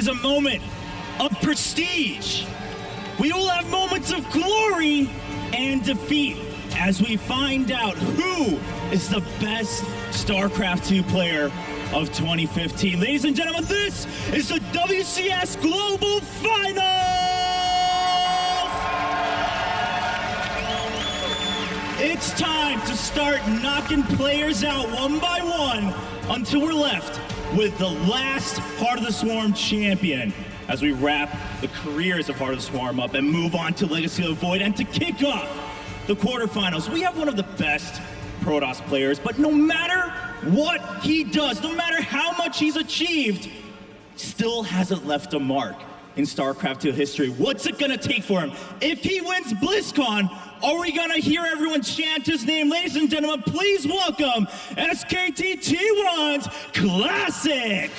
is a moment of prestige. We will have moments of glory and defeat as we find out who is the best StarCraft 2 player of 2015. Ladies and gentlemen, this is the WCS Global Finals! It's time to start knocking players out one by one until we're left with the last Heart of the Swarm champion as we wrap the careers of Heart of the Swarm up and move on to Legacy of the Void. And to kick off the quarterfinals, we have one of the best Protoss players, but no matter what he does, no matter how much he's achieved, still hasn't left a mark in StarCraft 2 history. What's it gonna take for him? If he wins BlizzCon, are we gonna hear everyone chant his name? Ladies and gentlemen, please welcome SKT T1's Classic!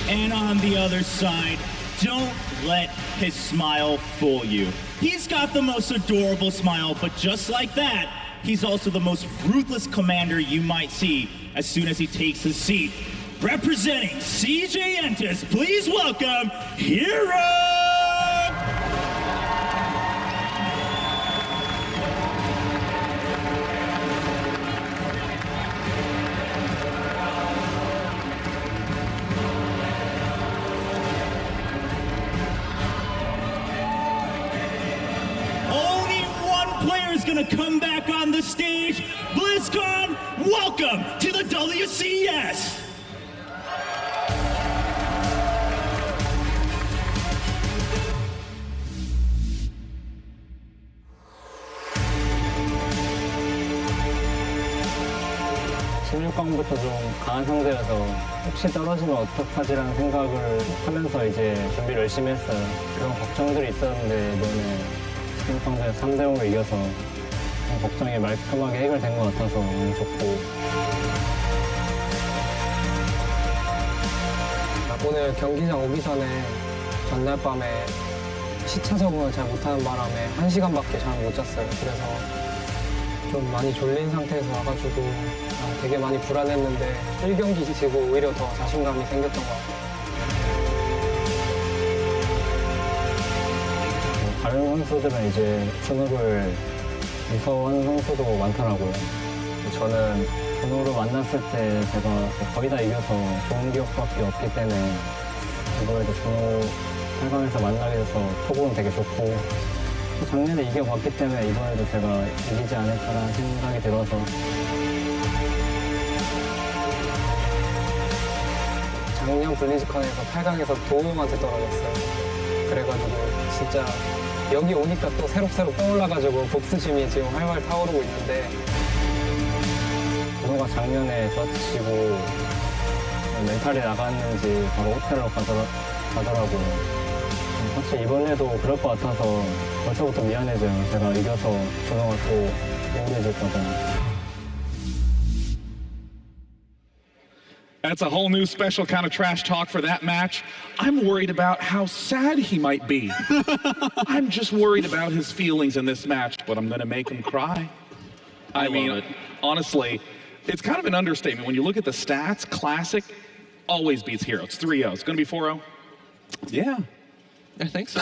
And on the other side, don't let his smile fool you. He's got the most adorable smile, but just like that, he's also the most ruthless commander you might see as soon as he takes his seat. Representing CJ Entis, please welcome her0! Gonna come back on the stage. BlizzCon, welcome to the WCS! 부터 좀 강한 상태여서 혹시 떨어지면 어떡하지라는 생각을 하면서 이제 준비를 열심히 했어요. 그런 걱정들이 있었는데 이번에 16강전에서 3대0으로 이겨서 걱정이 말끔하게 해결된 것 같아서 너무 좋고. 오늘 경기장 오기 전에 전날 밤에 시차 적응을 잘 못하는 바람에 1시간밖에 잠을 못 잤어요. 그래서 좀 많이 졸린 상태에서 와가지고 되게 많이 불안했는데 1경기 지고 오히려 더 자신감이 생겼던 것 같아요. 다른 선수들은 이제 준호를 무서워하는 선수도 많더라고요. 저는 준호를 만났을 때 제가 거의 다 이겨서 좋은 기억밖에 없기 때문에 이번에도 준호 8강에서 만나게 돼서 초보는 되게 좋고 작년에 이겨봤기 때문에 이번에도 제가 이기지 않을까라는 생각이 들어서 작년 블리즈컨에서 8강에서 도움한테 떨어졌어요. 그래가지고 진짜 여기 오니까 또 새록새록 떠올라가지고 복수심이 지금 활활 타오르고 있는데 준호가 작년에 저치고 멘탈이 나갔는지 바로 호텔로 가더라고요. 사실 이번에도 그럴 것 같아서 벌써부터 미안해져요. 제가 이겨서 준호가 또 우울해질까 봐. That's a whole new special kind of trash talk for that match. I'm worried about how sad he might be. I'm just worried about his feelings in this match, but I'm going to make him cry. I mean, honestly, it's kind of an understatement. When you look at the stats, Classic always beats her0. It's 3-0. It's going to be 4-0? Yeah. I think so.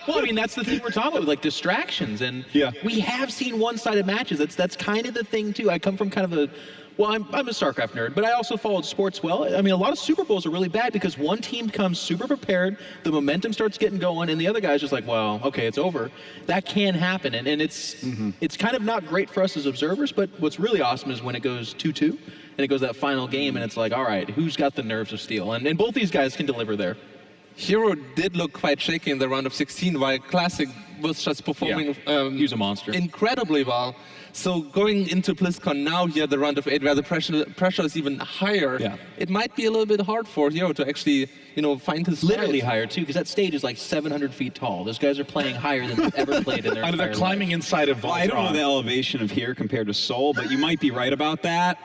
Well, I mean, that's the thing we're talking about, like distractions. And we have seen one-sided matches. That's kind of the thing, too. I come from kind of a... Well, I'm a StarCraft nerd, but I also followed sports well. I mean, a lot of Super Bowls are really bad because one team comes super prepared, the momentum starts getting going, and the other guy's just like, well, okay, it's over. That can happen, and it's kind of not great for us as observers, but what's really awesome is when it goes 2-2, and it goes that final game, and it's like, all right, who's got the nerves of steel? And both these guys can deliver there. her0 did look quite shaky in the round of 16, while Classic was just performing he's a monster. Incredibly well. So going into BlizzCon now here, the round of 8, where the pressure is even higher, it might be a little bit hard for her0 to actually, find his literally higher too, because that stage is like 700 feet tall. Those guys are playing higher than they've ever played in their entire They're climbing life. inside of Voltron. Well, I don't know the elevation of here compared to Seoul, but you might be right about that.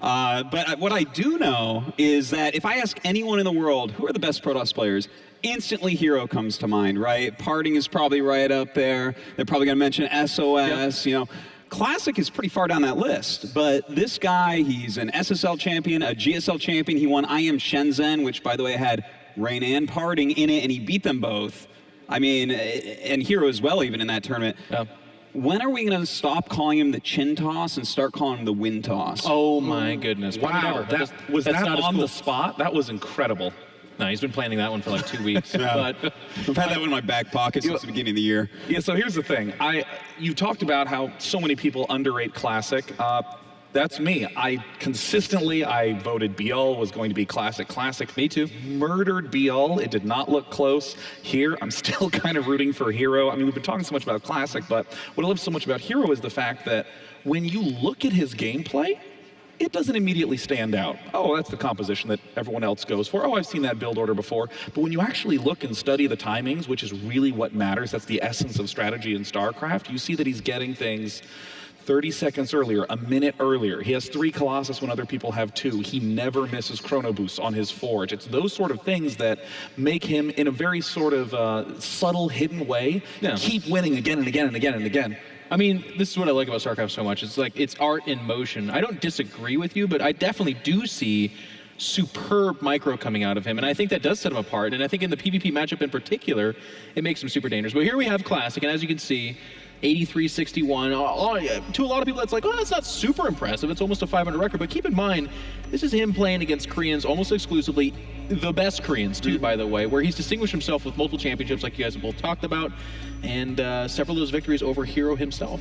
But what I do know is that if I ask anyone in the world, who are the best Protoss players, instantly her0 comes to mind, right? Parting is probably right up there. They're probably going to mention SOS, you know. Classic is pretty far down that list, but this guy, he's an SSL champion, a GSL champion. He won IM Shenzhen, which, by the way, had Rain and Parting in it, and he beat them both. I mean, and her0 as well, even in that tournament. Yeah. When are we going to stop calling him the chin toss and start calling him the win toss? Oh my goodness! Wow, was that on the spot? That was incredible. No, he's been planning that one for like 2 weeks. Yeah. But I've had that one in my back pocket since the beginning of the year. Yeah, so here's the thing. You talked about how so many people underrate Classic. That's me. I voted BL was going to be Classic. Me too. Murdered BL. It did not look close. Here, I'm still kind of rooting for her0. I mean, we've been talking so much about Classic, but what I love so much about her0 is the fact that when you look at his gameplay, it doesn't immediately stand out. Oh, that's the composition that everyone else goes for. Oh, I've seen that build order before. But when you actually look and study the timings, which is really what matters, that's the essence of strategy in StarCraft, you see that he's getting things 30 seconds earlier, a minute earlier. He has 3 Colossus when other people have 2. He never misses Chrono Boost on his Forge. It's those sort of things that make him, in a very sort of subtle, hidden way, keep winning again and again and again and again. I mean, this is what I like about StarCraft so much. It's like, it's art in motion. I don't disagree with you, but I definitely do see superb micro coming out of him, and I think that does set him apart, and I think in the PvP matchup in particular, it makes him super dangerous. But here we have Classic, and as you can see, 83-61. To a lot of people, that's like, oh, that's not super impressive. It's almost a 500 record. But keep in mind, this is him playing against Koreans almost exclusively, the best Koreans, too, by the way, where he's distinguished himself with multiple championships, like you guys have both talked about, and several of those victories over her0 himself.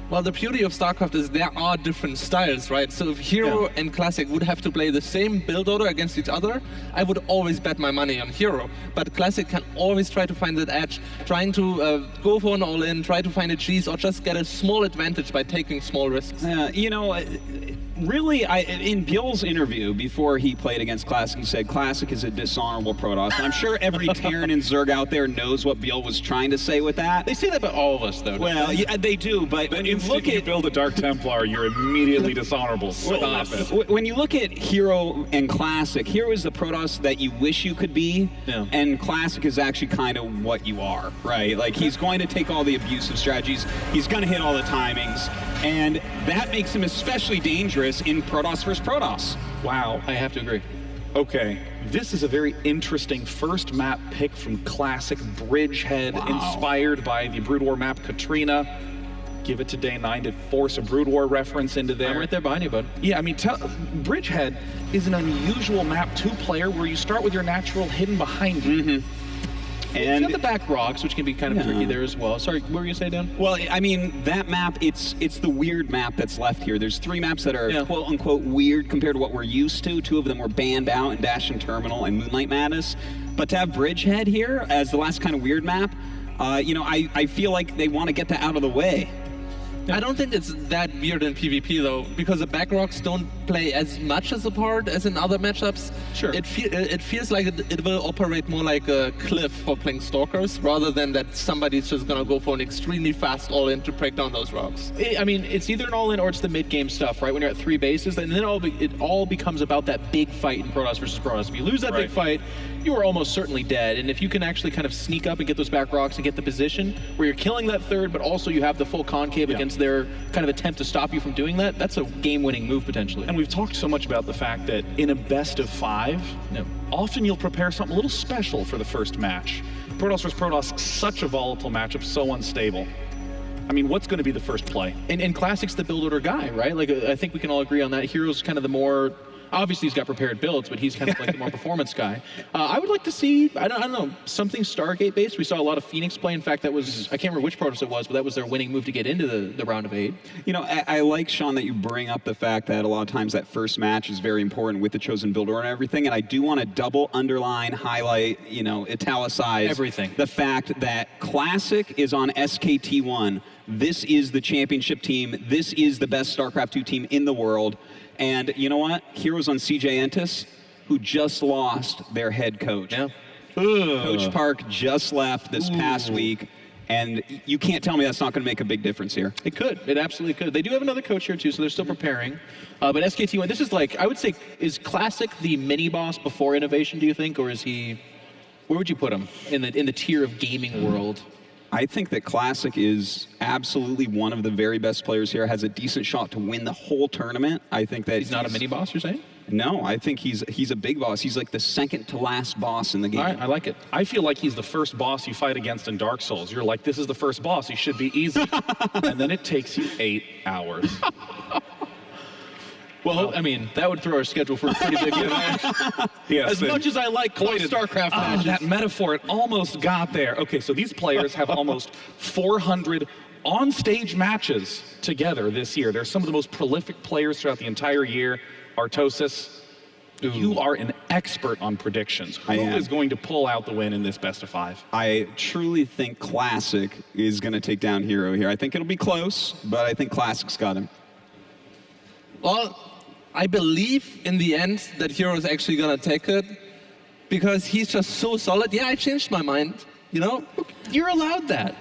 Well, the beauty of StarCraft is there are different styles, right? So if her0 and Classic would have to play the same build order against each other, I would always bet my money on her0. But Classic can always try to find that edge, trying to go for an all-in, try to find a cheese, or just get a small advantage by taking small risks. You know, really, in Bjorn's interview before he played against Classic, he said Classic is a dishonorable Protoss. And I'm sure every Terran and Zerg out there knows what Bjorn was trying to say with that. They say that about all of us, though. Well, yeah, they do, but when you look you at build a Dark Templar, you're immediately dishonorable. Stop it. When you look at her0 and Classic, her0 is the Protoss that you wish you could be, and Classic is actually kind of what you are, right? Like, he's going to take all the abusive strategies, he's going to hit all the timings, and that makes him especially dangerous in Protoss versus Protoss. Wow, I have to agree. Okay, this is a very interesting first map pick from Classic, Bridgehead, inspired by the Brood War map Katrina. Give it to Day 9 to force a Brood War reference into there. I'm right there behind you, bud. Yeah, I mean, Bridgehead is an unusual map 2-player where you start with your natural hidden behind you. And it's got the back rocks, which can be kind of tricky there as well. Sorry, what were you going to say, Dan? Well, I mean, that map, it's the weird map that's left here. There's 3 maps that are quote-unquote weird compared to what we're used to. 2 of them were banned out in Dash and Terminal and Moonlight Madness. But to have Bridgehead here as the last kind of weird map, you know, I feel like they want to get that out of the way. I don't think it's that weird in PvP though, because the back rocks don't play as much as a part as in other matchups. Sure. It feels like it will operate more like a cliff for playing Stalkers, rather than that somebody's just gonna go for an extremely fast all-in to break down those rocks. I mean, it's either an all-in or it's the mid-game stuff, right? When you're at 3 bases, and then it all becomes about that big fight in Protoss versus Protoss. If you lose that big fight, you are almost certainly dead. And if you can actually kind of sneak up and get those back rocks and get the position where you're killing that third, but also you have the full concave against their kind of attempt to stop you from doing that, that's a game-winning move potentially. And we've talked so much about the fact that in a best of 5, often you'll prepare something a little special for the first match. Protoss versus Protoss, such a volatile matchup, so unstable. I mean, what's going to be the first play? And Classic's the build order guy, right? Like, I think we can all agree on that. her0's kind of the more, obviously he's got prepared builds, but he's kind of like the more performance guy. I would like to see, I don't know, something Stargate based. We saw a lot of Phoenix play. In fact, that was, I can't remember which Protoss it was, but that was their winning move to get into the round of 8. You know, I like, Sean, that you bring up the fact that a lot of times that first match is very important with the chosen builder and everything, and I do want to double underline, highlight, you know, italicize everything. The fact that Classic is on SKT1. This is the championship team. This is the best StarCraft 2 team in the world. And you know what? her0's on CJ Entis, who just lost their head coach. Coach Park just left this past week. And you can't tell me that's not going to make a big difference here. It could. It absolutely could. They do have another coach here, too, so they're still preparing. But SKT1, this is like, I would say, is Classic the mini-boss before Innovation, do you think? Or is he, where would you put him in the tier of gaming world? I think that Classic is absolutely one of the very best players here, has a decent shot to win the whole tournament. I think that He's not a mini-boss, you're saying? No, I think he's a big boss. He's like the second to last boss in the game. All right, I like it. I feel like he's the first boss you fight against in Dark Souls. You're like, this is the first boss. He should be easy. And then it takes you 8 hours. Well, I mean, that would throw our schedule for a pretty big match. Yes, As much as I like StarCraft matches. That metaphor, it almost got there. Okay, so these players have almost 400 on-stage matches together this year. They're some of the most prolific players throughout the entire year. Artosis, you are an expert on predictions. Who is going to pull out the win in this best of 5? I truly think Classic is going to take down her0 here. I think it'll be close, but I think Classic's got him. Well, I believe in the end that her0 is actually going to take it because he's just so solid. Yeah, I changed my mind, you know? You're allowed that.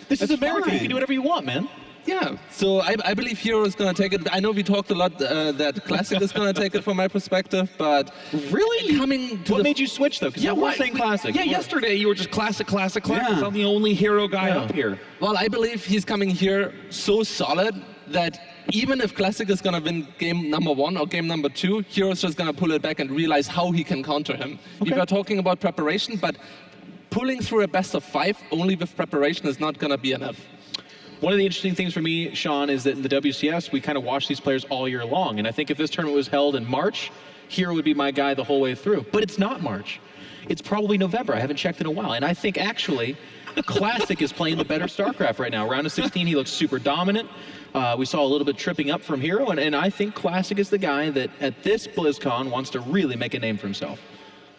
This is America. fine. You can do whatever you want, man. Yeah, so I believe her0 is going to take it. I know we talked a lot that Classic is going to take it from my perspective, but Really? coming to What made you switch, though? Because you were saying Classic. Yeah, yesterday you were just classic. I'm the only hero guy up here. Well, I believe he's coming here so solid that even if Classic is going to win game number 1 or game number 2, her0 is just going to pull it back and realize how he can counter him. We were talking about preparation, but pulling through a best of 5 only with preparation is not going to be enough. One of the interesting things for me, Sean, is that in the WCS, we kind of watch these players all year long. And I think if this tournament was held in March, her0 would be my guy the whole way through. But it's not March. It's probably November. I haven't checked in a while. And I think, actually, Classic is playing the better StarCraft right now. Round of 16, he looks super dominant. We saw a little bit tripping up from her0. And I think Classic is the guy that, at this BlizzCon, wants to really make a name for himself.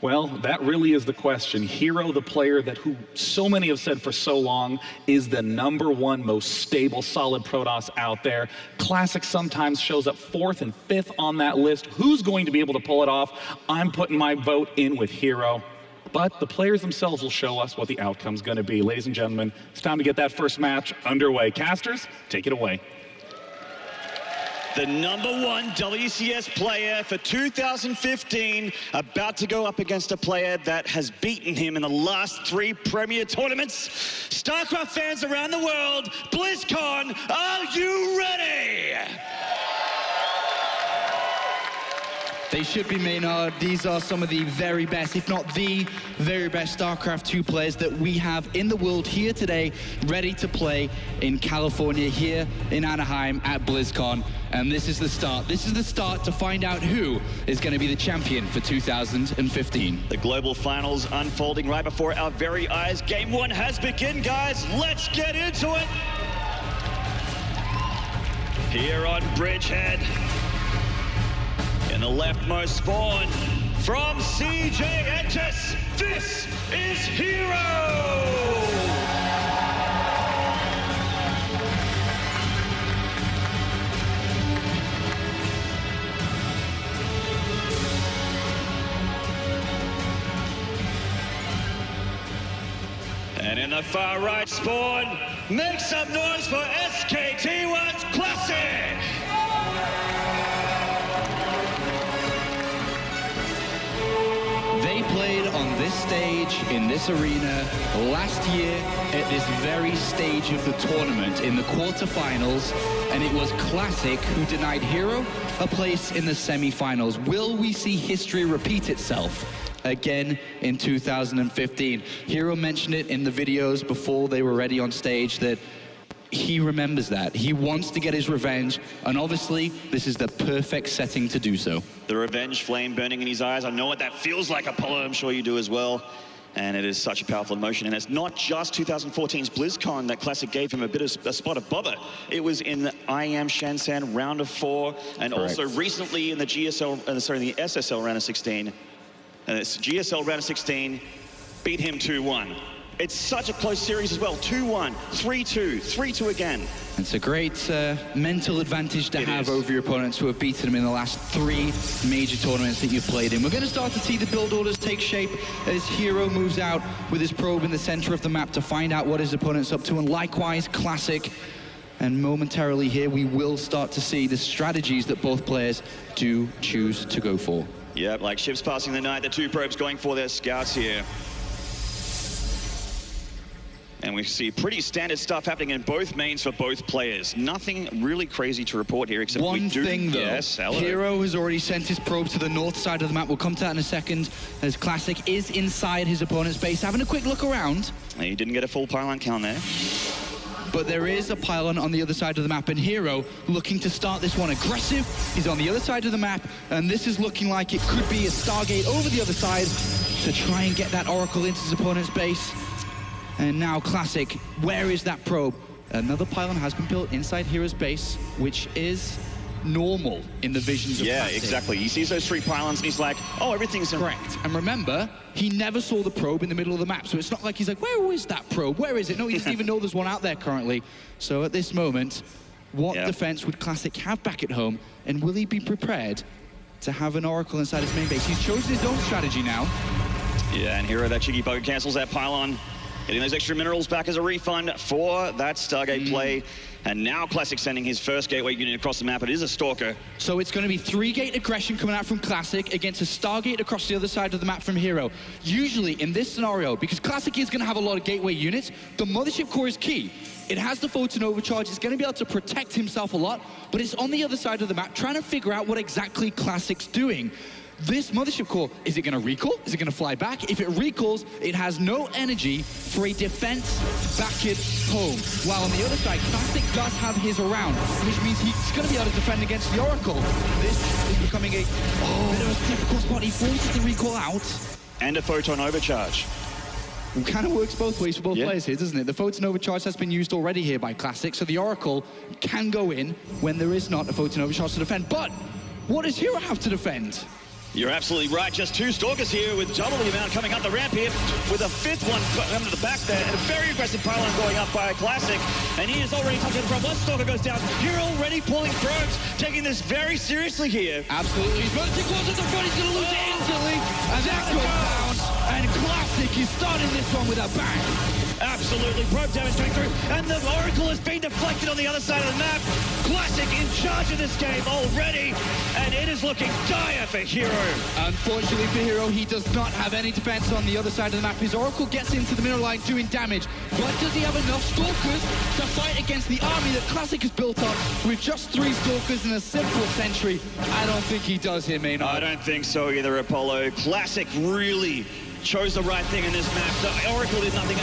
Well, that really is the question. her0, the player that who so many have said for so long is the #1 most stable, solid Protoss out there. Classic sometimes shows up 4th and 5th on that list. Who's going to be able to pull it off? I'm putting my vote in with her0. But the players themselves will show us what the outcome's going to be. Ladies and gentlemen, it's time to get that first match underway. Casters, take it away. The #1 WCS player for 2015, about to go up against a player that has beaten him in the last 3 Premier tournaments. StarCraft fans around the world, BlizzCon, are you ready? They should be, Maynard. These are some of the very best, if not the very best StarCraft 2 players that we have in the world here today, ready to play in California, here in Anaheim at BlizzCon. And this is the start. This is the start to find out who is going to be the champion for 2015. The global finals unfolding right before our very eyes. Game 1 has begun, guys. Let's get into it. Here on Bridgehead, in the leftmost spawn, from CJ Entis, this is her0! And in the far right spawn, make some noise for SKT1's Classic! They played on this stage, in this arena, last year at this very stage of the tournament in the quarterfinals, and it was Classic who denied her0 a place in the semifinals. Will we see history repeat itself again in 2015? her0 mentioned it in the videos before they were ready on stage that he remembers that. He wants to get his revenge, and obviously, this is the perfect setting to do so. The revenge flame burning in his eyes. I know what that feels like, Apollo. I'm sure you do as well. And it is such a powerful emotion. And it's not just 2014's BlizzCon that Classic gave him a spot of bother. It was in the I Am Shansan round of 4, and also recently in the the SSL round of 16. And it's GSL round of 16, beat him 2-1. It's such a close series as well. 2-1, 3-2, 3-2 again. It's a great mental advantage to have over your opponents who have beaten them in the last 3 major tournaments that you've played in. We're going to start to see the build orders take shape as her0 moves out with his probe in the center of the map to find out what his opponent's up to, and likewise Classic. And momentarily here we will start to see the strategies that both players do choose to go for. Yep, like ships passing the night, the 2 probes going for their scouts here. And we see pretty standard stuff happening in both mains for both players. Nothing really crazy to report here, except One thing though, yes, her0 has already sent his probe to the north side of the map. We'll come to that in a second, as Classic is inside his opponent's base, having a quick look around. He didn't get a full pylon count there. But there is a pylon on the other side of the map, and her0 looking to start this one aggressive. He's on the other side of the map, and this is looking like it could be a Stargate over the other side to try and get that Oracle into his opponent's base. And now Classic, where is that probe? Another pylon has been built inside her0's base, which is normal in the visions of Classic. Yeah, exactly. He sees those 3 pylons and he's like, oh, everything's correct. And remember, he never saw the probe in the middle of the map, so it's not like he's like, where is that probe? Where is it? No, he doesn't even know there's one out there currently. So at this moment, what defense would Classic have back at home, and will he be prepared to have an Oracle inside his main base? He's chosen his own strategy now. Yeah, and her0, that cheeky bugger cancels that pylon, getting those extra minerals back as a refund for that Stargate play. And now Classic sending his first gateway unit across the map. It is a Stalker. So it's going to be 3-gate aggression coming out from Classic against a Stargate across the other side of the map from her0. Usually in this scenario, because Classic is going to have a lot of gateway units, the Mothership Core is key. It has the photon overcharge, it's going to be able to protect himself a lot, but it's on the other side of the map trying to figure out what exactly Classic's doing. This Mothership Core, is it going to recall? Is it going to fly back? If it recalls, it has no energy for a defense back at home. While on the other side, Classic does have his around, which means he's going to be able to defend against the Oracle. This is becoming a bit of a difficult spot. He forces the recall out. And a photon overcharge. It kind of works both ways for both players here, doesn't it? The photon overcharge has been used already here by Classic, so the Oracle can go in when there is not a photon overcharge to defend. But what does her0 have to defend? You're absolutely right. Just 2 Stalkers here with double the amount coming up the ramp here, with a 5th one coming to the back there, and a very aggressive pylon going up by a Classic. And he is already touching the front. One Stalker goes down. You're already pulling probes, taking this very seriously here. Absolutely. He's running close at the front. He's going to lose it instantly. And that goes down. And Classic is starting this one with a bang. Absolutely. Probe damage going through. And the Oracle has been deflected on the other side of the map. Classic in charge of this game already. And it is looking dire for her0. Unfortunately for her0, he does not have any defense on the other side of the map. His Oracle gets into the middle line doing damage. But does he have enough Stalkers to fight against the army that Classic has built up with just 3 Stalkers and a simple sentry? I don't think he does here, Maynard. I don't think so either, Apollo. Classic really chose the right thing in this map. The Oracle did nothing.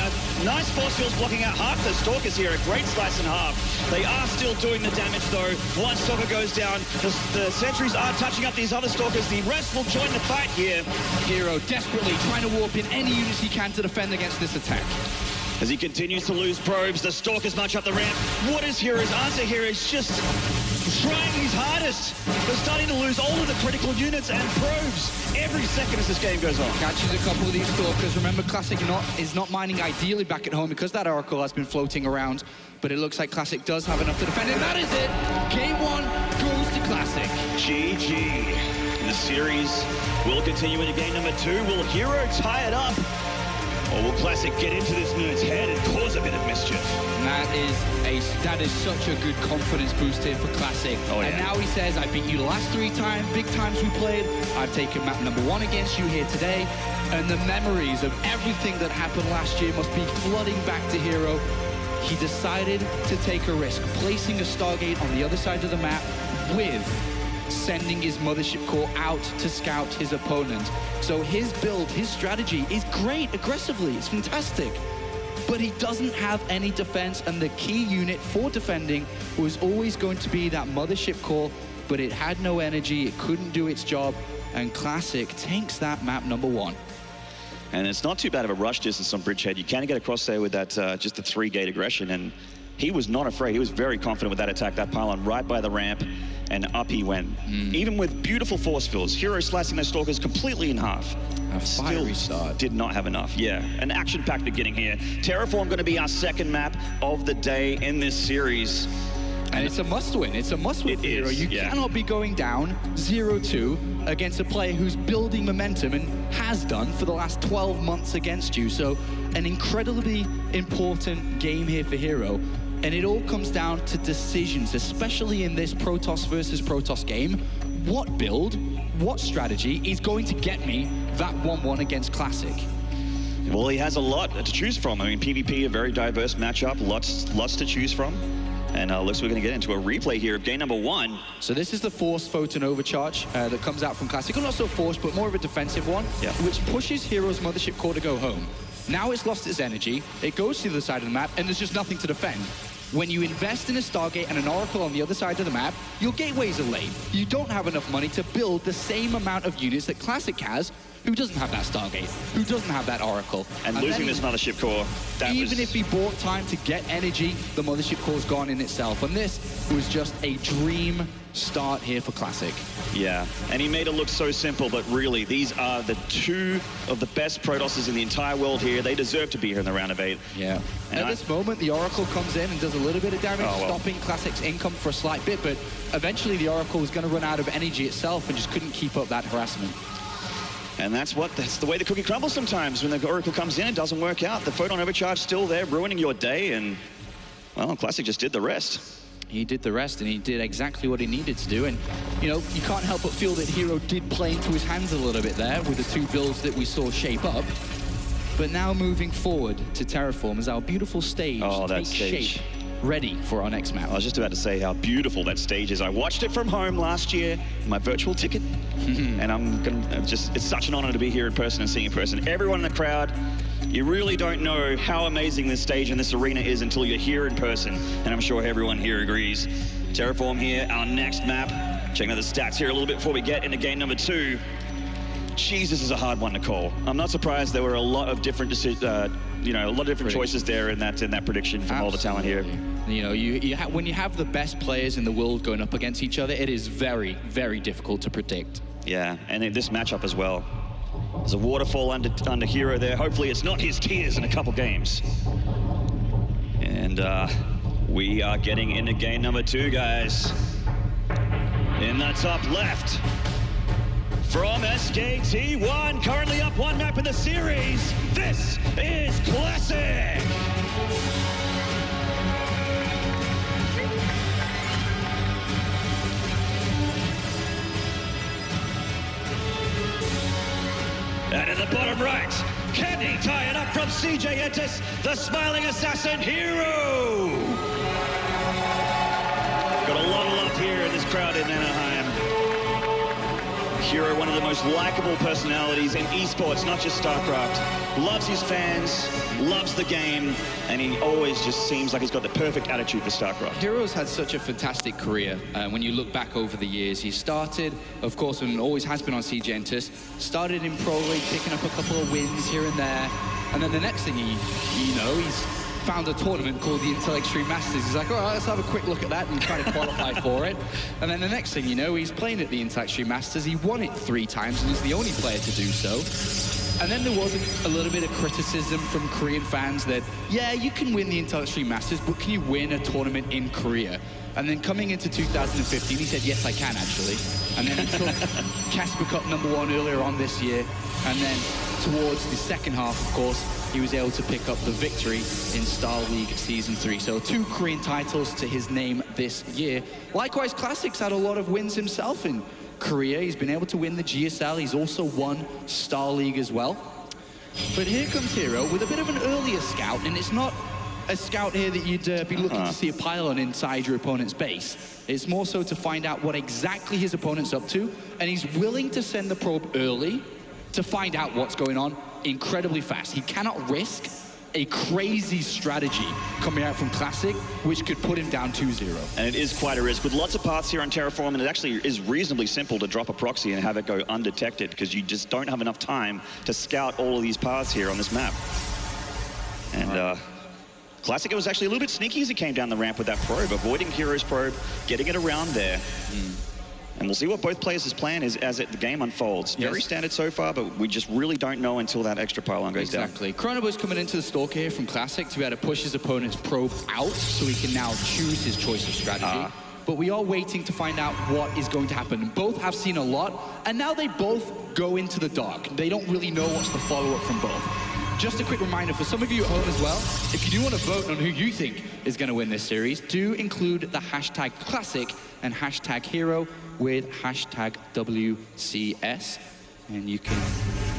Nice force fields blocking out half the Stalkers here. A great slice in half. They are still doing the damage though. One Stalker goes down. The sentries are touching up these other Stalkers. The rest will join the fight here. her0 desperately trying to warp in any units he can to defend against this attack. As he continues to lose probes, the Stalkers march up the ramp. What is her0's answer here? Is just trying his hardest. They're starting to lose all of the critical units and probes every second as this game goes on. Catches a couple of these Stalkers. Remember, Classic is not mining ideally back at home because that Oracle has been floating around. But it looks like Classic does have enough to defend, and that is it. Game 1 goes to Classic. GG. And the series will continue into game number 2. Will her0 tie it up? Or will Classic get into this nerd's head and cause a bit of mischief? That is such a good confidence boost here for Classic. Oh, yeah. And now he says, I beat you the last 3 big times we played. I've taken map number 1 against you here today. And the memories of everything that happened last year must be flooding back to her0. He decided to take a risk, placing a Stargate on the other side of the map with sending his Mothership Core out to scout his opponent. So his build, his strategy is great aggressively. It's fantastic. But he doesn't have any defense, and the key unit for defending was always going to be that Mothership Core, but it had no energy, it couldn't do its job, and Classic takes that map number 1. And it's not too bad of a rush distance on Bridgehead. You can get across there with that just the 3-gate aggression, and he was not afraid. He was very confident with that attack, that pylon right by the ramp, and up he went. Even with beautiful force fields, her0 slicing those Stalkers completely in half. fiery start. Did not have enough, yeah. An action-packed beginning here. Terraform going to be our second map of the day in this series. And it's a must-win. It's a must-win for Hero. You cannot be going down 0-2 against a player who's building momentum and has done for the last 12 months against you. So an incredibly important game here for Hero. And it all comes down to decisions, especially in this Protoss versus Protoss game. What build, what strategy is going to get me that 1-1 against Classic? Well, he has a lot to choose from. I mean, PvP, a very diverse matchup, lots to choose from. And looks like we're going to get into a replay here of game number 1. So this is the forced photon overcharge that comes out from Classic. Well, not so forced, but more of a defensive one, which pushes Hero's Mothership Core to go home. Now it's lost its energy, it goes to the other side of the map, and there's just nothing to defend. When you invest in a Stargate and an Oracle on the other side of the map, your gateways are late. You don't have enough money to build the same amount of units that Classic has, who doesn't have that Stargate, who doesn't have that Oracle. And losing this Mothership Core, even if he bought time to get energy, the Mothership Core's gone in itself. And this was just a dream start here for Classic. Yeah, and he made it look so simple, but really, these are the two of the best Protosses in the entire world here. They deserve to be here in the round of 8. Yeah. And at this moment, the Oracle comes in and does a little bit of damage, stopping Classic's income for a slight bit, but eventually the Oracle was going to run out of energy itself and just couldn't keep up that harassment. And that's the way the cookie crumbles sometimes. When the Oracle comes in, it doesn't work out. The photon overcharge still there, ruining your day, and, well, Classic just did the rest. He did the rest, and he did exactly what he needed to do. And, you know, you can't help but feel that Hero did play into his hands a little bit there with the 2 builds that we saw shape up. But now moving forward to Terraform as our beautiful stage takes shape, ready for our next map. I was just about to say how beautiful that stage is. I watched it from home last year, my virtual ticket, and it's such an honor to be here in person and seeing in person. Everyone in the crowd, you really don't know how amazing this stage and this arena is until you're here in person, and I'm sure everyone here agrees. Terraform here, our next map. Checking out the stats here a little bit before we get into game number 2. Jeez, this is a hard one to call. I'm not surprised there were a lot of different choices there in that prediction from all the talent here. You know, when you have the best players in the world going up against each other, it is very, very difficult to predict. Yeah, and in this matchup as well. There's a waterfall under Hero there. Hopefully it's not his tears in a couple games. And we are getting into game number 2, guys. In the top left, from SKT1, currently up 1 map in the series, this is Classic! And in the bottom right, Kenny tying up from CJ Entis, the smiling assassin Hero! Got a lot of love here in this crowd in Anaheim. Hero, one of the most likable personalities in esports, not just StarCraft. Loves his fans, loves the game, and he always just seems like he's got the perfect attitude for StarCraft. Hero's had such a fantastic career. When you look back over the years, he started, of course, and always has been on CJ Entis, started in Pro League, picking up a couple of wins here and there, and then the next thing he's found a tournament called the Intel Extreme Masters. He's like, all right, let's have a quick look at that and try to qualify for it. And then the next thing you know, he's playing at the Intel Extreme Masters. He won it 3 times and he's the only player to do so. And then there was a little bit of criticism from Korean fans that, yeah, you can win the Intel Extreme Masters, but can you win a tournament in Korea? And then coming into 2015, he said, yes, I can, actually. And then he took Casper Cup #1 earlier on this year. And then towards the second half, of course, he was able to pick up the victory in Star League Season 3. So 2 Korean titles to his name this year. Likewise, Classic's had a lot of wins himself in Korea. He's been able to win the GSL. He's also won Star League as well. But here comes Hero with a bit of an earlier scout, and it's not a scout here that you'd be looking to see a pylon inside your opponent's base. It's more so to find out what exactly his opponent's up to, and he's willing to send the probe early to find out what's going on incredibly fast. He cannot risk a crazy strategy coming out from Classic, which could put him down 2-0. And it is quite a risk. With lots of paths here on Terraform, and it actually is reasonably simple to drop a proxy and have it go undetected, because you just don't have enough time to scout all of these paths here on this map. And Classic, it was actually a little bit sneaky as he came down the ramp with that probe, avoiding Hero's probe, getting it around there. And we'll see what both players' plan is as the game unfolds. Very standard so far, but we just really don't know until that extra pylon goes down. Exactly. Chronobo's coming into the Stalker here from Classic to be able to push his opponent's probe out so he can now choose his choice of strategy. But we are waiting to find out what is going to happen. Both have seen a lot, and now they both go into the dark. They don't really know what's the follow-up from both. Just a quick reminder for some of you at home as well, if you do want to vote on who you think is going to win this series, do include the hashtag Classic and hashtag Hero with hashtag WCS, and you can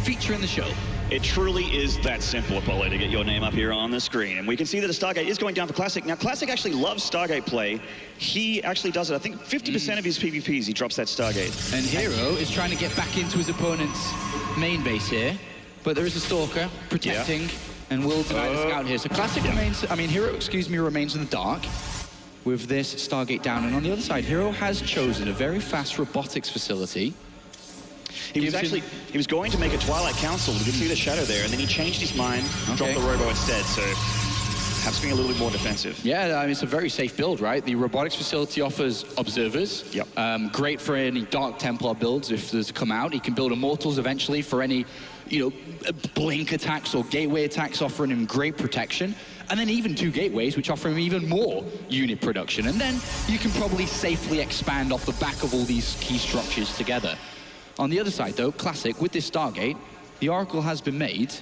feature in the show. It truly is that simple, Apollo, to get your name up here on the screen. And we can see that a Stargate is going down for Classic. Now, Classic actually loves Stargate play. He actually does it. I think 50% of his PvPs, he drops that Stargate. And Hero is trying to get back into his opponent's main base here, but there is a Stalker protecting and will deny the scout here. So Classic remains, Hero, remains in the dark with this Stargate down. And on the other side, Hero has chosen a very fast robotics facility. He was going to make a Twilight Council. You could see the shadow there, and then he changed his mind, dropped the Robo instead. So perhaps being a little bit more defensive. Yeah, it's a very safe build, right? The robotics facility offers observers. Great for any Dark Templar builds if there's come out. He can build Immortals eventually for any, blink attacks or gateway attacks, offering him great protection. And then even 2 gateways, which offer him even more unit production. And then you can probably safely expand off the back of all these key structures together. On the other side, though, Classic, with this Stargate, the Oracle has been made,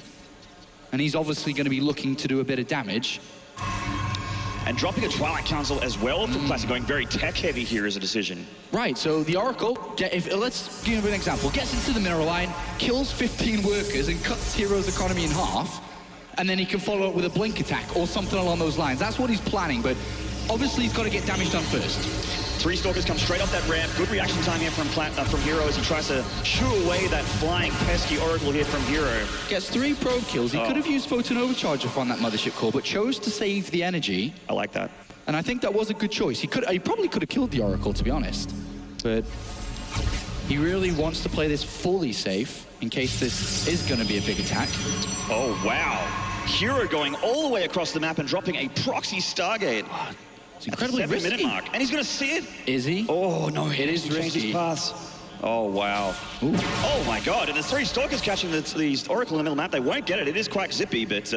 and he's obviously going to be looking to do a bit of damage. And dropping a Twilight Council as well from Classic, going very tech-heavy here as a decision. Right, so the Oracle, let's give an example, gets into the mineral line, kills 15 workers, and cuts Hero's economy in half, and then he can follow up with a blink attack or something along those lines. That's what he's planning, but obviously he's got to get damage done first. 3 Stalkers come straight off that ramp. Good reaction time here from Hero as he tries to shoo away that flying pesky Oracle here from Hero. Gets 3 probe kills. He could have used Photon Overcharge on that Mothership core, but chose to save the energy. I like that. And I think that was a good choice. He probably could have killed the Oracle, to be honest. But he really wants to play this fully safe in case this is going to be a big attack. Oh, wow. Hero going all the way across the map and dropping a proxy Stargate. It's incredibly risky. 7-minute mark. And he's going to see it. Is he? Oh, no. It is risky. Oh, wow. Ooh. Oh, my God. And there's 3 Stalkers catching the Oracle in the middle map. They won't get it. It is quite zippy, but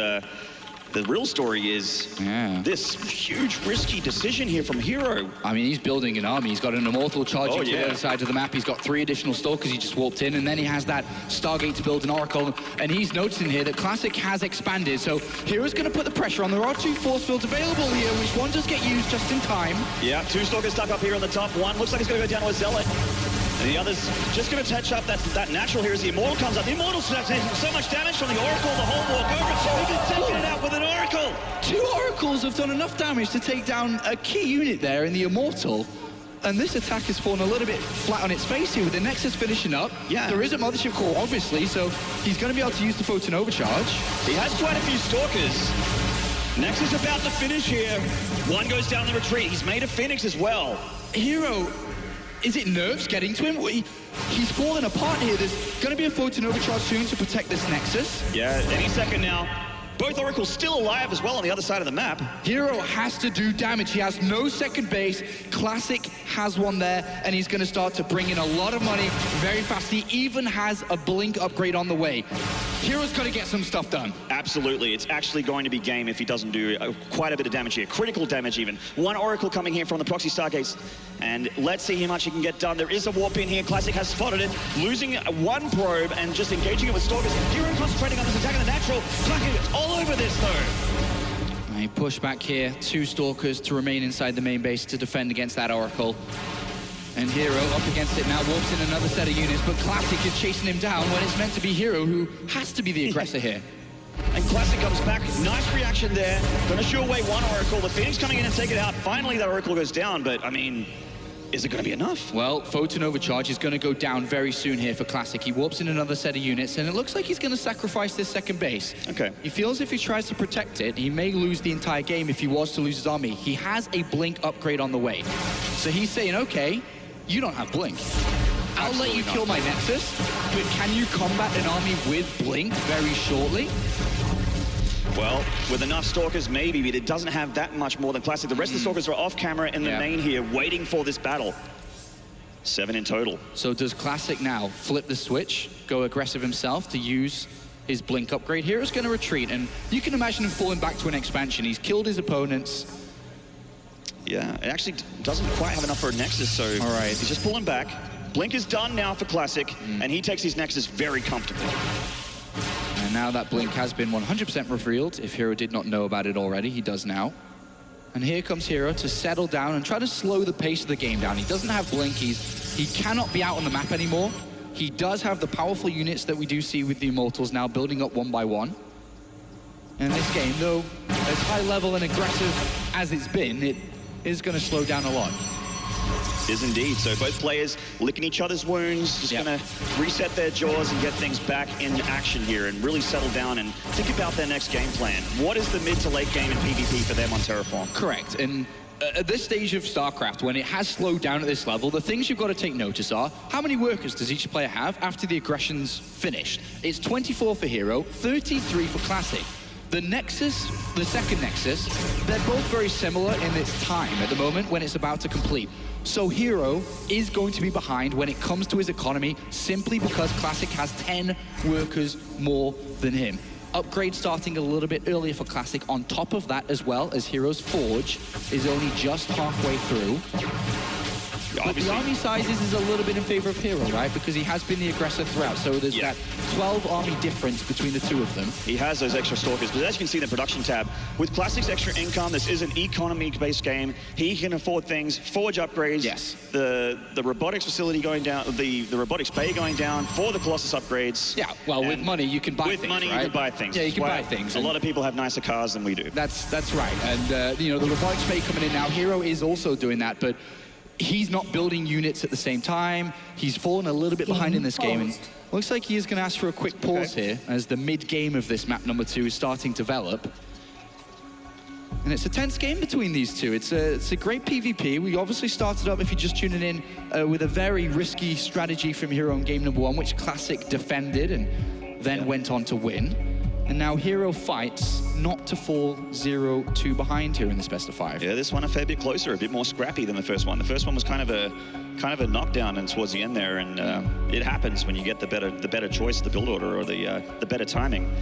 the real story is this huge, risky decision here from Hero. I mean, he's building an army. He's got an Immortal charging to the other side of the map. He's got 3 additional Stalkers he just warped in, and then he has that Stargate to build an Oracle. And he's noticing here that Classic has expanded, so Hero's going to put the pressure on. There are 2 force fields available here, which one does get used just in time. Yeah, 2 Stalkers stuck up here on the top. One looks like he's going to go down to a Zealot. And the other's just going to touch up that natural here as the Immortal comes up. The Immortal's taking so much damage from the Oracle, the whole walk over. So he's taking it out with an Oracle. 2 Oracles have done enough damage to take down a key unit there in the Immortal. And this attack has fallen a little bit flat on its face here with the Nexus finishing up. Yeah. There is a Mothership core, obviously, so he's going to be able to use the Photon Overcharge. He has quite a few Stalkers. Nexus about to finish here. One goes down the retreat. He's made a Phoenix as well. Hero, is it nerves getting to him? He's falling apart here. There's going to be a Photon Overcharge soon to protect this Nexus. Yeah, any second now. Both Oracles still alive as well on the other side of the map. Hero has to do damage. He has no second base. Classic has one there, and he's going to start to bring in a lot of money very fast. He even has a blink upgrade on the way. Hero's got to get some stuff done. Absolutely. It's actually going to be game if he doesn't do quite a bit of damage here. Critical damage even. 1 Oracle coming here from the proxy Stargates. And let's see how much he can get done. There is a warp in here. Classic has spotted it. Losing 1 probe and just engaging it with Stalkers. Hero concentrating on this attack in the natural. Classic is all over this though. He pushed back here. 2 Stalkers to remain inside the main base to defend against that Oracle. And Hero up against it now, warps in another set of units, but Classic is chasing him down when it's meant to be Hero who has to be the aggressor here. And Classic comes back. Nice reaction there. Gonna shoo away 1 Oracle. The Phoenix coming in and take it out. Finally, that Oracle goes down, but I mean, is it going to be enough? Well, Photon Overcharge is going to go down very soon here for Classic. He warps in another set of units, and it looks like he's going to sacrifice this second base. Okay. He feels if he tries to protect it, he may lose the entire game if he was to lose his army. He has a blink upgrade on the way. So he's saying, okay, you don't have blink. I'll let you kill my Nexus, but can you combat an army with blink very shortly? Well, with enough Stalkers, maybe, but it doesn't have that much more than Classic. The rest of the Stalkers are off camera in the main here, waiting for this battle. 7 in total. So does Classic now flip the switch, go aggressive himself to use his Blink upgrade? Hero's going to retreat, and you can imagine him falling back to an expansion. He's killed his opponents. Yeah, it actually doesn't quite have enough for a Nexus, so all right, he's just pulling back. Blink is done now for Classic, and he takes his Nexus very comfortably. And now that Blink has been 100% revealed. If Hero did not know about it already, he does now. And here comes Hero to settle down and try to slow the pace of the game down. He doesn't have Blink. He cannot be out on the map anymore. He does have the powerful units that we do see with the Immortals now building up one by one. And this game, though, as high level and aggressive as it's been, it is going to slow down a lot. Is indeed. So both players licking each other's wounds, just going to reset their jaws and get things back in action here and really settle down and think about their next game plan. What is the mid to late game in PvP for them on Terraform? Correct. And at this stage of StarCraft, when it has slowed down at this level, the things you've got to take notice are, how many workers does each player have after the aggression's finished? It's 24 for Hero, 33 for Classic. The Nexus, the second Nexus, they're both very similar in its time at the moment when it's about to complete. So Hero is going to be behind when it comes to his economy simply because Classic has 10 workers more than him. Upgrade starting a little bit earlier for Classic on top of that, as well as Hero's Forge is only just halfway through. But the army sizes is a little bit in favor of Hero, right? Because he has been the aggressor throughout. So there's that 12 army difference between the two of them. He has those extra stalkers, but as you can see in the production tab, with Classic's extra income, this is an economy-based game. He can afford things, Forge upgrades, the robotics facility going down, the robotics bay going down for the Colossus upgrades. Yeah, well, with money you can buy things, With money right? you can buy things. Yeah, you can buy things. A lot of people have nicer cars than we do. That's right. And, you know, the robotics bay coming in now, Hero is also doing that, but he's not building units at the same time. He's fallen a little bit behind in this game. And looks like he is going to ask for a quick pause here as the mid-game of this map number 2 is starting to develop. And it's a tense game between these two. It's a great PvP. We obviously started up, if you're just tuning in, with a very risky strategy from Hero in game number 1, which Classic defended and then went on to win. And now Hero fights not to fall 0-2 behind here in this best of 5. Yeah, this one a fair bit closer, a bit more scrappy than the first one. The first one was kind of a knockdown and towards the end there, and it happens when you get the better choice, the build order, or the better timing.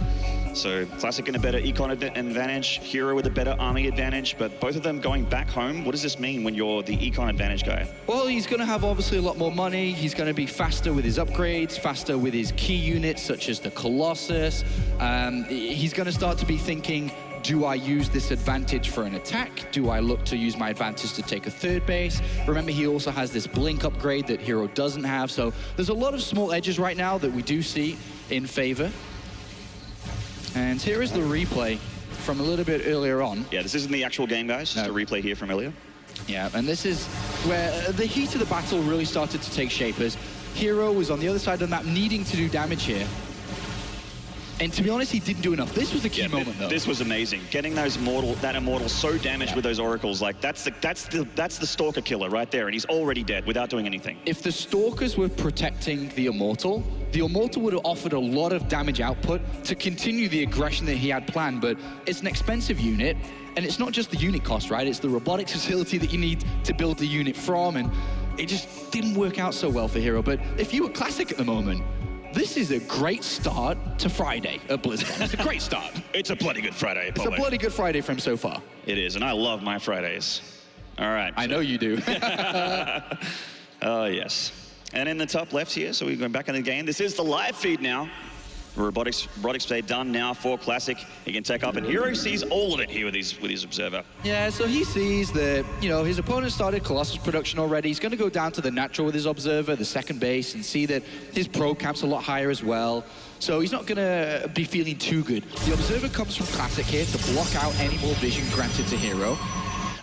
So Classic in a better econ advantage, Hero with a better army advantage, but both of them going back home. What does this mean when you're the econ advantage guy? Well, he's going to have obviously a lot more money. He's going to be faster with his upgrades, faster with his key units, such as the Colossus. He's going to start to be thinking, do I use this advantage for an attack? Do I look to use my advantage to take a third base? Remember, he also has this Blink upgrade that Hero doesn't have. So there's a lot of small edges right now that we do see in favor. And here is the replay from a little bit earlier on. Yeah, this isn't the actual game, guys. Just a replay here from earlier. Yeah, and this is where the heat of the battle really started to take shape as Hero was on the other side of the map needing to do damage here. And to be honest, he didn't do enough. This was a key moment, though. This was amazing. Getting that immortal so damaged with those oracles, like that's the stalker killer right there, and he's already dead without doing anything. If the stalkers were protecting the immortal would have offered a lot of damage output to continue the aggression that he had planned. But it's an expensive unit, and it's not just the unit cost, right? It's the robotics facility that you need to build the unit from, and it just didn't work out so well for Hero. But if you were Classic at the moment, this is a great start to Friday at BlizzCon. It's a great start. It's a bloody good Friday, Apollo. It's a bloody good Friday for him so far. It is, and I love my Fridays. All right. I know you do. Oh, yes. And in the top left here, so we're going back in the game. This is the live feed now. Robotics play done now for Classic. He can take up, and Hero sees all of it here with his observer. Yeah, so he sees that, you know, his opponent started Colossus production already. He's going to go down to the natural with his observer, the second base, and see that his pro cap's a lot higher as well. So he's not going to be feeling too good. The observer comes from Classic here to block out any more vision granted to Hero.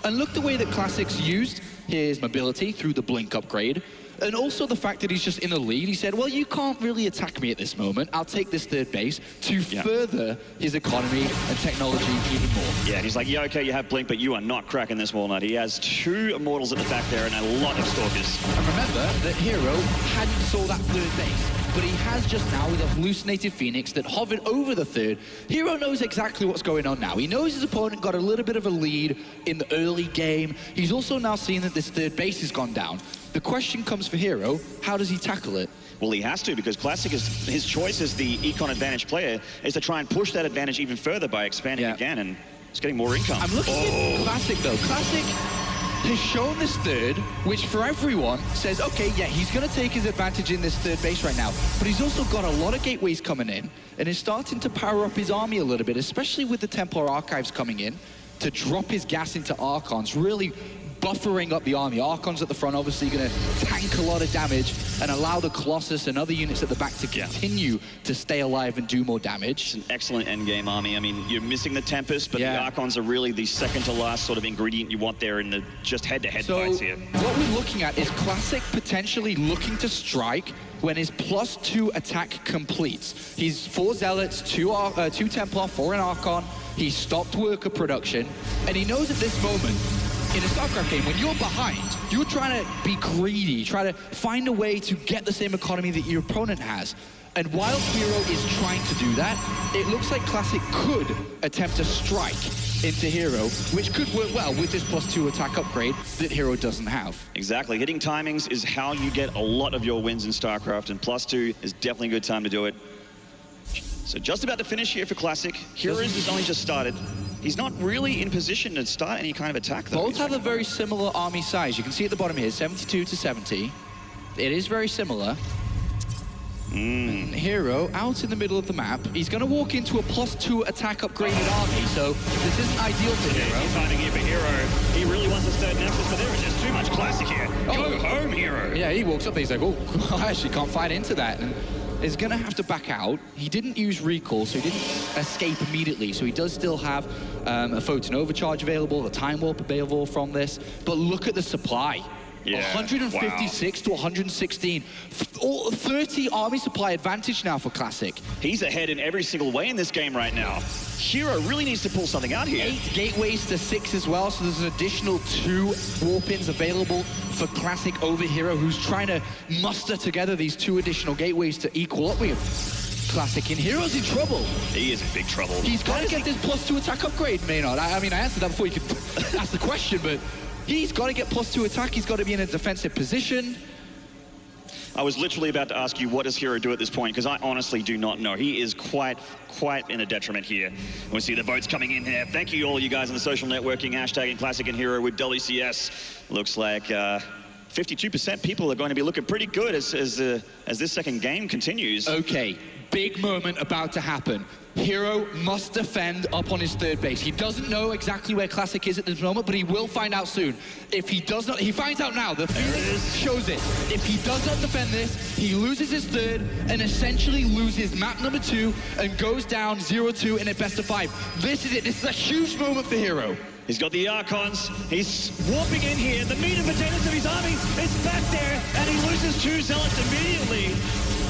And look the way that Classic's used his mobility through the Blink upgrade. And also the fact that he's just in the lead. He said, well, you can't really attack me at this moment. I'll take this third base to further his economy and technology even more. Yeah, and he's like, yeah, okay, you have Blink, but you are not cracking this walnut. He has 2 immortals at the back there and a lot of stalkers. And remember that Hero hadn't saw that third base, but he has just now with a hallucinated Phoenix that hovered over the third. Hero knows exactly what's going on now. He knows his opponent got a little bit of a lead in the early game. He's also now seen that this third base has gone down. The question comes for Hero, how does he tackle it? Well, he has to, because Classic is his choice as the econ advantage player is to try and push that advantage even further by expanding again, and it's getting more income. I'm looking at Classic though. Classic has shown this third, which for everyone says, okay, yeah, he's going to take his advantage in this third base right now, but he's also got a lot of gateways coming in, and is starting to power up his army a little bit, especially with the Templar Archives coming in, to drop his gas into Archons, really buffering up the army. Archons at the front, obviously going to tank a lot of damage and allow the Colossus and other units at the back to continue to stay alive and do more damage. It's an excellent endgame army. I mean, you're missing the Tempest, but the Archons are really the second to last sort of ingredient you want there in the just head-to-head fights here. What we're looking at is Classic potentially looking to strike when his +2 attack completes. He's 4 Zealots, 2 Templar, 4 an Archon. He stopped worker production, and he knows at this moment, in a StarCraft game, when you're behind, you're trying to be greedy, try to find a way to get the same economy that your opponent has. And while Hero is trying to do that, it looks like Classic could attempt a strike into Hero, which could work well with this +2 attack upgrade that Hero doesn't have. Exactly. Hitting timings is how you get a lot of your wins in StarCraft, and +2 is definitely a good time to do it. So just about to finish here for Classic. Heroes has only just started. He's not really in position to start any kind of attack, though. Both have a very similar army size. You can see at the bottom here, 72 to 70. It is very similar. Hero, out in the middle of the map, he's going to walk into a +2 attack upgraded army, so this isn't ideal for Hero. He's finding here for Hero. He really wants his third Nexus, but there is just too much Classic here. Go home, Hero. Yeah, he walks up and he's like, oh, I actually can't fight into that. And is going to have to back out. He didn't use recall, so he didn't escape immediately. So he does still have a Photon Overcharge available, a Time Warp available from this. But look at the supply. 156 to 116. 30 army supply advantage now for Classic. He's ahead in every single way in this game right now. Hero really needs to pull something out here. 8 gateways to 6 as well, so there's an additional 2 warp-ins available for Classic over Hero, who's trying to muster together these 2 additional gateways to equal up with Classic. And Hero's in trouble. He is in big trouble. He's got to get this +2 attack upgrade, Maynard. I mean, I answered that before you could ask the question, but he's got to get +2 attack. He's got to be in a defensive position. I was literally about to ask you, what does Hero do at this point? Because I honestly do not know. He is quite in a detriment here. We see the votes coming in here. Thank you all you guys on the social networking, hashtagging Classic and Hero with WCS. Looks like 52% people are going to be looking pretty good as this second game continues. Okay, big moment about to happen. Hero must defend up on his third base. He doesn't know exactly where Classic is at this moment, but he will find out soon. If he does not, he finds out now. The Phoenix shows it. If he does not defend this, he loses his third and essentially loses map number 2 and goes down 0-2 in a best-of-5. This is it. This is a huge moment for Hero. He's got the Archons. He's warping in here. The meat and potatoes of his army is back there, and he loses 2 Zealots immediately.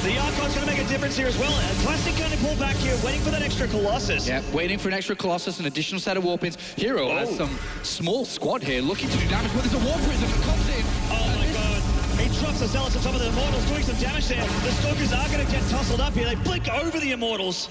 The Archon's going to make a difference here as well. Classic going to pull back here, waiting for that extra Colossus. Yeah, waiting for an extra Colossus, an additional set of warp-ins. Hero has some small squad here looking to do damage, but there's a Warp Prism that comes in. Oh my god. He drops the Zealots on top of the Immortals, doing some damage there. The Stalkers are going to get tussled up here. They blink over the Immortals.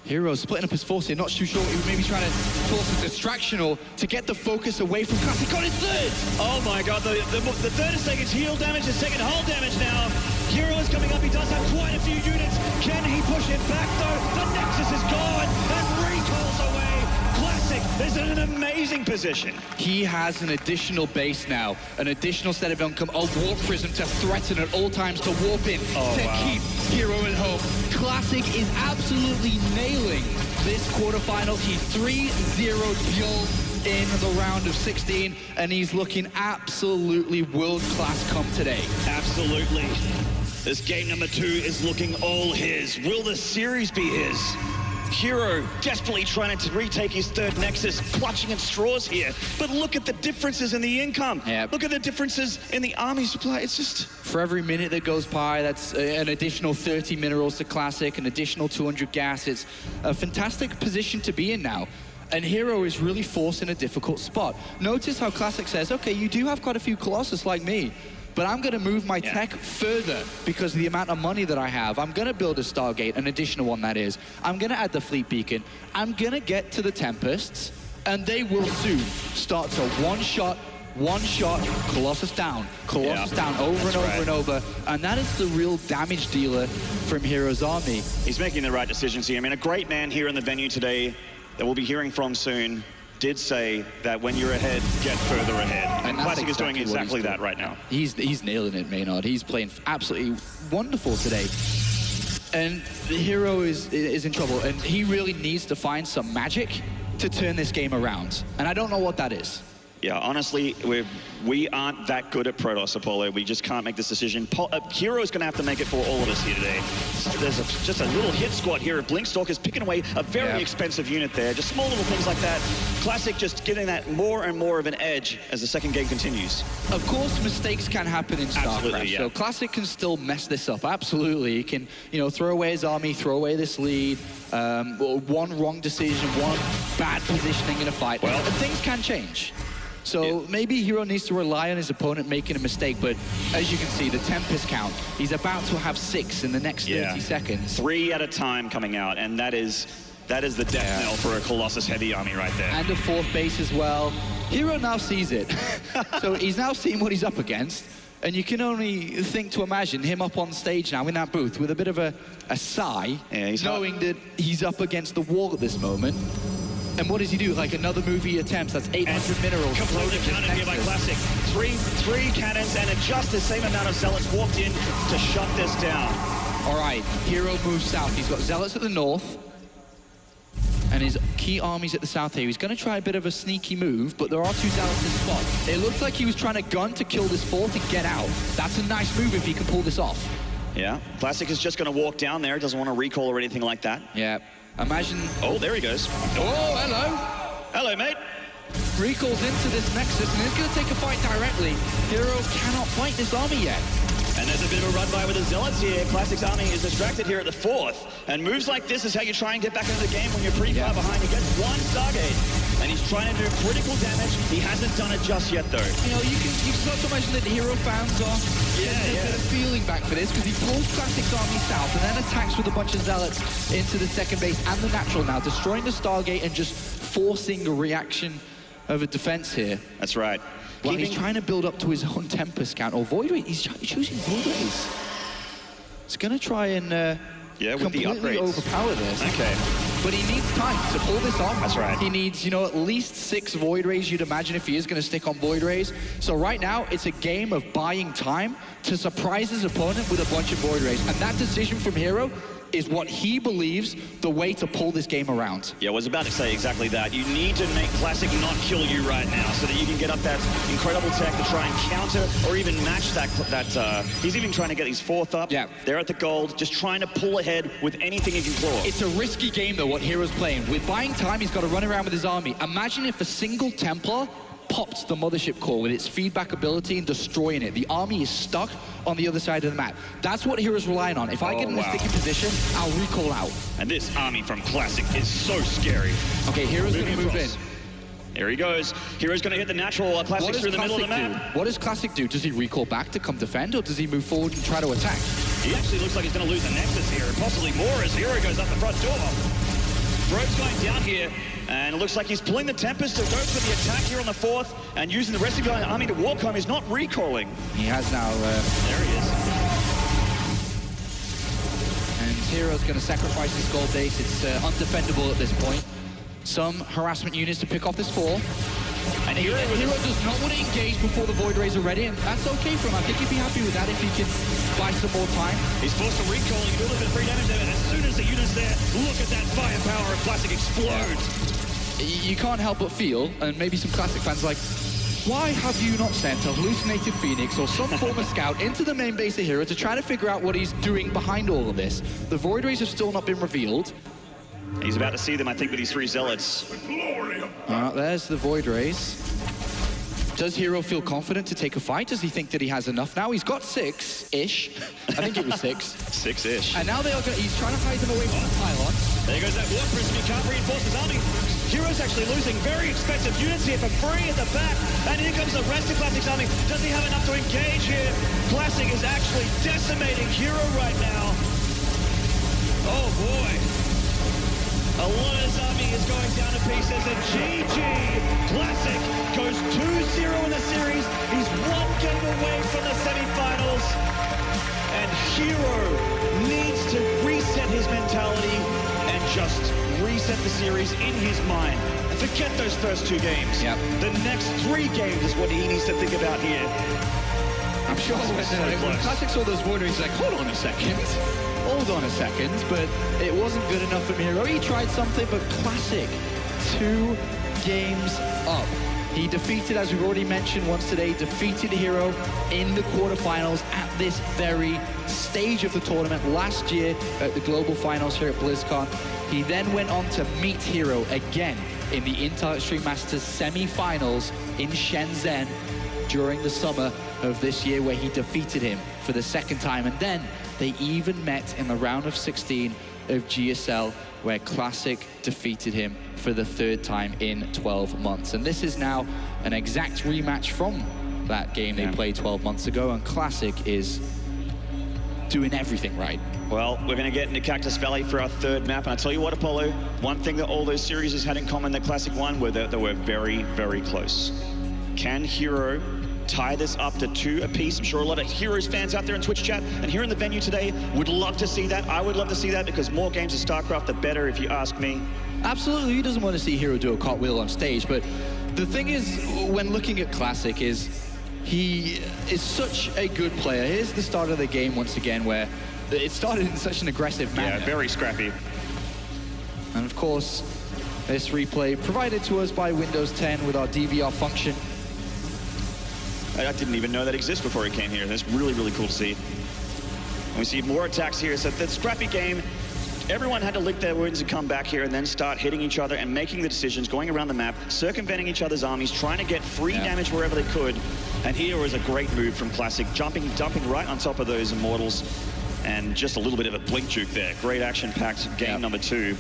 Hero's splitting up his force here, not too sure what he was maybe trying to force a distraction or to get the focus away from Classic. Got his third! Oh my god, the third is taking heal damage, the second hull damage now. Hero is coming up, he does have quite a few units. Can he push it back though? The Nexus is gone and recalls away. Classic is in an amazing position. He has an additional base now, an additional set of income, a Warp Prism to threaten at all times, to warp in, keep Hero at home. Classic is absolutely nailing this quarterfinal. He's 3-0 Bjorn in the round of 16, and he's looking absolutely world-class come today. Absolutely. This game number 2 is looking all his. Will the series be his? Hero desperately trying to retake his third Nexus, clutching at straws here. But look at the differences in the income. Yep. Look at the differences in the army supply. It's just... For every minute that goes by, that's an additional 30 minerals to Classic, an additional 200 gas. It's a fantastic position to be in now. And Hero is really forced in a difficult spot. Notice how Classic says, okay, you do have quite a few Colossus like me, but I'm going to move my tech further because of the amount of money that I have. I'm going to build a Stargate, an additional one that is. I'm going to add the Fleet Beacon. I'm going to get to the Tempests, and they will soon start to one-shot One shot, Colossus down. Colossus down over and over and over. And that is the real damage dealer from her0's army. He's making the right decisions here. I mean, a great man here in the venue today that we'll be hearing from soon did say that when you're ahead, get further ahead. And Classic is doing exactly that right now. He's nailing it, Maynard. He's playing absolutely wonderful today. And the her0 is in trouble, and he really needs to find some magic to turn this game around. And I don't know what that is. Yeah, honestly, we aren't that good at Protoss, Apollo. We just can't make this decision. her0 is going to have to make it for all of us here today. There's just a little hit squad here of Blinkstalkers picking away a very expensive unit there. Just small little things like that. Classic just getting that more and more of an edge as the second game continues. Of course, mistakes can happen in StarCraft. So Classic can still mess this up. Absolutely. He can, you know, throw away his army, throw away this lead. One wrong decision, one bad positioning in a fight. Well, and things can change. So maybe her0 needs to rely on his opponent making a mistake, but as you can see, the Tempest count, he's about to have 6 in the next 30 seconds. 3 at a time coming out, and that is the death knell for a Colossus heavy army right there. And a 4th base as well. her0 now sees it. So he's now seeing what he's up against, and you can only think to imagine him up on stage now in that booth with a bit of a sigh, knowing that he's up against the wall at this moment. And what does he do? Like another movie attempts, that's 800 minerals. Completely countered here by Classic. Three cannons and just the same amount of Zealots walked in to shut this down. All right, her0 moves south. He's got Zealots at the north. And his key armies at the south here. He's going to try a bit of a sneaky move, but there are 2 Zealots in spot. It looks like he was trying to gun to kill this 4th and get out. That's a nice move if he can pull this off. Yeah, Classic is just going to walk down there. Doesn't want to recall or anything like that. Yeah. Imagine... Oh, there he goes. Oh, hello. Hello, mate. Recalls into this Nexus, and he's going to take a fight directly. her0 cannot fight this army yet. And there's a bit of a run by with the Zealots here. Classic's army is distracted here at the 4th. And moves like this is how you try and get back into the game when you're pretty far behind. He gets 1 Stargate. And he's trying to do critical damage. He hasn't done it just yet, though. You know, you can start to imagine that the her0 fans are getting a bit of feeling back for this, because he pulls Classic's army south and then attacks with a bunch of Zealots into the second base and the natural now, destroying the Stargate and just forcing a reaction of a defense here. That's right. Well, he's trying to build up to his own Tempest count, or Void Rays. He's choosing Void Rays. He's going to try and completely overpower this. Okay. But he needs time to pull this off. That's right. He needs, you know, at least 6 Void Rays, you'd imagine, if he is going to stick on Void Rays. So right now, it's a game of buying time to surprise his opponent with a bunch of Void Rays. And that decision from her0 is what he believes the way to pull this game around. Yeah, I was about to say exactly that. You need to make Classic not kill you right now so that you can get up that incredible tech to try and counter or even match that he's even trying to get his 4th up. Yeah. They're at the gold, just trying to pull ahead with anything he can claw. It's a risky game, though, what her0's playing. With buying time, he's got to run around with his army. Imagine if a single Templar popped the Mothership core with its feedback ability and destroying it. The army is stuck on the other side of the map. That's what her0's relying on. If I get in a sticky position, I'll recall out. And this army from Classic is so scary. Okay, her0's going to move in. Here he goes. her0's going to hit the natural Classic through the middle of the map. What does Classic do? Does he recall back to come defend, or does he move forward and try to attack? He actually looks like he's going to lose the Nexus here, and possibly more as her0 goes up the front door. Ro8's going down here, and it looks like he's pulling the Tempest to go for the attack here on the 4th, and using the rest of the army to walk home. He's not recalling. He has now... There he is. And her0's going to sacrifice his gold base. It's undefendable at this point. Some harassment units to pick off this 4. And her0 does not want to engage before the Void Rays are ready, and that's okay for him. I think he'd be happy with that if he can buy some more time. He's forced to recall. He can do a little bit of free damage there, and as soon as the unit's there, look at that firepower of Classic explodes. You can't help but feel, and maybe some Classic fans are like, why have you not sent a hallucinated Phoenix or some form of scout into the main base of her0 to try to figure out what he's doing behind all of this? The Void Rays have still not been revealed. He's about to see them, I think, with these 3 Zealots. There's the Void Rays. Does her0 feel confident to take a fight? Does he think that he has enough now? He's got 6-ish. I think it was 6. 6-ish. And now he's trying to hide them away from the pylon. There goes that Warp Prism. He can't reinforce his army. her0's actually losing very expensive units here for free at the back. And here comes the rest of Classic's army. Does he have enough to engage here? Classic is actually decimating her0 right now. Oh, boy. A lot of his army is going down to pieces, and GG! Classic goes 2-0 in the series. the series in his mind. And forget those first 2 games. Yep. The next 3 games is what he needs to think about here. I'm sure when Classic saw those warnings, he's like, hold on a second. Hold on a second. But it wasn't good enough for Hero. He tried something, but Classic 2 games up. He defeated, as we've already mentioned once today, defeated Hero in the quarterfinals at this very stage of the tournament last year at the global finals here at BlizzCon. He then went on to meet Hero again in the Intel Extreme Masters semi-finals in Shenzhen during the summer of this year, where he defeated him for the 2nd time. And then they even met in the round of 16 of GSL, where Classic defeated him for the 3rd time in 12 months. And this is now an exact rematch from that game they played 12 months ago, and Classic is doing everything right. Well, we're going to get into Cactus Valley for our 3rd map, and I'll tell you what, Apollo, one thing that all those series had in common that Classic won were that they were very, very close. Can Hero tie this up to 2 apiece? I'm sure a lot of Heroes fans out there in Twitch chat and here in the venue today would love to see that. I would love to see that, because more games of StarCraft, the better, if you ask me. Absolutely, who doesn't want to see Hero do a cartwheel on stage? But the thing is, when looking at Classic, is he is such a good player. Here's the start of the game once again, where it started in such an aggressive manner. Yeah, very scrappy. And of course, this replay provided to us by Windows 10 with our DVR function. I didn't even know that exists before he came here. That's really, really cool to see. And we see more attacks here. So that scrappy game, everyone had to lick their wounds and come back here and then start hitting each other and making the decisions, going around the map, circumventing each other's armies, trying to get free damage wherever they could. And here was a great move from Classic, dumping right on top of those Immortals. And just a little bit of a blink juke there. Great action-packed game number 2.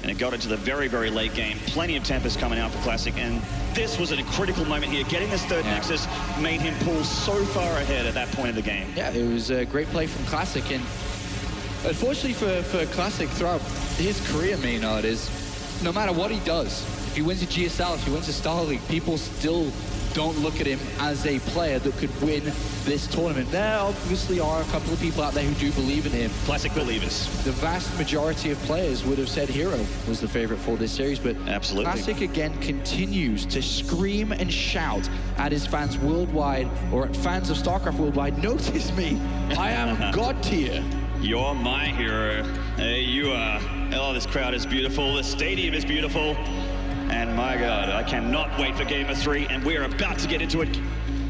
And it got into the very, very late game. Plenty of Tempest coming out for Classic, and this was a critical moment here. Getting this 3rd Nexus made him pull so far ahead at that point of the game. Yeah, it was a great play from Classic, and unfortunately for Classic throughout his career, Maynard, is no matter what he does, if he wins a GSL, if he wins a Star League, people still don't look at him as a player that could win this tournament. There obviously are a couple of people out there who do believe in him. Classic believers. The vast majority of players would have said Hero was the favorite for this series, but absolutely. Classic again continues to scream and shout at his fans worldwide, or at fans of StarCraft worldwide, notice me, I am God tier. You're my hero. There you are. Oh, this crowd is beautiful. The stadium is beautiful. And my God, I cannot wait for Game of 3, and we're about to get into it.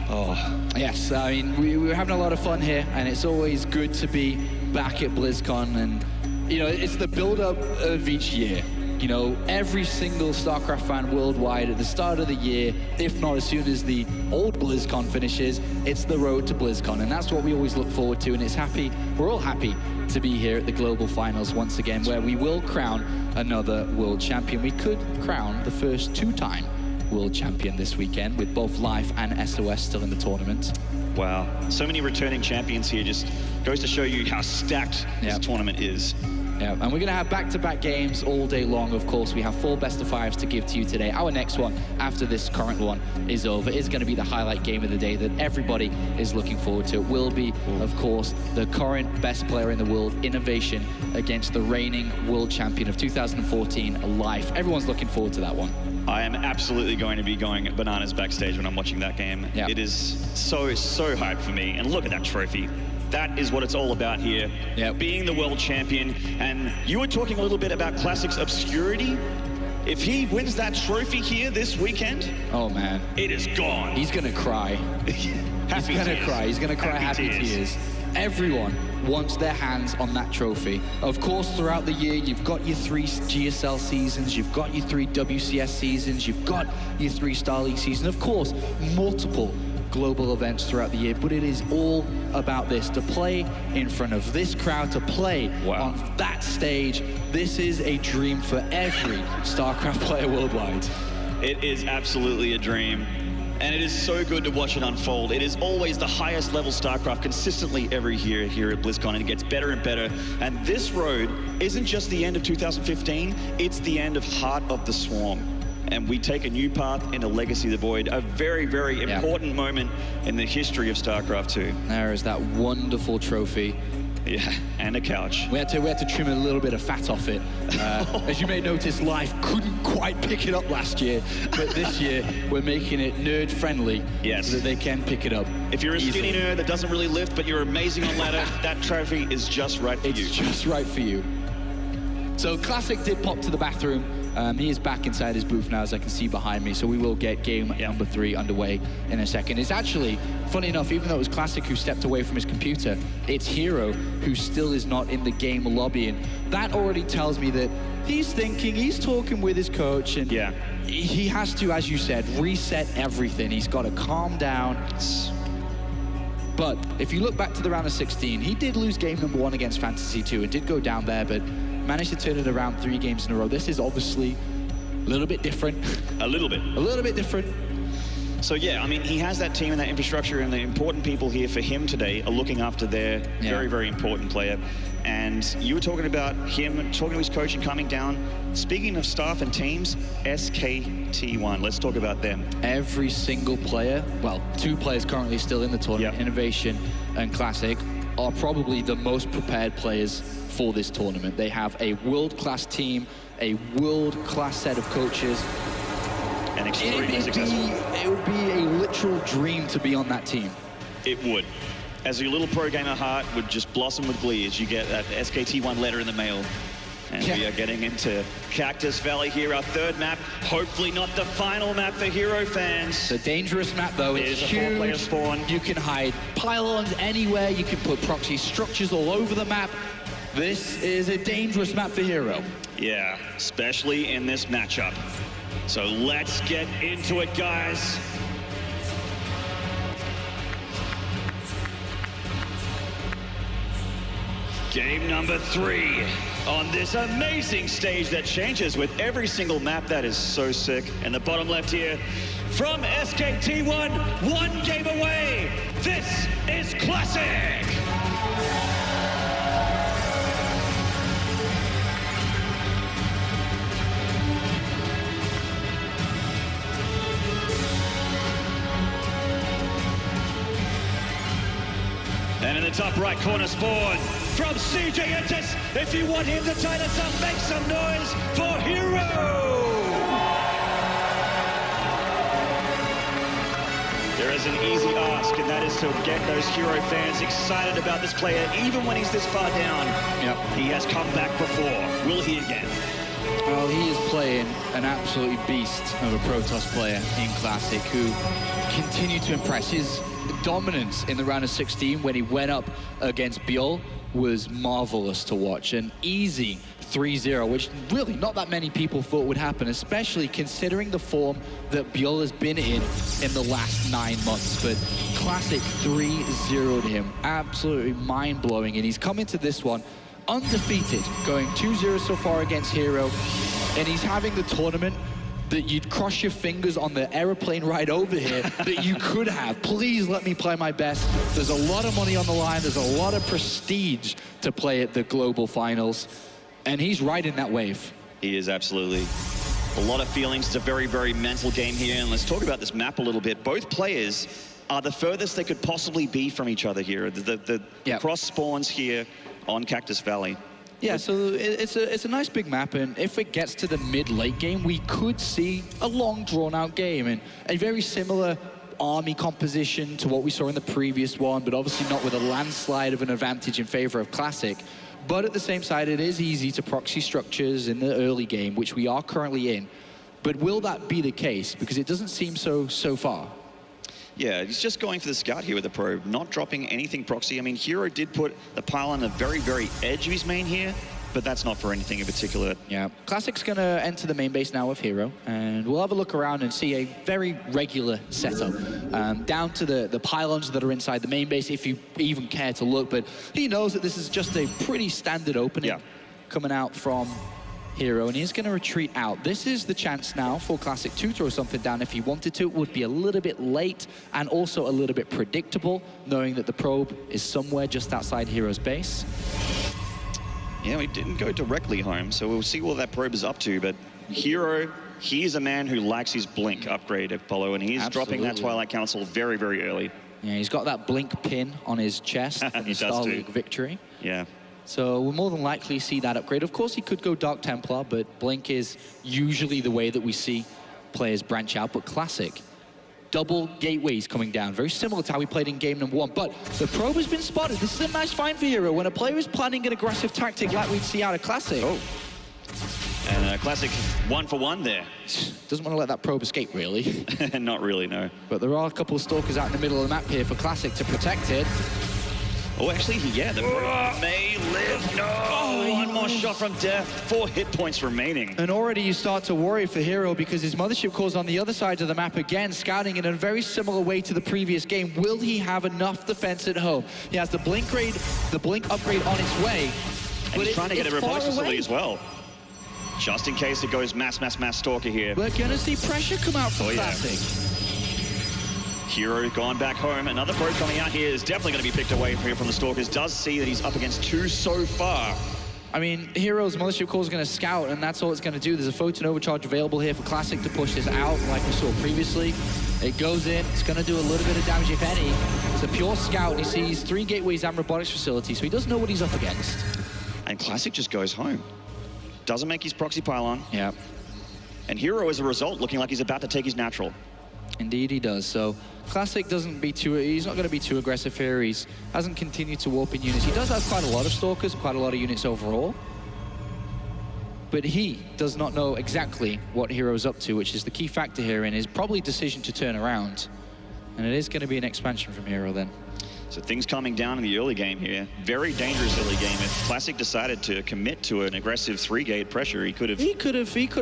Oh, yes. I mean, we're having a lot of fun here, and it's always good to be back at BlizzCon. And, you know, it's the build-up of each year. You know, every single StarCraft fan worldwide at the start of the year, if not as soon as the old BlizzCon finishes, it's the road to BlizzCon. And that's what we always look forward to. And we're all happy to be here at the global finals once again, where we will crown another world champion. We could crown the first 2-time world champion this weekend, with both Life and SOS still in the tournament. Wow, so many returning champions here. Just goes to show you how stacked this tournament is. Yeah, and we're going to have back-to-back games all day long, of course. We have 4 best-of-5s to give to you today. Our next one, after this current one is over, is going to be the highlight game of the day that everybody is looking forward to. It will be, of course, the current best player in the world, Innovation, against the reigning world champion of 2014, Life. Everyone's looking forward to that one. I am absolutely going to be going bananas backstage when I'm watching that game. It is so hyped for me. And look at that trophy. That is what it's all about here, being the world champion. And you were talking a little bit about Classic's obscurity. If he wins that trophy here this weekend, oh man, it is gone. He's gonna cry. He's gonna cry. He's gonna cry happy tears. Everyone wants their hands on that trophy. Of course, throughout the year, you've got your 3 GSL seasons, you've got your 3 WCS seasons, you've got your 3 Star League seasons, of course, multiple global events throughout the year, but it is all about this, to play in front of this crowd, to play on that stage. This is a dream for every StarCraft player worldwide. It is absolutely a dream, and it is so good to watch it unfold. It is always the highest level StarCraft consistently every year here at BlizzCon, and it gets better and better. And this road isn't just the end of 2015, it's the end of Heart of the Swarm. And we take a new path into Legacy of the Void, a very, very important moment in the history of StarCraft 2. There is that wonderful trophy. Yeah, and a couch. We had to trim a little bit of fat off it. As you may notice, Life couldn't quite pick it up last year, but this year we're making it nerd friendly, yes, so that they can pick it up. If you're a skinny nerd that doesn't really lift, but you're amazing on ladder, that trophy is just right for you. It's just right for you. So Classic did pop to the bathroom. He is back inside his booth now, as I can see behind me, so we will get game number 3 underway in a second. It's actually, funny enough, even though it was Classic who stepped away from his computer, it's her0 who still is not in the game lobby, and that already tells me that he's thinking, he's talking with his coach, and he has to, as you said, reset everything. He's got to calm down. But if you look back to the round of 16, he did lose game number 1 against Fantasy 2 and did go down there, but managed to turn it around 3 games in a row. This is obviously a little bit different. A little bit. A little bit different. So yeah, I mean, he has that team and that infrastructure, and the important people here for him today are looking after their very, very important player. And you were talking about him, talking to his coach and coming down. Speaking of staff and teams, SKT1, let's talk about them. Every single player, well, 2 players currently still in the tournament, Innovation and Classic, are probably the most prepared players for this tournament. They have a world-class team, a world-class set of coaches. And extremely successful. It would be a literal dream to be on that team. It would. As your little pro gamer heart would just blossom with glee as you get that SKT1 letter in the mail. And we are getting into Cactus Valley here, our 3rd map. Hopefully not the final map for her0 fans. It's a dangerous map, though. It's huge. 4-player spawn. You can hide pylons anywhere. You can put proxy structures all over the map. This is a dangerous map for her0. Yeah, especially in this matchup. So let's get into it, guys. Game number 3 on this amazing stage that changes with every single map. That is so sick. And the bottom left here, from SKT1, 1 game away. This is Classic. And in the top right corner spawn, from CJ Entis, if you want him to tighten us up, make some noise for her0. There is an easy ask, and that is to get those her0 fans excited about this player, even when he's this far down. He has come back before. Will he again? Well, he is playing an absolute beast of a Protoss player in Classic who continued to impress. His dominance in the round of 16 when he went up against Bjol was marvelous to watch. An easy 3-0, which really not that many people thought would happen, especially considering the form that Bjol has been in the last 9 months. But Classic 3-0'd him. Absolutely mind-blowing. And he's come into this one undefeated, going 2-0 so far against her0. And he's having the tournament that you'd cross your fingers on the aeroplane ride over here that you could have. Please let me play my best. There's a lot of money on the line. There's a lot of prestige to play at the global finals. And he's riding that wave. He is absolutely. A lot of feelings. It's a very, very mental game here. And let's talk about this map a little bit. Both players are the furthest they could possibly be from each other here. The cross spawns here on Cactus Valley. Yeah, so it's a nice big map, and if it gets to the mid-late game, we could see a long, drawn-out game, and a very similar army composition to what we saw in the previous one, but obviously not with a landslide of an advantage in favor of Classic. But at the same side, it is easy to proxy structures in the early game, which we are currently in. But will that be the case? Because it doesn't seem so far. Yeah, he's just going for the scout here with the probe, not dropping anything proxy. I mean, her0 did put the pylon at the very, very edge of his main here, but that's not for anything in particular. Yeah, Classic's gonna enter the main base now with her0, and we'll have a look around and see a very regular setup. Down to the pylons that are inside the main base, if you even care to look, but he knows that this is just a pretty standard opening coming out from her0, and he's going to retreat out. This is the chance now for Classic to throw something down if he wanted to. It would be a little bit late and also a little bit predictable, knowing that the probe is somewhere just outside her0's base. Yeah, we didn't go directly home, so we'll see what that probe is up to, but her0, he's a man who likes his blink upgrade, Apollo, and he's dropping that Twilight Council very, very early. Yeah, he's got that blink pin on his chest from He the does Star too. League victory. Yeah. So we'll more than likely see that upgrade. Of course, he could go Dark Templar, but blink is usually the way that we see players branch out. But Classic, double gateways coming down, very similar to how we played in game number 1. But the probe has been spotted. This is a nice find for Hero. When a player is planning an aggressive tactic like we'd see out of Classic. Oh. And Classic 1 for 1 there. Doesn't want to let that probe escape, really. Not really, no. But there are a couple of Stalkers out in the middle of the map here for Classic to protect it. Oh, actually, yeah, the may live. No, one more shot from death. 4 hit points remaining. And already you start to worry for Hero because his Mothership Core's on the other side of the map again, scouting in a very similar way to the previous game. Will he have enough defense at home? He has the blink upgrade on its way. And he's trying to get a robotics facility away as well. Just in case it goes mass Stalker here. We're gonna see pressure come out from Classic. Hero gone back home. Another probe coming out here is definitely going to be picked away from the Stalkers. Does see that he's up against 2 so far. I mean, Hero's Mothership Core is going to scout, and that's all it's going to do. There's a Photon Overcharge available here for Classic to push this out, like we saw previously. It goes in. It's going to do a little bit of damage, if any. It's a pure scout, and he sees 3 gateways and robotics facility, so he doesn't know what he's up against. And Classic just goes home. Doesn't make his proxy pylon. Yeah. And Hero, as a result, looking like he's about to take his natural. Indeed he does. So Classic doesn't be too, he's not going to be too aggressive here. He hasn't continued to warp in units. He does have quite a lot of Stalkers, quite a lot of units overall. But he does not know exactly what Hero's up to, which is the key factor here in his probably decision to turn around. And it is going to be an expansion from Hero then. So things coming down in the early game here. Very dangerous early game. If Classic decided to commit to an aggressive 3-gate pressure, he could have... He could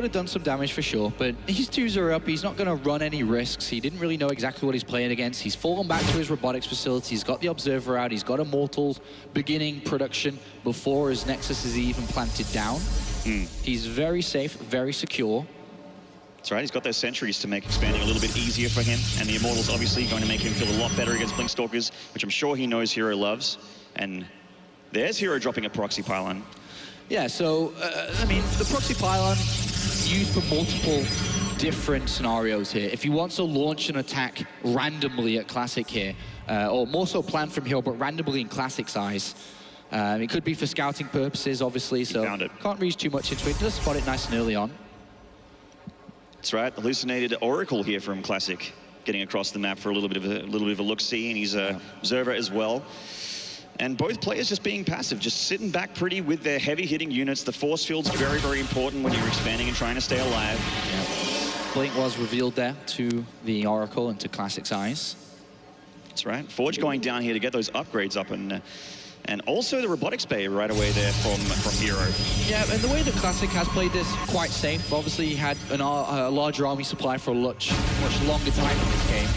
have done some damage for sure, but his 2s are up. He's not going to run any risks. He didn't really know exactly what he's playing against. He's fallen back to his robotics facility. He's got the Observer out. He's got Immortals beginning production before his Nexus is even planted down. He's very safe, very secure. That's right, he's got those sentries to make expanding a little bit easier for him, and the Immortals obviously going to make him feel a lot better against Blink Stalkers, which I'm sure he knows Hero loves. And there's Hero dropping a proxy pylon. Yeah, so, I mean, the proxy pylon used for multiple different scenarios here. If he wants to launch an attack randomly at Classic here, or more so planned from Hero, but randomly in Classic's eyes, it could be for scouting purposes, obviously, so can't read too much into it. Just spot it nice and early on. That's right, hallucinated Oracle here from Classic, getting across the map for a little bit of a look-see, and he's a observer as well. And both players just being passive, just sitting back pretty with their heavy-hitting units. The force field's very, very important when you're expanding and trying to stay alive. Yeah. Blink was revealed there to the Oracle and to Classic's eyes. That's right. Forge going down here to get those upgrades up, and also the robotics bay right away there from Hero. Yeah, and the way that Classic has played this quite safe. Obviously, he had a larger army supply for a much longer time in this game.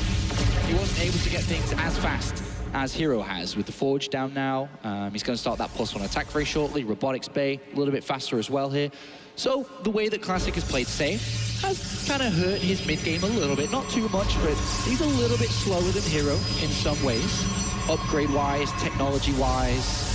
He wasn't able to get things as fast as Hero has. With the Forge down now, he's going to start that +1 attack very shortly. Robotics bay, a little bit faster as well here. So the way that Classic has played safe has kind of hurt his mid-game a little bit. Not too much, but he's a little bit slower than Hero in some ways. Upgrade-wise, technology-wise.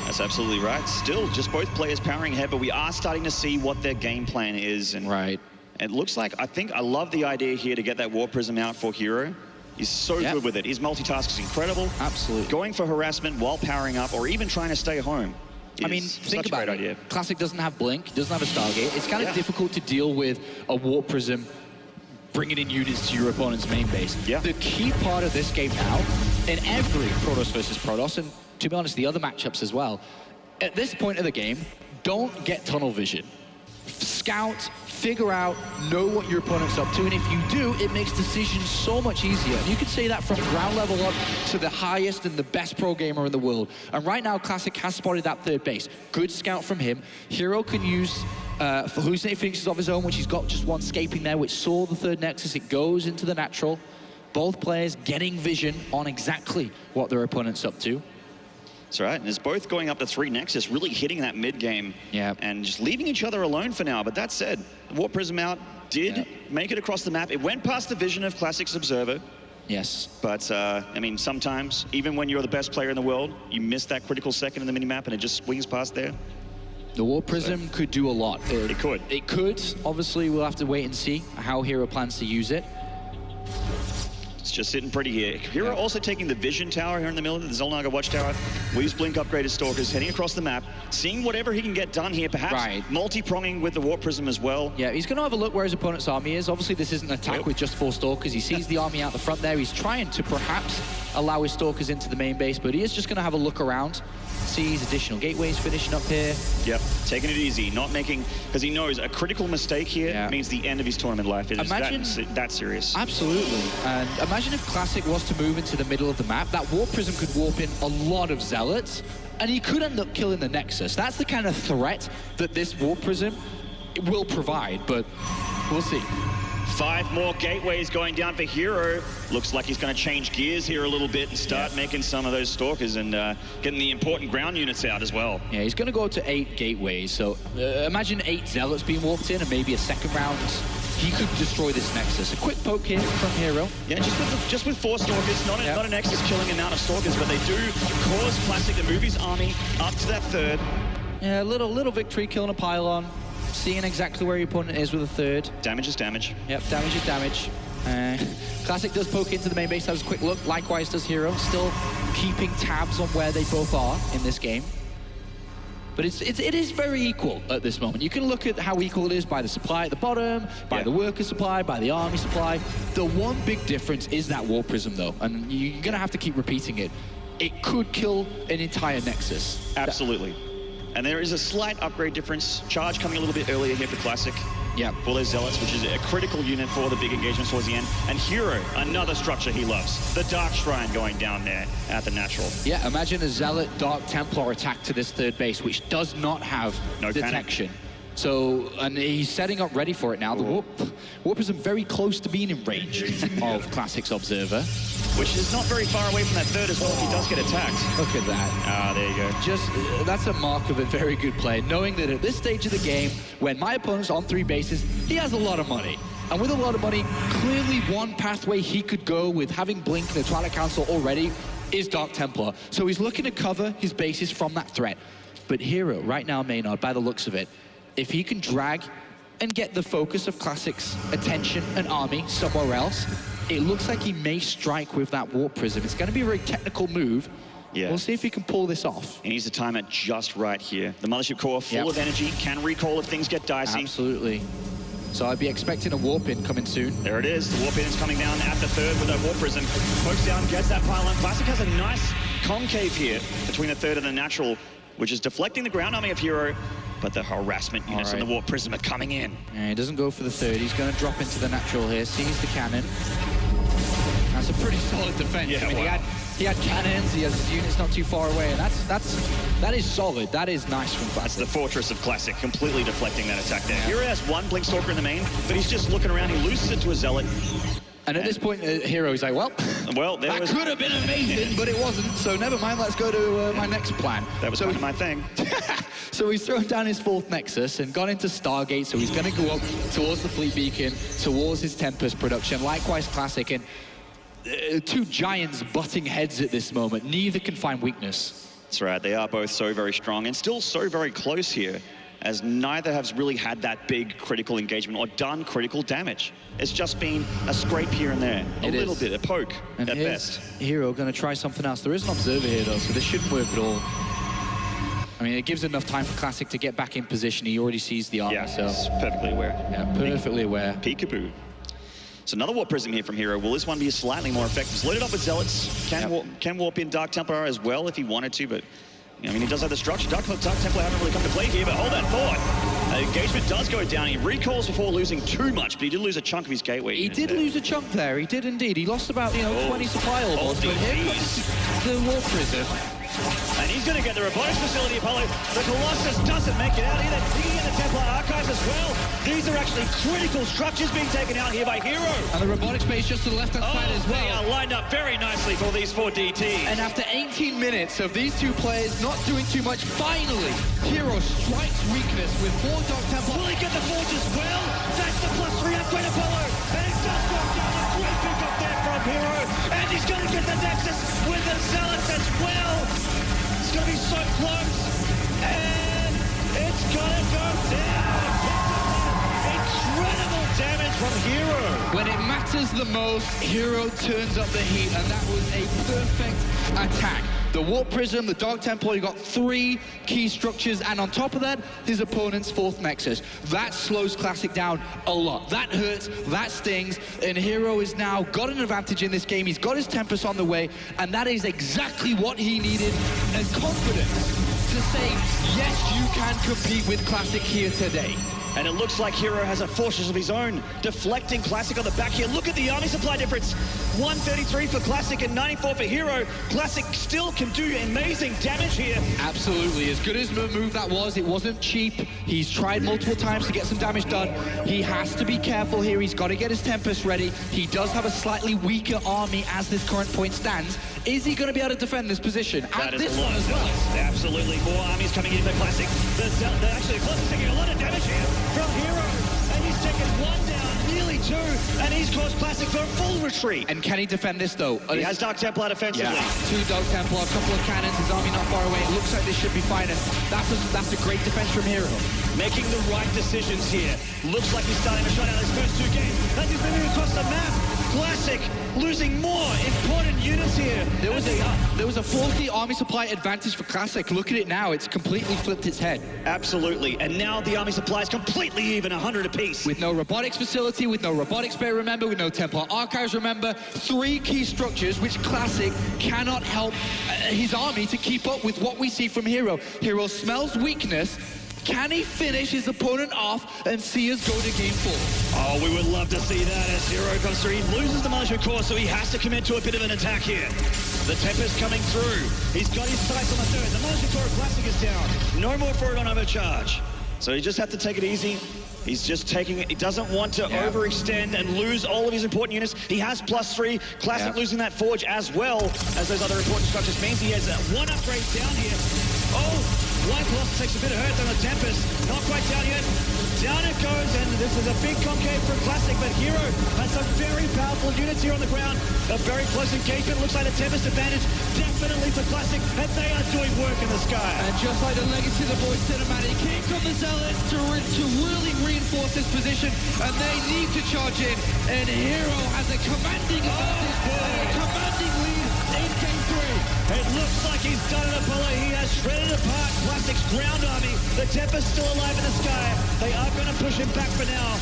That's absolutely right. Still, just both players powering ahead, but we are starting to see what their game plan is. And right. It looks like, I love the idea here to get that Warp Prism out for Hero. He's so good with it. His multitask is incredible. Absolutely. Going for harassment while powering up, or even trying to stay home. I mean, think about it. Idea. Classic doesn't have Blink, doesn't have a Stargate. It's kind of difficult to deal with a Warp Prism bringing in units to your opponent's main base. Yeah. The key part of this game now, in every Protoss versus Protoss, and to be honest, the other matchups as well, at this point of the game, don't get tunnel vision. Scout, figure out, know what your opponent's up to, and if you do, it makes decisions so much easier. And you can say that from ground level up to the highest and the best pro gamer in the world. And right now, Classic has spotted that third base. Good scout from him. Hero can use hallucinate Phoenixes of his own, which he's got just one scaping there, which saw the third Nexus. It goes into the natural. Both players getting vision on exactly what their opponent's up to. That's right, and it's both going up to 3 Nexus, really hitting that mid-game. Yeah. And just leaving each other alone for now. But that said, Warp Prism out did make it across the map. It went past the vision of Classic's Observer. Yes. But, I mean, sometimes, even when you're the best player in the world, you miss that critical second in the minimap and it just swings past there. The Warp Prism could do a lot. It could. It could. Obviously, we'll have to wait and see how Hero plans to use it. It's just sitting pretty here. Hero also taking the Vision Tower here in the middle of the Xel'Naga Watchtower. Weaves Blink upgraded Stalkers, heading across the map, seeing whatever he can get done here, perhaps multi-pronging with the Warp Prism as well. Yeah, he's going to have a look where his opponent's army is. Obviously, this isn't an attack with just 4 Stalkers. He sees the army out the front there. He's trying to perhaps allow his Stalkers into the main base, but he is just going to have a look around. Sees additional gateways finishing up here. Yep, taking it easy, not making, because he knows a critical mistake here means the end of his tournament life. It is that serious. Absolutely. And imagine if Classic was to move into the middle of the map, that Warp Prism could warp in a lot of Zealots, and he could end up killing the Nexus. That's the kind of threat that this Warp Prism will provide, but we'll see. 5 more gateways going down for Hero. Looks like he's going to change gears here a little bit and start making some of those Stalkers and getting the important ground units out as well. Yeah, he's going to go to 8 gateways. So imagine 8 Zealots being warped in and maybe a second round. He could destroy this Nexus. A quick poke here from Hero. Yeah, just with 4 Stalkers, not a Nexus killing amount of Stalkers, but they do cause Classic to move his army up to that 3rd. Yeah, little victory killing a pylon. Seeing exactly where your opponent is with a 3rd. Damage is damage. Yep, damage is damage. Classic does poke into the main base, has a quick look. Likewise does Hero, still keeping tabs on where they both are in this game. But it is very equal at this moment. You can look at how equal it is by the supply at the bottom, by the worker supply, by the army supply. The one big difference is that Warp Prism, though, and you're going to have to keep repeating it. It could kill an entire Nexus. Absolutely. And there is a slight upgrade difference. Charge coming a little bit earlier here for Classic. Yeah. For those Zealots, which is a critical unit for the big engagements towards the end. And Hero, another structure he loves. The Dark Shrine going down there at the natural. Yeah, imagine a Zealot Dark Templar attack to this 3rd base, which does not have detection. Panic. So, and he's setting up ready for it now. The Warp Prism very close to being in range of Classic's Observer. Which is not very far away from that 3rd as well if he does get attacked. Look at that. Ah, there you go. Just, that's a mark of a very good play, knowing that at this stage of the game, when my opponent's on 3 bases, he has a lot of money. And with a lot of money, clearly one pathway he could go with having Blink and the Twilight Council already is Dark Templar. So he's looking to cover his bases from that threat. But Hero, right now, Maynard, by the looks of it, if he can drag and get the focus of Classic's attention and army somewhere else, it looks like he may strike with that Warp Prism. It's going to be a very technical move. Yeah. We'll see if he can pull this off. He needs to time it just right here. The Mothership Core full of energy, can recall if things get dicey. Absolutely. So I'd be expecting a Warp In coming soon. There it is. The Warp In is coming down at the 3rd with a Warp Prism. Pokes down, gets that pylon. Classic has a nice concave here between the 3rd and the natural, which is deflecting the ground army of Hero. But the harassment units and the Warp Prism are coming in. Yeah, he doesn't go for the 3rd. He's going to drop into the natural here. Sees the cannon. That's a pretty solid defense. Yeah, I mean, he had cannons. He has his units not too far away, and that is solid. That is nice from Classic. That's the fortress of Classic, completely deflecting that attack there. Hero has 1 Blink Stalker in the main, but he's just looking around. He loses it to a Zealot. And at this point, Hero is like, well, that could have been amazing, but it wasn't. So never mind, let's go to my next plan. That was kind of my thing. So he's thrown down his 4th Nexus and gone into Stargate, so he's going to go up towards the Fleet Beacon, towards his Tempest production. Likewise, Classic, and 2 giants butting heads at this moment. Neither can find weakness. That's right, they are both so very strong and still so very close here, as neither has really had that big critical engagement or done critical damage. It's just been a scrape here and there, a little bit, a poke at best. Hero going to try something else. There is an Observer here, though, so this shouldn't work at all. I mean, it gives enough time for Classic to get back in position. He already sees the armor, so... he's perfectly aware. Yeah, perfectly aware. Peekaboo. So another Warp Prism here from Hero. Will this one be slightly more effective? It's loaded up with Zealots. Can warp in Dark Templar as well if he wanted to, but... I mean, he does have the structure. Dark Templar haven't really come to play here, but hold that thought. Engagement does go down. He recalls before losing too much, but he did lose a chunk of his gateway. He did lose a chunk there. He did indeed. He lost about, 20 supply almost. But here comes the Warp Prism. And he's going to get the robotics facility, Apollo. The Colossus doesn't make it out either. He can get the Templar Archives as well. These are actually critical structures being taken out here by Hero. And the robotics base just to the left-hand side as well. They are lined up very nicely for these 4 DTs. And after 18 minutes of these 2 players not doing too much, finally, Hero strikes weakness with 4 Dark Templar. Will he get the Forge as well? That's the +3 upgrade, Apollo. And it does go down. A great pick up there from Hero. And he's going to get the Nexus with the Zealots as well. It's going to be so close, and it's going to go down. Incredible damage from her0. When it matters the most, her0 turns up the heat, and that was a perfect attack. The Warp Prism, the Dark Temple, you got 3 key structures, and on top of that, his opponent's 4th Nexus. That slows Classic down a lot. That hurts, that stings, and her0 has now got an advantage in this game. He's got his Tempest on the way, and that is exactly what he needed as confidence to say, yes, you can compete with Classic here today. And it looks like her0 has a fortress of his own, deflecting Classic on the back here. Look at the army supply difference. 133 for Classic and 94 for her0. Classic still can do amazing damage here. Absolutely. As good as a move that was, it wasn't cheap. He's tried multiple times to get some damage done. He has to be careful here. He's got to get his Tempest ready. He does have a slightly weaker army as this current point stands. Is he going to be able to defend this position? That and is this a lot one of as well. Absolutely. More armies coming in for Classic. Actually, Classic's taking a lot of damage here from her0. And he's taken 1 down, nearly 2. And he's caused Classic for a full retreat. And can he defend this, though? He has Dark Templar defensively. Yeah. 2 Dark Templar, a couple of cannons, his army not far away. It looks like this should be fine, and that's a great defense from her0. Making the right decisions here. Looks like he's starting to shut out his first 2 games. As he's moving across the map, Classic losing more important units here. There was a 40 army supply advantage for Classic. Look at it now. It's completely flipped its head. Absolutely. And now the army supply is completely even, 100 apiece. With no robotics facility, with no robotics bay, remember, with no Templar archives, remember. 3 key structures which Classic cannot help his army to keep up with what we see from her0. her0 smells weakness. Can he finish his opponent off and see us go to game 4? Oh, we would love to see that as her0 comes through. He loses the Militia Core, so he has to commit to a bit of an attack here. The Tempest coming through. He's got his sights on the 3rd. The Militia Core Classic is down. No more for it on overcharge. So he just has to take it easy. He's just taking it. He doesn't want to overextend and lose all of his important units. He has +3. Classic losing that Forge as well as those other important structures means he has 1 upgrade down here. Oh! White Loss takes a bit of hurt on the Tempest. Not quite down yet. Down it goes, and this is a big concave for Classic, but her0 has some very powerful units here on the ground. A very close engagement. Looks like the Tempest advantage definitely for Classic, and they are doing work in the sky. And just like the Legacy of the Void cinematic, came from the Zealots to really reinforce this position, and they need to charge in, and her0 has a commanding advantage, and a commanding lead in game 3. It looks like he's done it, Apollo. He has shredded apart Classic's ground army. The Tempest still alive in the sky. They are going to push him back for now.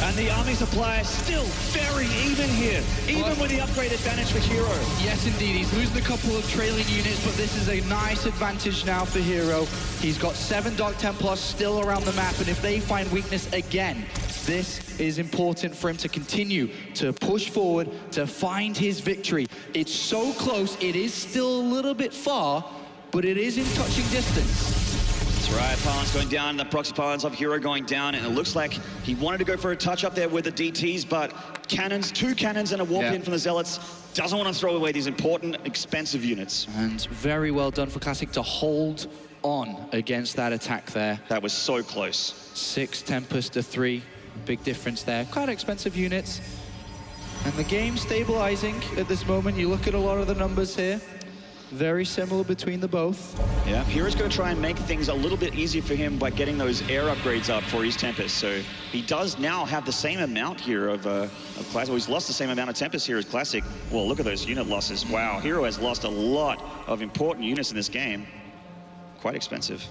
And the army supply still very even here, even with the upgrade advantage for her0. Yes, indeed. He's losing a couple of trailing units, but this is a nice advantage now for her0. He's got 7 Dark Templars still around the map, and if they find weakness again, this is important for him to continue to push forward, to find his victory. It's so close. It is still a little bit far, but it is in touching distance. That's right, pylons going down, the proxy pylons of her0 going down, and it looks like he wanted to go for a touch up there with the DTs, but cannons, 2 cannons and a warp in from the Zealots, doesn't want to throw away these important, expensive units. And very well done for Classic to hold on against that attack there. That was so close. 6 Tempest to 3, big difference there. Quite expensive units. And the game stabilizing at this moment. You look at a lot of the numbers here. Very similar between the both. Yeah, her0's going to try and make things a little bit easier for him by getting those air upgrades up for his Tempest. So he does now have the same amount here of Classic. Well, he's lost the same amount of Tempest here as Classic. Well, look at those unit losses. Wow, her0 has lost a lot of important units in this game. Quite expensive.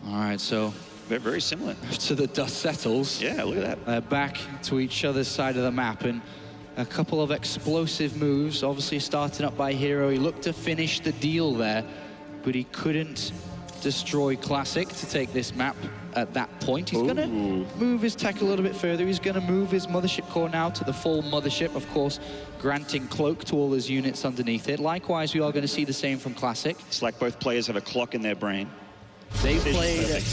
All right, so they're very similar. To the dust settles. Yeah, look at that. Back to each other's side of the map, and a couple of explosive moves, obviously starting up by her0. He looked to finish the deal there, but he couldn't destroy Classic to take this map at that point. He's going to move his tech a little bit further. He's going to move his Mothership Core now to the full Mothership, of course, granting Cloak to all his units underneath it. Likewise, we are going to see the same from Classic. It's like both players have a clock in their brain. They've played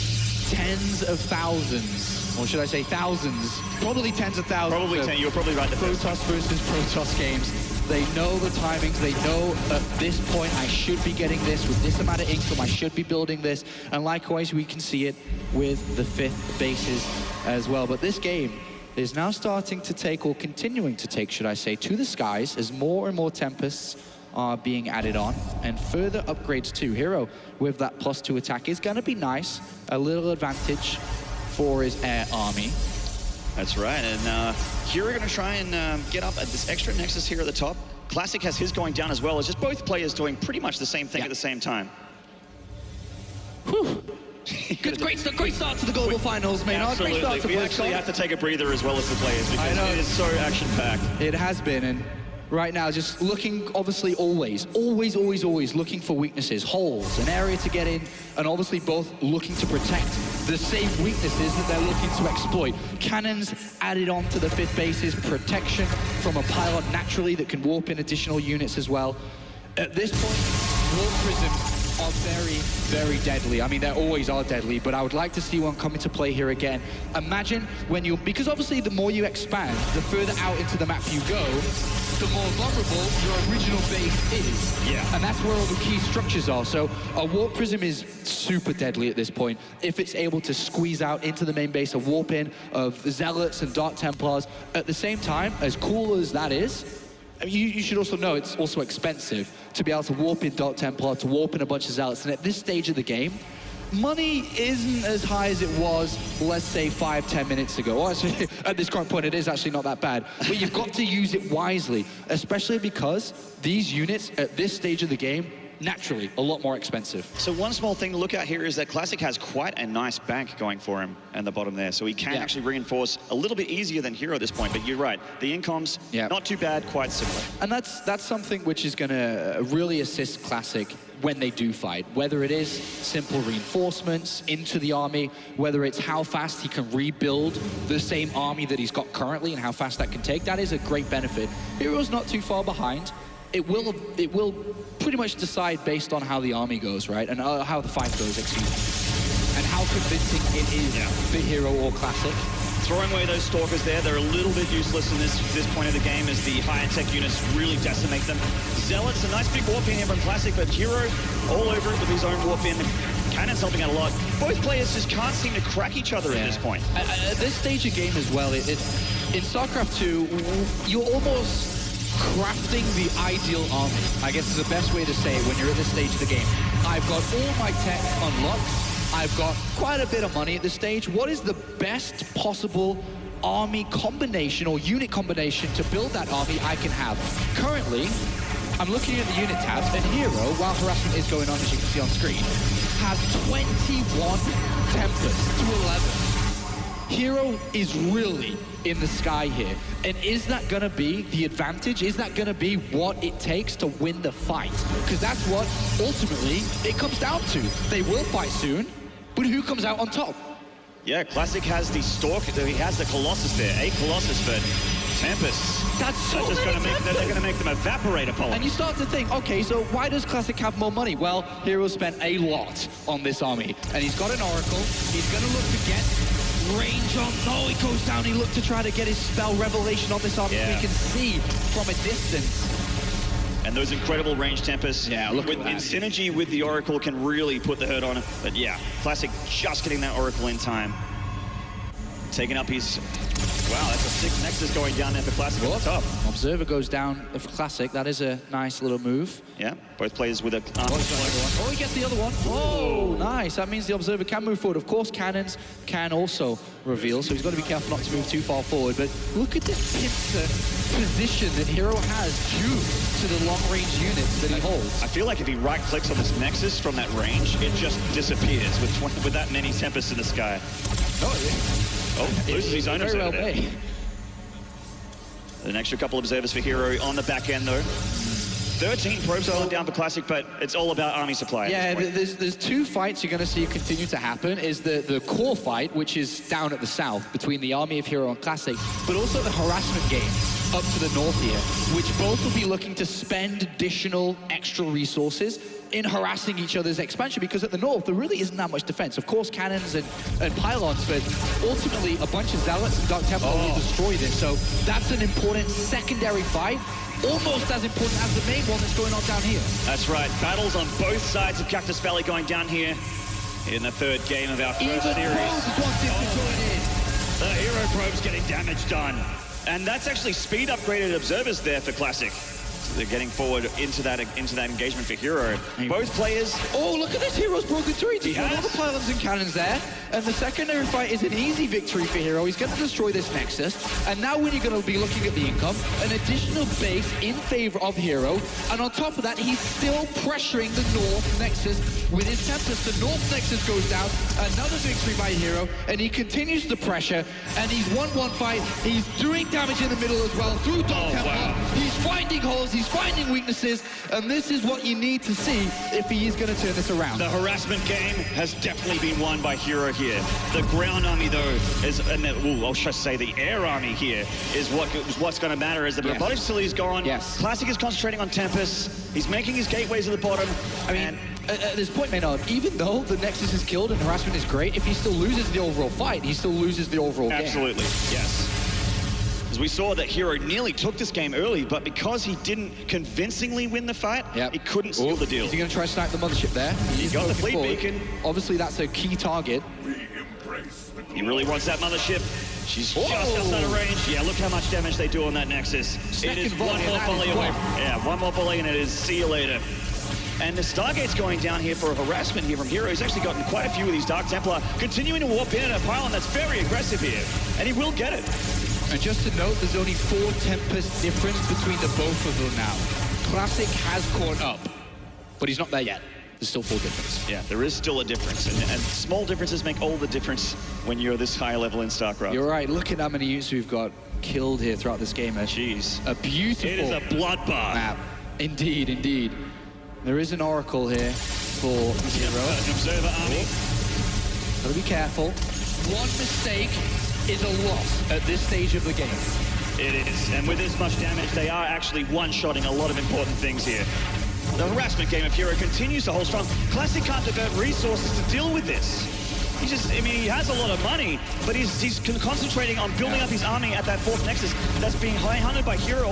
tens of thousands, or should I say thousands, probably tens of thousands. Probably 10, you were probably right. Protoss versus Protoss games. They know the timings, they know at this point I should be getting this with this amount of income, I should be building this, and likewise we can see it with the 5th bases as well. But this game is now starting to take, or continuing to take, should I say, to the skies as more and more Tempests are being added on, and further upgrades too. her0 with that +2 attack is going to be nice, a little advantage for his air army. That's right, and here we're going to try and get up at this extra Nexus here at the top. Classic has his going down as well. It's just both players doing pretty much the same thing at the same time. Whew. Great start to the global finals, Maynard. Absolutely. Great start to We actually have to take a breather as well as the players because it is so action-packed. It has been, and right now just looking, obviously always looking for weaknesses, holes, an area to get in, and obviously both looking to protect the same weaknesses that they're looking to exploit. Cannons added on to the 5th bases, protection from a pylon naturally that can warp in additional units as well. At this point, warp prisms are very deadly. I mean, they always are deadly, but I would like to see one come into play here again. Imagine when because obviously the more you expand, the further out into the map you go, the more vulnerable your original base is. Yeah. And that's where all the key structures are. So a warp prism is super deadly at this point. If it's able to squeeze out into the main base, a warp in of Zealots and Dark Templars, at the same time, as cool as that is, you should also know it's also expensive to be able to warp in Dark Templar, to warp in a bunch of Zealots. And at this stage of the game, money isn't as high as it was, let's say, 5-10 minutes ago. Or actually, at this current point, it is actually not that bad. But you've got to use it wisely, especially because these units at this stage of the game, naturally, a lot more expensive. So one small thing to look at here is that Classic has quite a nice bank going for him at the bottom there. So he can actually reinforce a little bit easier than Hero at this point. But you're right, the incoms, not too bad, quite similar. And that's something which is going to really assist Classic when they do fight. Whether it is simple reinforcements into the army, whether it's how fast he can rebuild the same army that he's got currently and how fast that can take, that is a great benefit. Hero's not too far behind. It will pretty much decide based on how the army goes, right? And how the fight goes, excuse me. And how convincing it is for Hero or Classic. Throwing away those Stalkers there, they're a little bit useless in this point of the game as the higher tech units really decimate them. Zealots, a nice big warp in here from Classic, but Hero all over it with his own warp in. Cannon's helping out a lot. Both players just can't seem to crack each other at this point. At this stage of game as well, in StarCraft 2, you're almost crafting the ideal army, I guess is the best way to say it when you're at this stage of the game. I've got all my tech unlocked. I've got quite a bit of money at this stage. What is the best possible army combination or unit combination to build that army I can have? Currently, I'm looking at the unit tabs, and Hero, while harassment is going on, as you can see on screen, has 21 Tempest to 11. Hero is really in the sky here. And is that gonna be the advantage? Is that gonna be what it takes to win the fight? Because that's what, ultimately, it comes down to. They will fight soon, but who comes out on top? Yeah, Classic has the Stalk, he has the Colossus there, 8 Colossus, but Tempest. That's so just many they're gonna make them evaporate, Apollo. And you start to think, okay, so why does Classic have more money? Well, Hero spent a lot on this army, and he's got an Oracle. He's gonna look to get range on. No, he goes down. He looked to try to get his spell Revelation on this army. So he can see from a distance. And those incredible range Tempests, look at that. In synergy with the Oracle, can really put the hurt on it. But yeah, Classic just getting that Oracle in time. Taking up his... Wow, that's a 6 Nexus going down there for Classic at the top. Observer goes down for Classic. That is a nice little move. Yeah, both players with a... Oh, he gets the other one. Oh, nice. That means the Observer can move forward. Of course, cannons can also reveal, so he's got to be careful not to move too far forward. But look at this pincer position that Hero has due to the long-range units that he holds. I feel like if he right-clicks on this Nexus from that range, it just disappears with that many Tempests in the sky. Oh, loses his own observer there. An extra couple of observers for Hero on the back end, though. 13 probes going down for Classic, but it's all about army supply. Yeah, there's 2 fights you're going to see continue to happen. Is the core fight, which is down at the south, between the army of Hero and Classic, but also the harassment game up to the north here, which both will be looking to spend additional extra resources in harassing each other's expansion, because at the north there really isn't that much defense. Of course, cannons and pylons, but ultimately a bunch of Zealots and Dark Templar will destroy this. So that's an important secondary fight, almost as important as the main one that's going on down here. That's right. Battles on both sides of Cactus Valley going down here in the 3rd game of our first series. The Hero probe's getting damage done. And that's actually speed upgraded observers there for Classic. They're getting forward into that engagement for Hero. Both players. Oh, look at this. Hero's broken through. He's got has. all the pylons and cannons there. And the secondary fight is an easy victory for Hero. He's going to destroy this Nexus. And now when you're going to be looking at the income, an additional base in favor of Hero. And on top of that, he's still pressuring the North Nexus with his Tempest. The North Nexus goes down. Another victory by Hero. And he continues the pressure. And he's won one fight. He's doing damage in the middle as well through Dark Temple. Wow. He's finding holes. He's finding weaknesses. And this is what you need to see if he is going to turn this around. The harassment game has definitely been won by Hero here. The ground army, though, is, or should I say the air army here, is what's going to matter. As the robotic facility's gone, Classic is concentrating on Tempest. He's making his gateways at the bottom. I mean, at this point, Maynard, even though the Nexus is killed and harassment is great, if he still loses the overall fight, he still loses the overall game. Absolutely, yes. As we saw that Hero nearly took this game early, but because he didn't convincingly win the fight, he couldn't seal the deal. Is he going to try to snipe the mothership there? He got the fleet beacon. Obviously, that's a key target. He really wants that mothership. She's just outside of range. Yeah, look how much damage they do on that Nexus. It is one more volley away. Yeah, one more volley and it is see you later. And the Stargate's going down here for a harassment here from Hero. He's actually gotten quite a few of these Dark Templar continuing to warp in at a pylon that's very aggressive here. And he will get it. And just to note, there's only 4 Tempest difference between the both of them now. Classic has caught up, but he's not there yet. There's still 4 difference. Yeah, there is still a difference. And small differences make all the difference when you're this high level in StarCraft. You're right. Look at how many units we've got killed here throughout this game. Jeez. A beautiful It is a bloodbath. map. Indeed, indeed. There is an Oracle here for Hero. An Observer army. Gotta be careful. One mistake is a loss at this stage of the game. It is. And with this much damage, they are actually one-shotting a lot of important things here. The harassment game of Hero continues to hold strong. Classic can't divert resources to deal with this. He just, I mean, he has a lot of money, but he's concentrating on building up his army at that 4th Nexus that's being high-hunted by Hero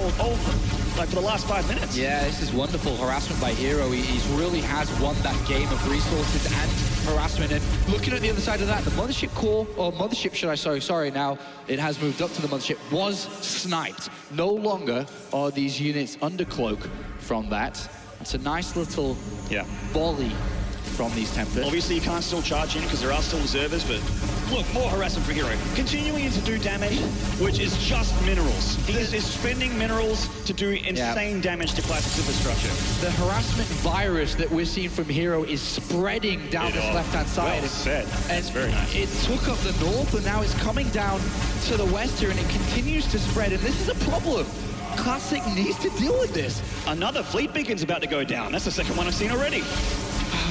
like for the last 5 minutes. Yeah, this is wonderful. Harassment by Hero. He really has won that game of resources and harassment. And looking at the other side of that, the mothership core, or mothership, should I say, sorry, now it has moved up to the mothership, was sniped. No longer are these units under cloak from that. It's a nice little volley from these Tempests. Obviously, you can't still charge in because there are still observers, but look, more harassment for Hero. Continuing to do damage, which is just minerals. He is spending minerals to do insane damage to Classic's infrastructure. The harassment virus that we're seeing from Hero is spreading down this left-hand side. Well said. And that's very nice. It took up the north, and now it's coming down to the west here, and it continues to spread, and this is a problem. Classic needs to deal with this. Another fleet beacon's about to go down. That's the second one I've seen already.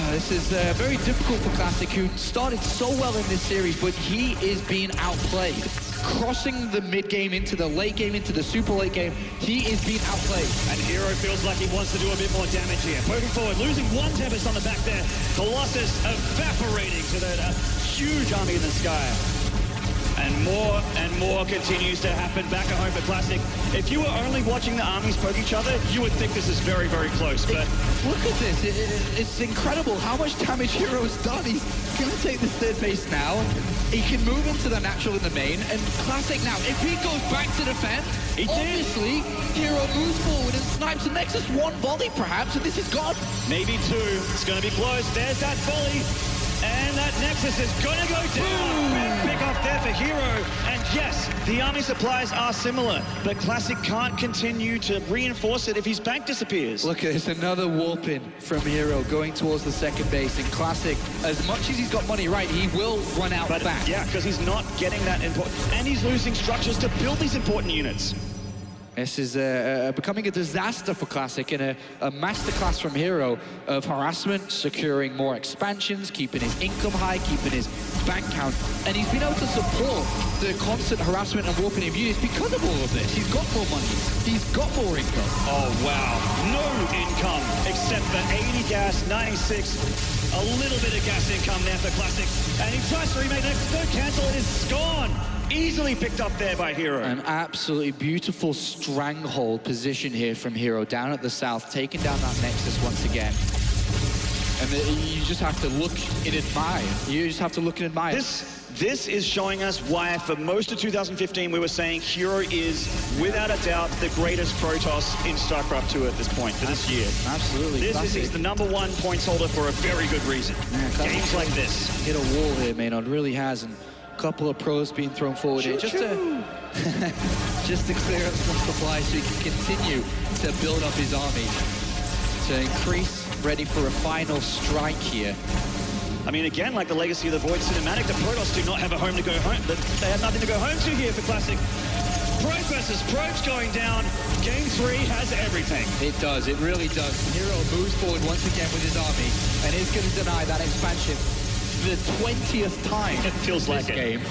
This is very difficult for Classic, who started so well in this series, but he is being outplayed. Crossing the mid-game into the late game, into the super late game, he is being outplayed. And Hero feels like he wants to do a bit more damage here. Poking forward, losing one Tempest on the back there. Colossus evaporating to that huge army in the sky. And more continues to happen back at home for Classic. If you were only watching the armies poke each other, you would think this is very, very close. But look at this. It's incredible how much damage Hero has done. He's going to take this 3rd base now. He can move into the natural in the main. And Classic now, if he goes back to defend, obviously Hero moves forward and snipes the Nexus. 1 volley perhaps, and this is gone. Maybe 2. It's going to be close. There's that volley. And that Nexus is going to go down. Big pick off there for Hero. And yes, the army supplies are similar, but Classic can't continue to reinforce it if his bank disappears. Look at this, another warp in from Hero going towards the 2nd base. And Classic, as much as he's got money, right, he will run out back. Yeah, because he's not getting that important, and he's losing structures to build these important units. This is becoming a disaster for Classic, and a masterclass from Hero of harassment, securing more expansions, keeping his income high, keeping his bank count, and he's been able to support the constant harassment and warping of units because of all of this. He's got more money, he's got more income. Oh wow, no income except for 80 gas, 96, a little bit of gas income there for Classic, and he tries to remake next, no cancel, it is gone. Easily picked up there by Hero. An absolutely beautiful stranglehold position here from Hero down at the south, taking down that Nexus once again. And you just have to look and admire. You just have to look and admire. This is showing us why for most of 2015 we were saying her0 is without a doubt the greatest Protoss in StarCraft 2 at this point for this year. Absolutely. This is he's the #1 points holder for a very good reason. Games like this. Hit a wall here, Maynard, really has, and a couple of pros being thrown forward here just to just to clear up some supply so he can continue to build up his army to increase, ready for a final strike here. I mean, again, like the Legacy of the Void cinematic, the Protoss do not have a home to go home. They have nothing to go home to here for Classic. Probe versus Probes going down. Game 3 has everything. It does, it really does. her0 moves forward once again with his army and is going to deny that expansion for the 20th time. It feels like this it. game.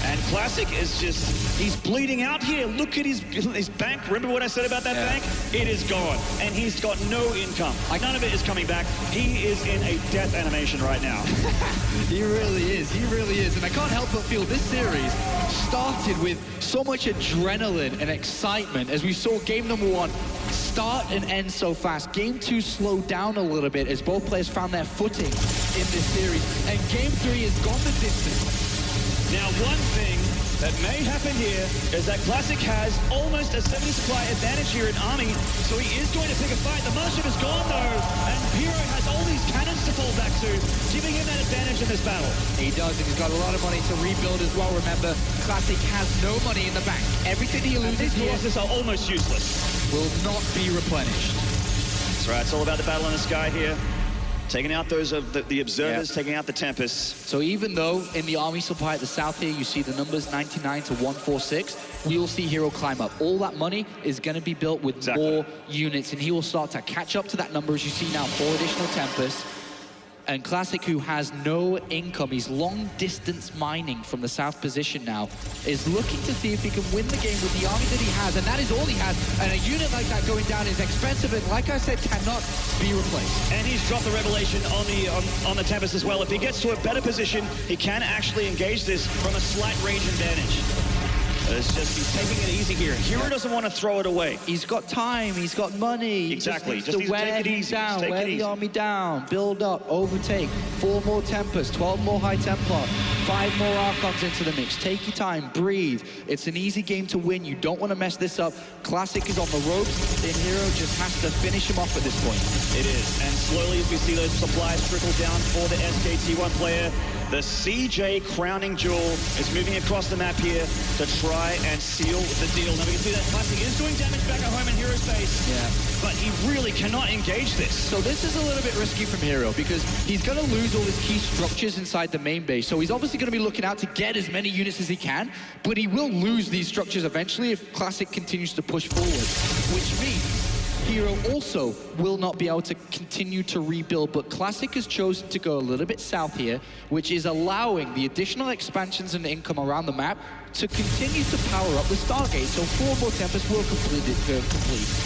And Classic is just, he's bleeding out here. Look at his bank. Remember what I said about that bank? It is gone. And he's got no income. None of it is coming back. He is in a death animation right now. He really is, he really is. And I can't help but feel this series started with so much adrenaline and excitement as we saw game number 1 start and end so fast. Game 2 slowed down a little bit as both players found their footing in this series. And game 3 has gone the distance. Now, one thing that may happen here is that Classic has almost a 70 supply advantage here in Army, so he is going to pick a fight. The Mothership is gone, though, and her0 has all these cannons to fall back to, giving him that advantage in this battle. He does, and he's got a lot of money to rebuild as well. Remember, Classic has no money in the bank. Everything he loses These here losses are almost useless. will not be replenished. That's right, it's all about the battle in the sky here. Taking out those of the observers, taking out the Tempests. So even though in the army supply at the south here, you see the numbers 99 to 146, we will see her0 climb up. All that money is going to be built with more units, and he will start to catch up to that number, as you see now, 4 additional Tempests. And Classic, who has no income, he's long distance mining from the south position now, is looking to see if he can win the game with the army that he has, and that is all he has. And a unit like that going down is expensive and, like I said, cannot be replaced. And he's dropped the Revelation on the Tempest as well. If he gets to a better position, he can actually engage this from a slight range advantage. It's just, he's taking it easy here. her0 doesn't want to throw it away. He's got time, he's got money. Exactly. Just needs to wear him down, wear the army down, build up, overtake. 4 more Tempests, 12 more High Templar, 5 more Archons into the mix. Take your time, breathe. It's an easy game to win. You don't want to mess this up. Classic is on the ropes, and her0 just has to finish him off at this point. It is. And slowly as we see those supplies trickle down for the SKT1 player, the CJ crowning jewel is moving across the map here to try and seal the deal. Now we can see that Classic is doing damage back at home in her0's base. Yeah. But he really cannot engage this. So this is a little bit risky from her0 because he's going to lose all his key structures inside the main base. So he's obviously going to be looking out to get as many units as he can, but he will lose these structures eventually if Classic continues to push forward, which means her0 also will not be able to continue to rebuild, but Classic has chosen to go a little bit south here, which is allowing the additional expansions and income around the map to continue to power up the Stargate. So 4 more Tempests will complete.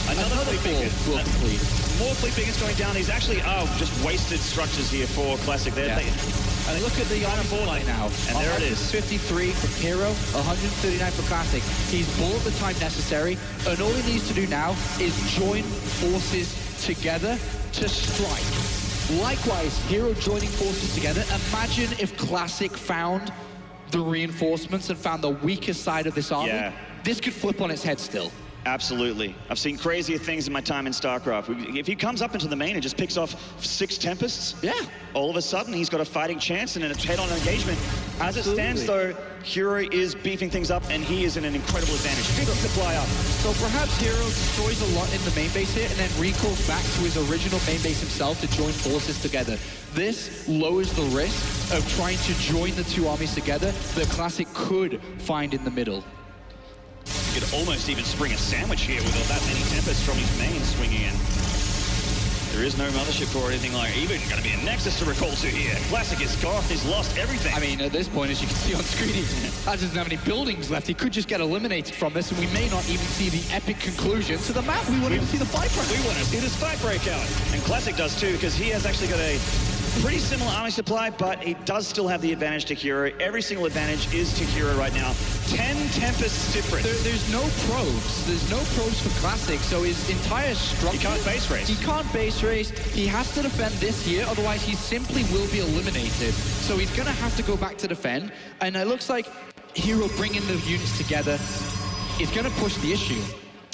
Another 4 will complete. More fleet beacons going down. He's actually just wasted structures here for Classic. And look at the item board right now. And there it is. 53 from her0, 139 for Classic. He's bought the time necessary, and all he needs to do now is join forces together to strike. Likewise, her0 joining forces together. Imagine if Classic found the reinforcements and found the weakest side of this army. Yeah. This could flip on its head still. Absolutely. I've seen crazier things in my time in StarCraft. If he comes up into the main and just picks off 6 Tempests, all of a sudden he's got a fighting chance and a head-on engagement. As it stands, though, her0 is beefing things up and he is in an incredible advantage. 50 supply up. So perhaps her0 destroys a lot in the main base here and then recalls back to his original main base himself to join forces together. This lowers the risk of trying to join the 2 armies together that Classic could find in the middle. You could almost even spring a sandwich here with that many Tempests from his main swinging in. There is no Mothership or anything like even going to be a Nexus to recall to here. Classic is gone. He's lost everything. I mean, at this point, as you can see on screen, he doesn't have any buildings left. He could just get eliminated from this, and we may not even see the epic conclusion to the map. We want to see the fight break. We want to see this fight break out. And Classic does too, because he has actually got a pretty similar army supply, but he does still have the advantage to Hero. Every single advantage is to Hero right now. 10 Tempests difference. There's no probes. There's no probes for Classic, so his entire structure... He can't base race. He can't base race. He has to defend this here, otherwise he simply will be eliminated. So he's going to have to go back to defend, and it looks like Hero bringing the units together is going to push the issue.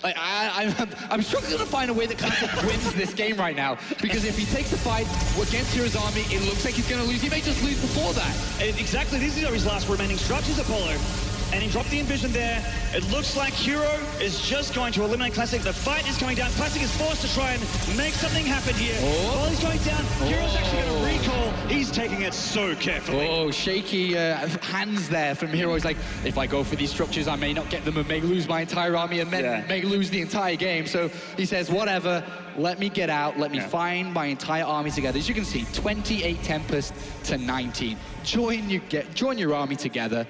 I'm struggling to find a way that Classic wins this game right now, because if he takes the fight against Hero's army, it looks like he's going to lose. He may just lose before that. Exactly, these are his last remaining structures, Apollo. And he dropped the Envision there. It looks like Hero is just going to eliminate Classic. The fight is going down. Classic is forced to try and make something happen here. While he's going down, Hero's actually going to recall. He's taking it so carefully. Oh, shaky hands there from Hero. He's like, if I go for these structures, I may not get them and may lose my entire army and then may lose the entire game. So he says, whatever, let me get out. Let me find my entire army together. As you can see, 28 Tempest to 19. Join your army together,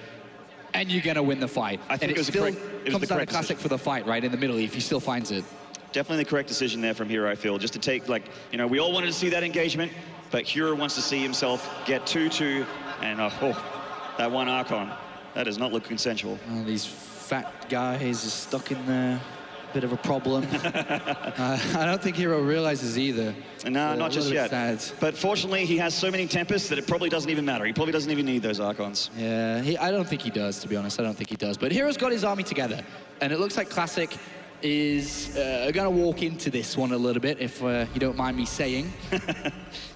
and you're going to win the fight. I think and it was still the correct, comes down to Classic decision. for the fight, right, in the middle, if he still finds it. Definitely the correct decision there from Hero, I feel. Just to take, like, you know, we all wanted to see that engagement, but Hero wants to see himself get 2-2, and that one Archon. That does not look consensual. These fat guys are stuck in there. Bit of a problem. I don't think Hero realizes either. No, not just yet. Sad. But fortunately, he has so many Tempests that it probably doesn't even matter. He probably doesn't even need those Archons. Yeah, I don't think he does, to be honest. I don't think he does. But Hero's got his army together, and it looks like Classic is going to walk into this one a little bit, if you don't mind me saying.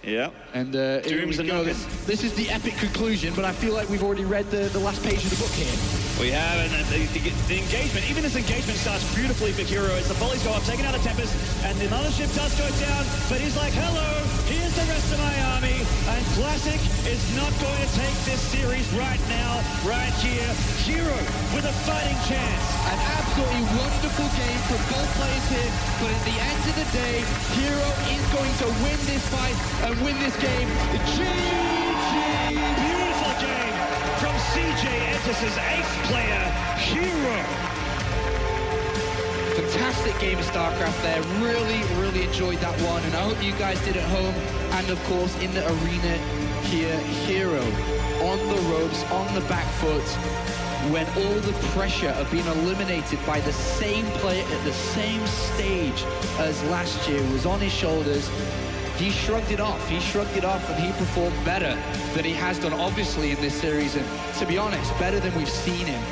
Yeah. And this is the epic conclusion, but I feel like we've already read the last page of the book here. We have, and the engagement, even this engagement starts beautifully for Hero as the volleys go up, taking out a Tempest, and the mothership does go down, but he's like, hello, here's the rest of my army, and Classic is not going to take this series right now, right here. Hero with a fighting chance. An absolutely wonderful game from both players here, but at the end of the day, Hero is going to win this fight and win this game. GG! Beautiful game from CJ Entis' ace player, Hero. Fantastic game of StarCraft there. Really, really enjoyed that one, and I hope you guys did at home. And of course, in the arena here, Hero on the ropes, on the back foot, when all the pressure of being eliminated by the same player at the same stage as last year was on his shoulders. He shrugged it off. He shrugged it off, and he performed better than he has done, obviously, in this series. And to be honest, better than we've seen him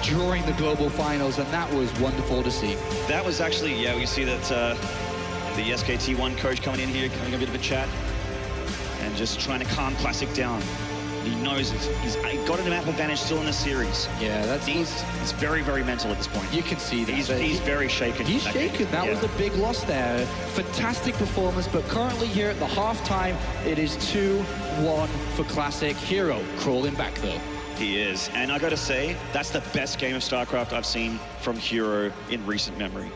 during the global finals, and that was wonderful to see. That was actually, we see that the SKT1 coach coming in here, having a bit of a chat, and just trying to calm Classic down. He knows he's got an map advantage still in the series. Yeah, he's very, very mental at this point. You can see that. He's very shaken. He's shaken. That was a big loss there. Fantastic performance, but currently here at the halftime, it is 2-1 for Classic. Hero crawling back, though. He is, and I got to say, that's the best game of StarCraft I've seen from Hero in recent memory.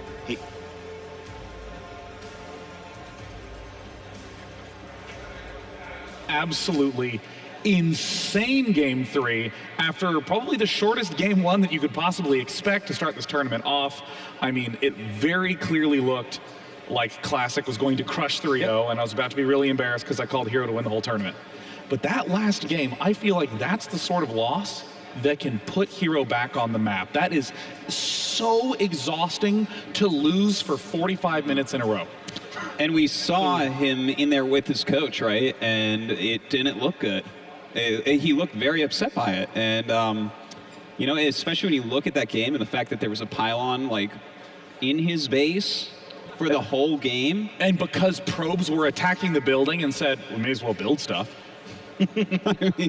Absolutely insane game 3 after probably the shortest game 1 that you could possibly expect to start this tournament off. I mean, it very clearly looked like Classic was going to crush 3-0, and I was about to be really embarrassed because I called Hero to win the whole tournament. But that last game, I feel like that's the sort of loss that can put Hero back on the map. That is so exhausting to lose for 45 minutes in a row. And we saw him in there with his coach, right? And it didn't look good. He looked very upset by it. And, you know, especially when you look at that game and the fact that there was a pylon, like, in his base for the whole game. And because probes were attacking the building and said, we may as well build stuff.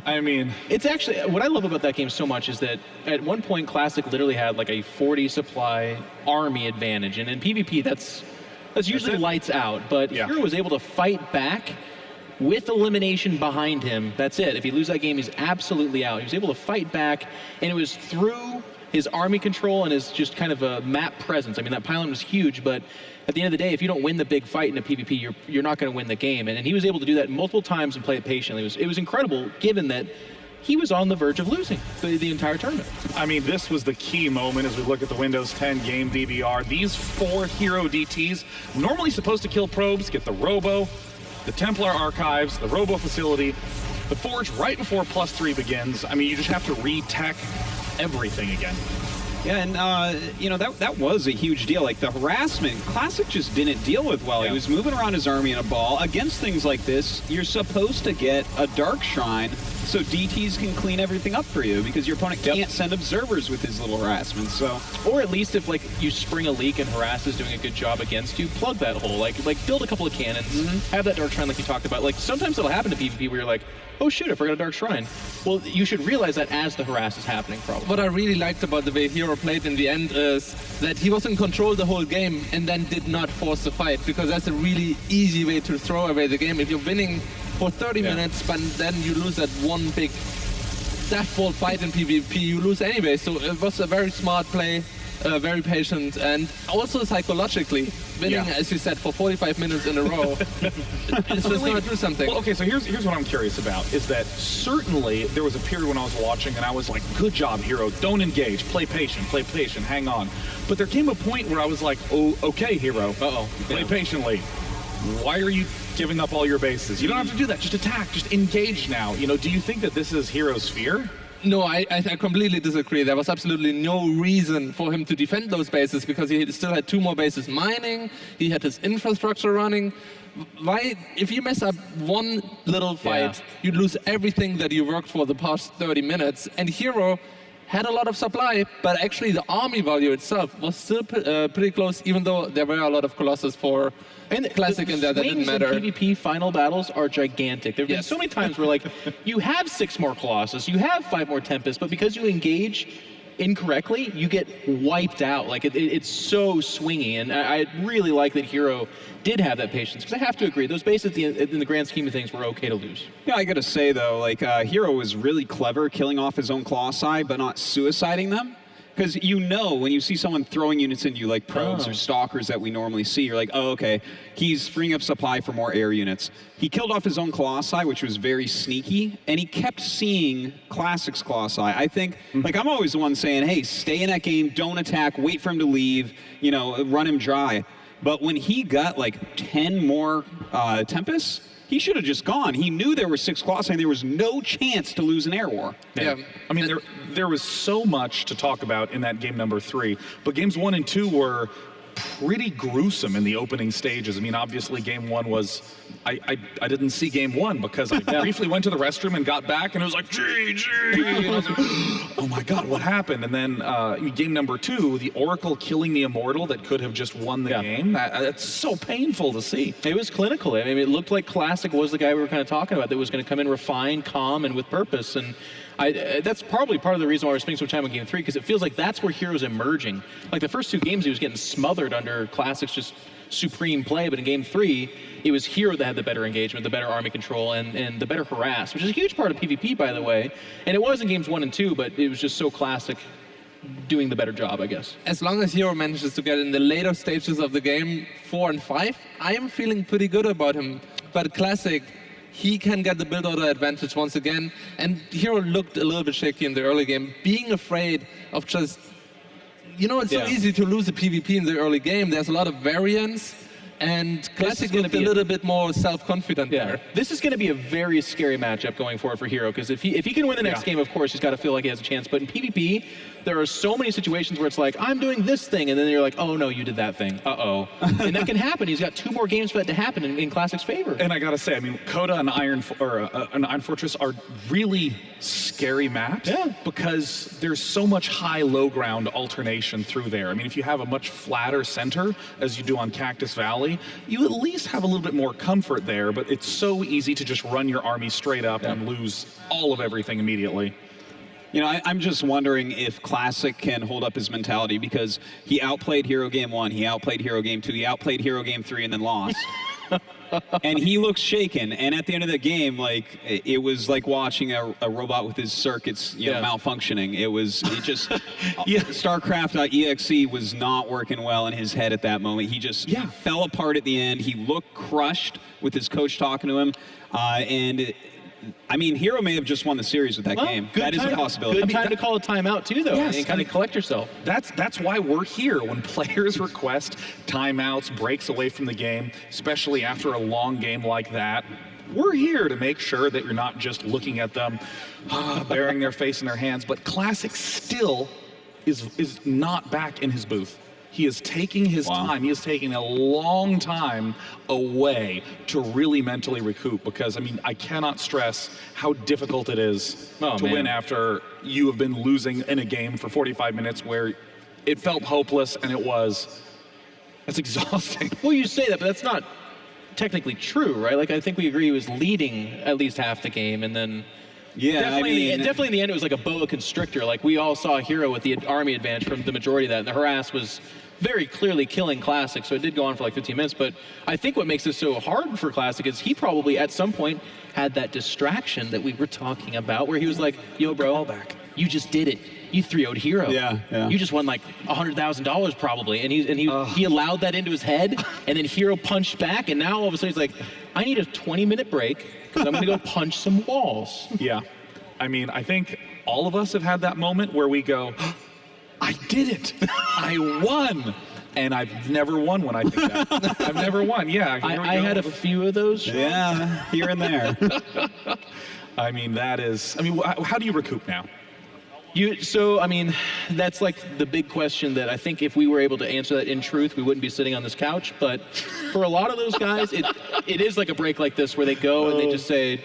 I mean, it's actually, what I love about that game so much is that at one point Classic literally had like a 40 supply army advantage, and in PvP that's usually lights out, but Hero was able to fight back with elimination behind him. That's it. If he loses that game, he's absolutely out. He was able to fight back, and it was through his army control and his just kind of a map presence. I mean, that pylon was huge, but at the end of the day, if you don't win the big fight in a PvP, you're not going to win the game. And he was able to do that multiple times and play it patiently. It was incredible, given that he was on the verge of losing the entire tournament. I mean, this was the key moment as we look at the Windows 10 game DVR. These 4 Hero DTs, normally supposed to kill probes, get the robo, the Templar Archives, the Robo Facility, the Forge right before +3 begins. I mean, you just have to re-tech everything again. Yeah, and you know, that was a huge deal. Like the harassment, Classic just didn't deal with well. He was moving around his army in a ball. Against things like this, you're supposed to get a Dark Shrine so DTs can clean everything up for you, because your opponent can't send observers with his little harassment. So, or at least if like you spring a leak and Harass is doing a good job against you, plug that hole. Like build a couple of cannons, have that Dark Shrine like you talked about. Like sometimes it'll happen to PvP where you're like, oh shoot, I forgot a Dark Shrine. Well, you should realize that as the harass is happening, probably. What I really liked about the way Hero played in the end is that he was in control the whole game and then did not force the fight, because that's a really easy way to throw away the game. If you're winning for 30 minutes, but then you lose that one big deathball fight in PvP, you lose anyway. So it was a very smart play, very patient, and also psychologically winning, as you said, for 45 minutes in a row. It's just going to do something. Well, okay, so here's what I'm curious about, is that certainly there was a period when I was watching and I was like, good job, Hero, don't engage, play patient, hang on. But there came a point where I was like, oh, okay, Hero, play patiently. Why are you giving up all your bases? You don't have to do that, just attack, just engage now. You know, do you think that this is Hero's fear? No, I completely disagree. There was absolutely no reason for him to defend those bases, because he still had 2 more bases mining, he had his infrastructure running. Why, if you mess up one little fight, you lose everything that you worked for the past 30 minutes. And Hero had a lot of supply, but actually the army value itself was still pretty close, even though there were a lot of Colossus for Classic in there that didn't matter. The PvP final battles are gigantic. There have been so many times where, like, you have 6 more Colossus, you have 5 more Tempest, but because you engage incorrectly, you get wiped out. Like, it's so swingy, and I really like that Hero did have that patience, because I have to agree, those bases in the grand scheme of things were okay to lose. Yeah, I gotta say though, like Hero was really clever killing off his own Colossi, but not suiciding them. Because you know when you see someone throwing units into you, like probes or stalkers that we normally see, you're like, oh, okay, he's freeing up supply for more air units. He killed off his own Colossi, which was very sneaky, and he kept seeing Classic's Colossi. I think, like, I'm always the one saying, hey, stay in that game, don't attack, wait for him to leave, you know, run him dry. But when he got like 10 more Tempests, he should have just gone. He knew there were 6 Colossi and there was no chance to lose an air war. Yeah. I mean, there was so much to talk about in that game number 3, but games 1 and 2 were pretty gruesome in the opening stages. I mean, obviously game 1 was, I didn't see game 1 because I briefly went to the restroom and got back and it was like, GG! And I was like, oh my God, what happened? And then game number 2, the Oracle killing the Immortal that could have just won the game. That's so painful to see. It was clinical. I mean, it looked like Classic was the guy we were kind of talking about that was going to come in refined, calm, and with purpose. And that's probably part of the reason why we're spending so much time on game 3, because it feels like that's where Hero's emerging. Like the first 2 games, he was getting smothered under Classic's just supreme play, but in game 3, it was Hero that had the better engagement, the better army control, and the better harass, which is a huge part of PvP, by the way. And it was in games 1 and 2, but it was just so Classic doing the better job, I guess. As long as Hero manages to get in the later stages of the game, 4 and 5, I am feeling pretty good about him. But Classic, he can get the build order advantage once again, and Hero looked a little bit shaky in the early game, being afraid of just, you know, it's so easy to lose a PvP in the early game. There's a lot of variance, and Classic looked a little bit more self-confident there. This is going to be a very scary matchup going forward for Hero, because if he can win the next game, of course, he's got to feel like he has a chance. But in PvP, there are so many situations where it's like, I'm doing this thing, and then you're like, oh no, you did that thing. Uh-oh. And that can happen. He's got 2 more games for that to happen in Classic's favor. And I gotta say, I mean, Coda and Iron Fortress are really scary maps because there's so much high-low ground alternation through there. I mean, if you have a much flatter center, as you do on Cactus Valley, you at least have a little bit more comfort there, but it's so easy to just run your army straight up and lose all of everything immediately. You know, I'm just wondering if Classic can hold up his mentality, because he outplayed Hero game 1, he outplayed Hero game 2, he outplayed Hero game 3 and then lost. And he looks shaken, and at the end of the game, like, it was like watching a robot with his circuits, you know, malfunctioning. It just, StarCraft.exe was not working well in his head at that moment. He just fell apart at the end. He looked crushed with his coach talking to him, and I mean, Hero may have just won the series with that game. That is a possibility. Good time to call a timeout too, though, and kind of collect yourself. That's why we're here. When players request timeouts, breaks away from the game, especially after a long game like that, we're here to make sure that you're not just looking at them, burying their face in their hands. But Classic still is not back in his booth. He is taking his time. He is taking a long time away to really mentally recoup, because, I mean, I cannot stress how difficult it is to win after you have been losing in a game for 45 minutes where it felt hopeless, and it was. That's exhausting. Well, you say that, but that's not technically true, right? Like, I think we agree he was leading at least half the game, and then definitely in the end it was like a boa constrictor. Like, we all saw Hero with the army advantage from the majority of that, and the harass was very clearly killing Classic, so it did go on for like 15 minutes. But I think what makes this so hard for Classic is he probably at some point had that distraction that we were talking about, where he was like, yo, bro, you just did it. You 3-0'd Hero. Yeah. You just won like $100,000 probably. And he allowed that into his head, and then Hero punched back, and now all of a sudden he's like, I need a 20-minute break because I'm going to go punch some walls. Yeah. I mean, I think all of us have had that moment where we go, I did it. I won. And I've never won when I think that. I've never won. Yeah. I had a few of those. Yeah, here and there. I mean, how do you recoup now? So, I mean, that's like the big question that I think if we were able to answer that in truth, we wouldn't be sitting on this couch. But for a lot of those guys, it is like a break like this where they go and they just say,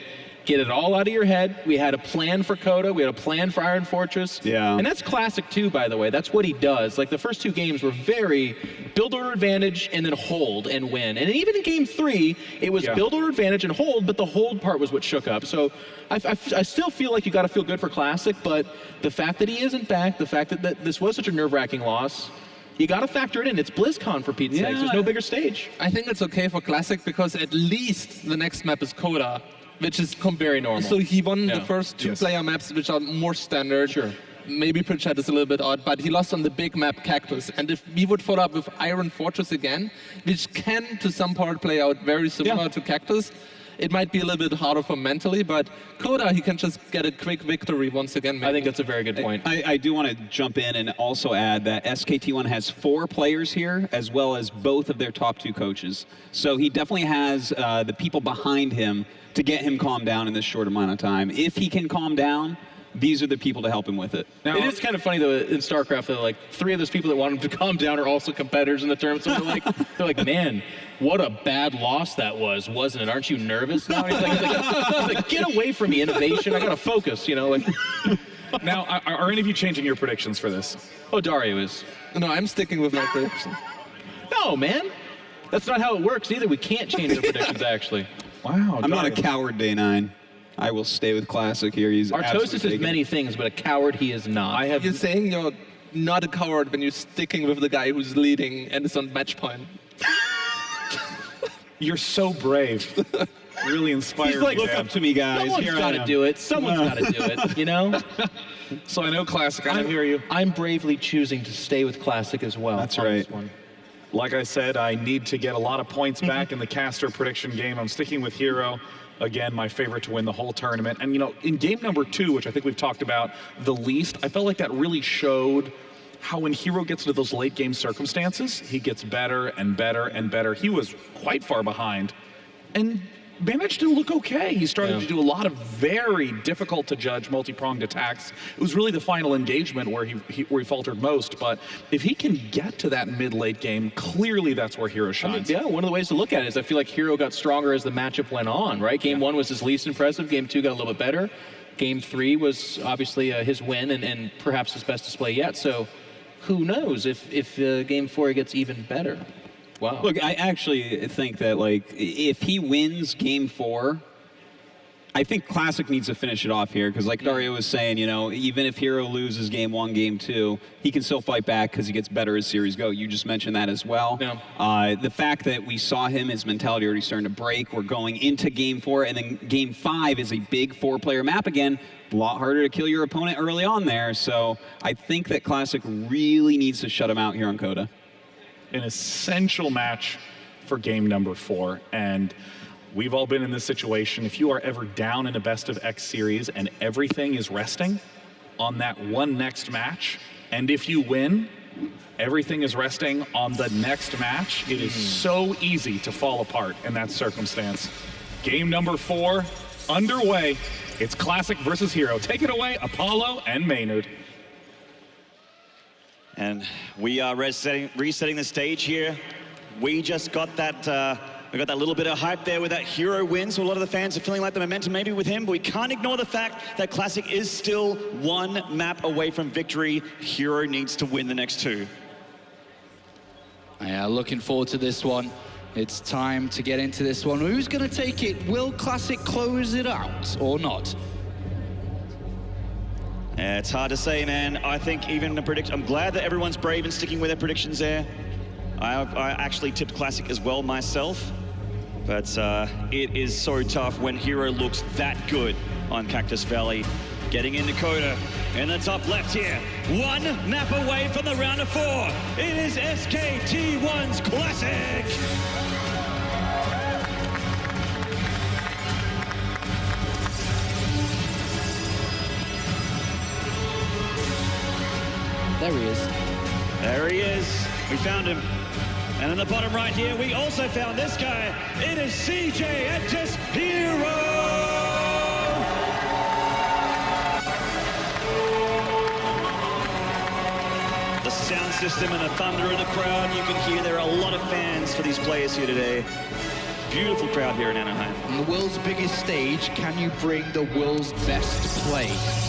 get it all out of your head. We had a plan for Coda. We had a plan for Iron Fortress. Yeah. And that's Classic too, by the way. That's what he does. Like, the first two games were very build order advantage and then hold and win. And even in game 3, it was build order advantage and hold, but the hold part was what shook up. So I still feel like you got to feel good for Classic, but the fact that he isn't back, the fact that this was such a nerve-wracking loss, you got to factor it in. It's BlizzCon, for Pete's sake. There's no bigger stage. I think it's okay for Classic because at least the next map is Coda, which is very normal. So he won the first two-player maps, which are more standard. Sure. Maybe Pritchard is a little bit odd, but he lost on the big map Cactus. And if we would follow up with Iron Fortress again, which can to some part play out very similar to Cactus, it might be a little bit harder for mentally, but Coda, he can just get a quick victory once again. Maybe. I think that's a very good point. I do want to jump in and also add that SKT1 has 4 players here, as well as both of their top 2 coaches. So he definitely has the people behind him to get him calmed down in this short amount of time. If he can calm down, these are the people to help him with it. Now, it is kind of funny, though, in StarCraft, that like 3 of those people that want him to calm down are also competitors in the tournament. So they're like, man, what a bad loss that was, wasn't it? Aren't you nervous now? And he's like, get away from me, innovation. I got to focus, you know. Like. Now, are any of you changing your predictions for this? Oh, Dario is. No, I'm sticking with my prediction. No, man. That's not how it works either. We can't change our predictions, actually. Wow. I'm not a coward, Day 9. I will stay with Classic here. He's Artosis is many things, but a coward he is not. You're saying you're not a coward when you're sticking with the guy who's leading and is on match point. You're so brave. Really inspired. He's like, look up to me, guys. Someone's got to do it. Someone's got to do it, you know? So I know Classic. I hear you. I'm bravely choosing to stay with Classic as well. That's right. This one. Like I said, I need to get a lot of points back in the caster prediction game. I'm sticking with Hero. Again, my favorite to win the whole tournament. And, you know, in game number 2, which I think we've talked about the least, I felt like that really showed how when Hero gets into those late game circumstances, he gets better and better and better. He was quite far behind and managed to look okay. He started to do a lot of very difficult to judge multi-pronged attacks. It was really the final engagement where he faltered most. But if he can get to that mid-late game, clearly that's where Hero shines. I mean, one of the ways to look at it is I feel like Hero got stronger as the matchup went on, right? Game 1 was his least impressive. Game 2 got a little bit better. Game 3 was obviously his win and perhaps his best display yet. So who knows if Game 4 gets even better. Wow. Look, I actually think that, like, if he wins Game 4, I think Classic needs to finish it off here because, like Dario was saying, you know, even if Hero loses Game 1, Game 2, he can still fight back because he gets better as series go. You just mentioned that as well. Yeah. The fact that we saw him, his mentality already starting to break. We're going into Game 4, and then Game 5 is a big 4-player map again. A lot harder to kill your opponent early on there. So I think that Classic really needs to shut him out here on Coda. An essential match for game number 4. And we've all been in this situation. If you are ever down in a best of X series and everything is resting on that one next match, and if you win, everything is resting on the next match, it is so easy to fall apart in that circumstance. Game number 4 underway. It's Classic versus Hero. Take it away, Apollo and Maynard. And we are resetting the stage here. We just got that we got that little bit of hype there with that Hero win, so a lot of the fans are feeling like the momentum maybe with him, but we can't ignore the fact that Classic is still one map away from victory. Hero needs to win the next 2. Yeah, looking forward to this one. It's time to get into this one. Who's going to take it? Will Classic close it out or not? Yeah, it's hard to say, man. I think even the prediction, I'm glad that everyone's brave and sticking with their predictions there. I actually tipped Classic as well myself, but it is so tough when Hero looks that good on Cactus Valley. Getting in Dakota in the top left here. One map away from the round of 4. It is SKT1's Classic. There he is. There he is. We found him. And in the bottom right here, we also found this guy. It is CJ and just Hero! The sound system and the thunder of the crowd, you can hear there are a lot of fans for these players here today. Beautiful crowd here in Anaheim. On the world's biggest stage, can you bring the world's best play?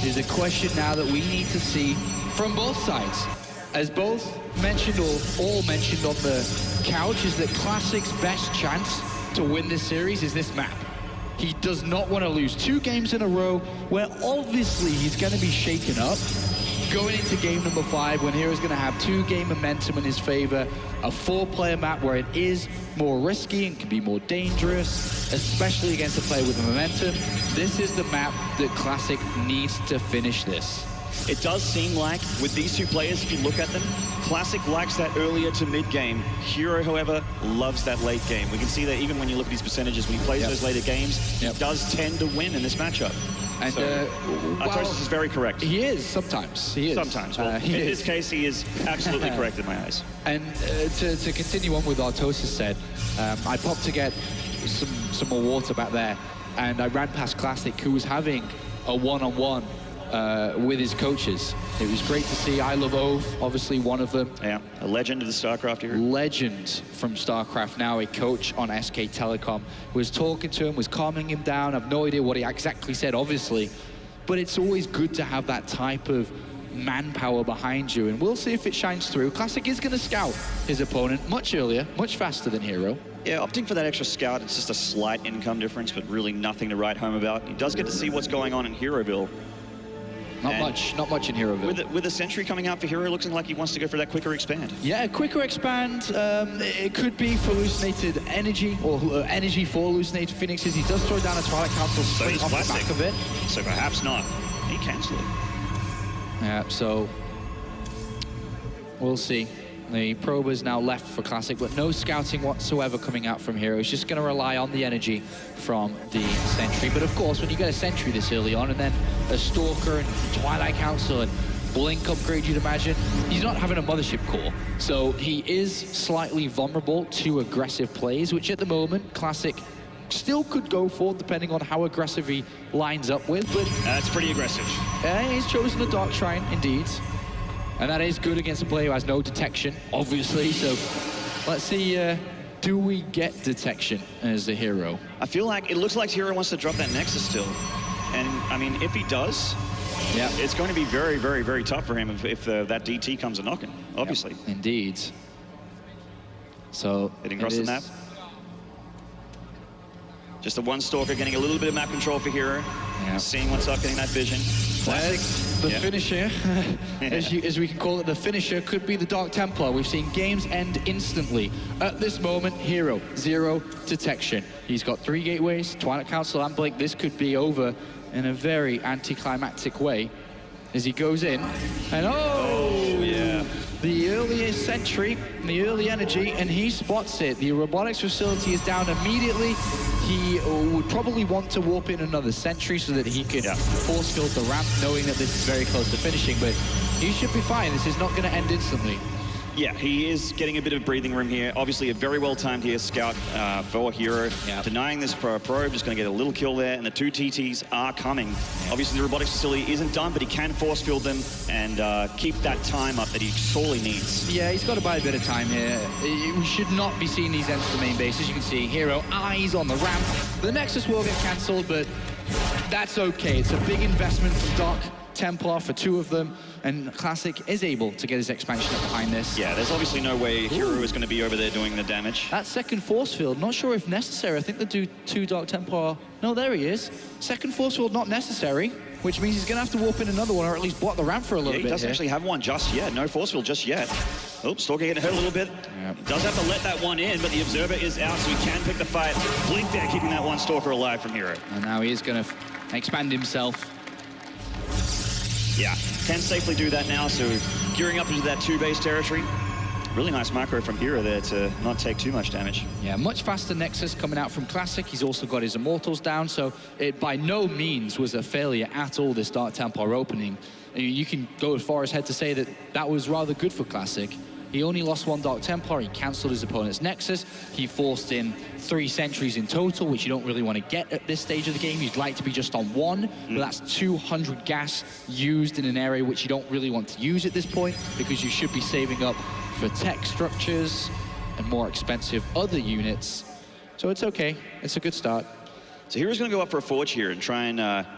Is a question now that we need to see from both sides. As both mentioned, or all mentioned on the couch, is that Classic's best chance to win this series is this map. He does not want to lose 2 games in a row where obviously he's going to be shaken up. Going into game number 5 when Hero's going to have 2-game momentum in his favor, a 4-player map where it is more risky and can be more dangerous, especially against a player with momentum. This is the map that Classic needs to finish this. It does seem like with these 2 players, if you look at them, Classic likes that earlier to mid game. Hero, however, loves that late game. We can see that even when you look at his percentages, when he plays those later games, he does tend to win in this matchup. And so, Artosis is very correct. He is, sometimes. He is. Sometimes. Well, in this case, he is absolutely correct in my eyes. And to continue on with what Artosis said, I popped to get some more water back there, and I ran past Classic, who was having a one-on-one with his coaches. It was great to see. I Love Ove, obviously one of them. Yeah, a legend of the StarCraft era. Legend from StarCraft, now a coach on SK Telecom. Was talking to him, was calming him down. I've no idea what he exactly said, obviously. But it's always good to have that type of manpower behind you, and we'll see if it shines through. Classic is going to scout his opponent much earlier, much faster than Hero. Yeah, opting for that extra scout, it's just a slight income difference, but really nothing to write home about. He does get to see what's going on in Heroville. Not much in Heroville. With the Sentry coming out for Hero, looking like he wants to go for that quicker expand. Yeah, quicker expand. It could be for hallucinated energy, or energy for hallucinated phoenixes. He does throw down a Twilight Council straight off the back of it. So perhaps not. He cancelled it. Yeah, so we'll see. The probe is now left for Classic, but no scouting whatsoever coming out from Hero. He's just going to rely on the energy from the Sentry. But of course, when you get a Sentry this early on, and then a Stalker and Twilight Council and Blink upgrade, you'd imagine, he's not having a Mothership core. So he is slightly vulnerable to aggressive plays, which at the moment, Classic still could go for, depending on how aggressive he lines up with. But that's pretty aggressive. He's chosen a Dark Shrine, indeed. And that is good against a player who has no detection, obviously. So let's see, do we get detection as a Hero? I feel like it looks like Hero wants to drop that Nexus still. And I mean, if he does, it's going to be very, very, very tough for him if that DT comes a knocking, obviously. Yep, indeed. So hitting across the map. Just the one Stalker getting a little bit of map control for Hero. Seeing what's up, getting that vision. Classic. The finisher, as we can call it, the finisher could be the Dark Templar. We've seen games end instantly. At this moment, Hero, 0 detection. He's got 3 gateways, Twilight Council and Blink. This could be over in a very anticlimactic way as he goes in. And the earlier sentry, the early energy, and he spots it. The robotics facility is down immediately. He would probably want to warp in another sentry so that he could force field the ramp, knowing that this is very close to finishing, but he should be fine. This is not going to end instantly. Yeah, he is getting a bit of breathing room here. Obviously, a very well-timed here scout for Hero. Denying this probe, just going to get a little kill there, and the two TTs are coming. Obviously, the robotics facility isn't done, but he can force field them and keep that time up that he sorely needs. Yeah, he's got to buy a bit of time here. We should not be seeing these ends to the main base. As you can see, Hero eyes on the ramp. The Nexus will get cancelled, but that's okay. It's a big investment from Dark Templar for two of them, and Classic is able to get his expansion up behind this. Yeah, there's obviously no way Hero is going to be over there doing the damage. That second force field, not sure if necessary. I think they do two Dark Templar. No, there he is. Second force field not necessary, which means he's going to have to warp in another one, or at least block the ramp for a little bit. He doesn't actually have one just yet. No force field just yet. Oh, Stalker getting hurt a little bit. He does have to let that one in, but the Observer is out, so he can pick the fight. Blink there, keeping that one Stalker alive from Hero. And now he is going to expand himself. Yeah, can safely do that now, so gearing up into that two-base territory. Really nice macro from Hero there to not take too much damage. Yeah, much faster Nexus coming out from Classic. He's also got his Immortals down, so it by no means was a failure at all, this Dark Templar opening. You can go as far as head to say that that was rather good for Classic. He only lost one Dark Templar, he cancelled his opponent's Nexus, he forced in 3 sentries in total, which you don't really want to get at this stage of the game. You'd like to be just on one, but that's 200 gas used in an area which you don't really want to use at this point, because you should be saving up for tech structures and more expensive other units. So it's okay, it's a good start. So Hero's going to go up for a Forge here and try and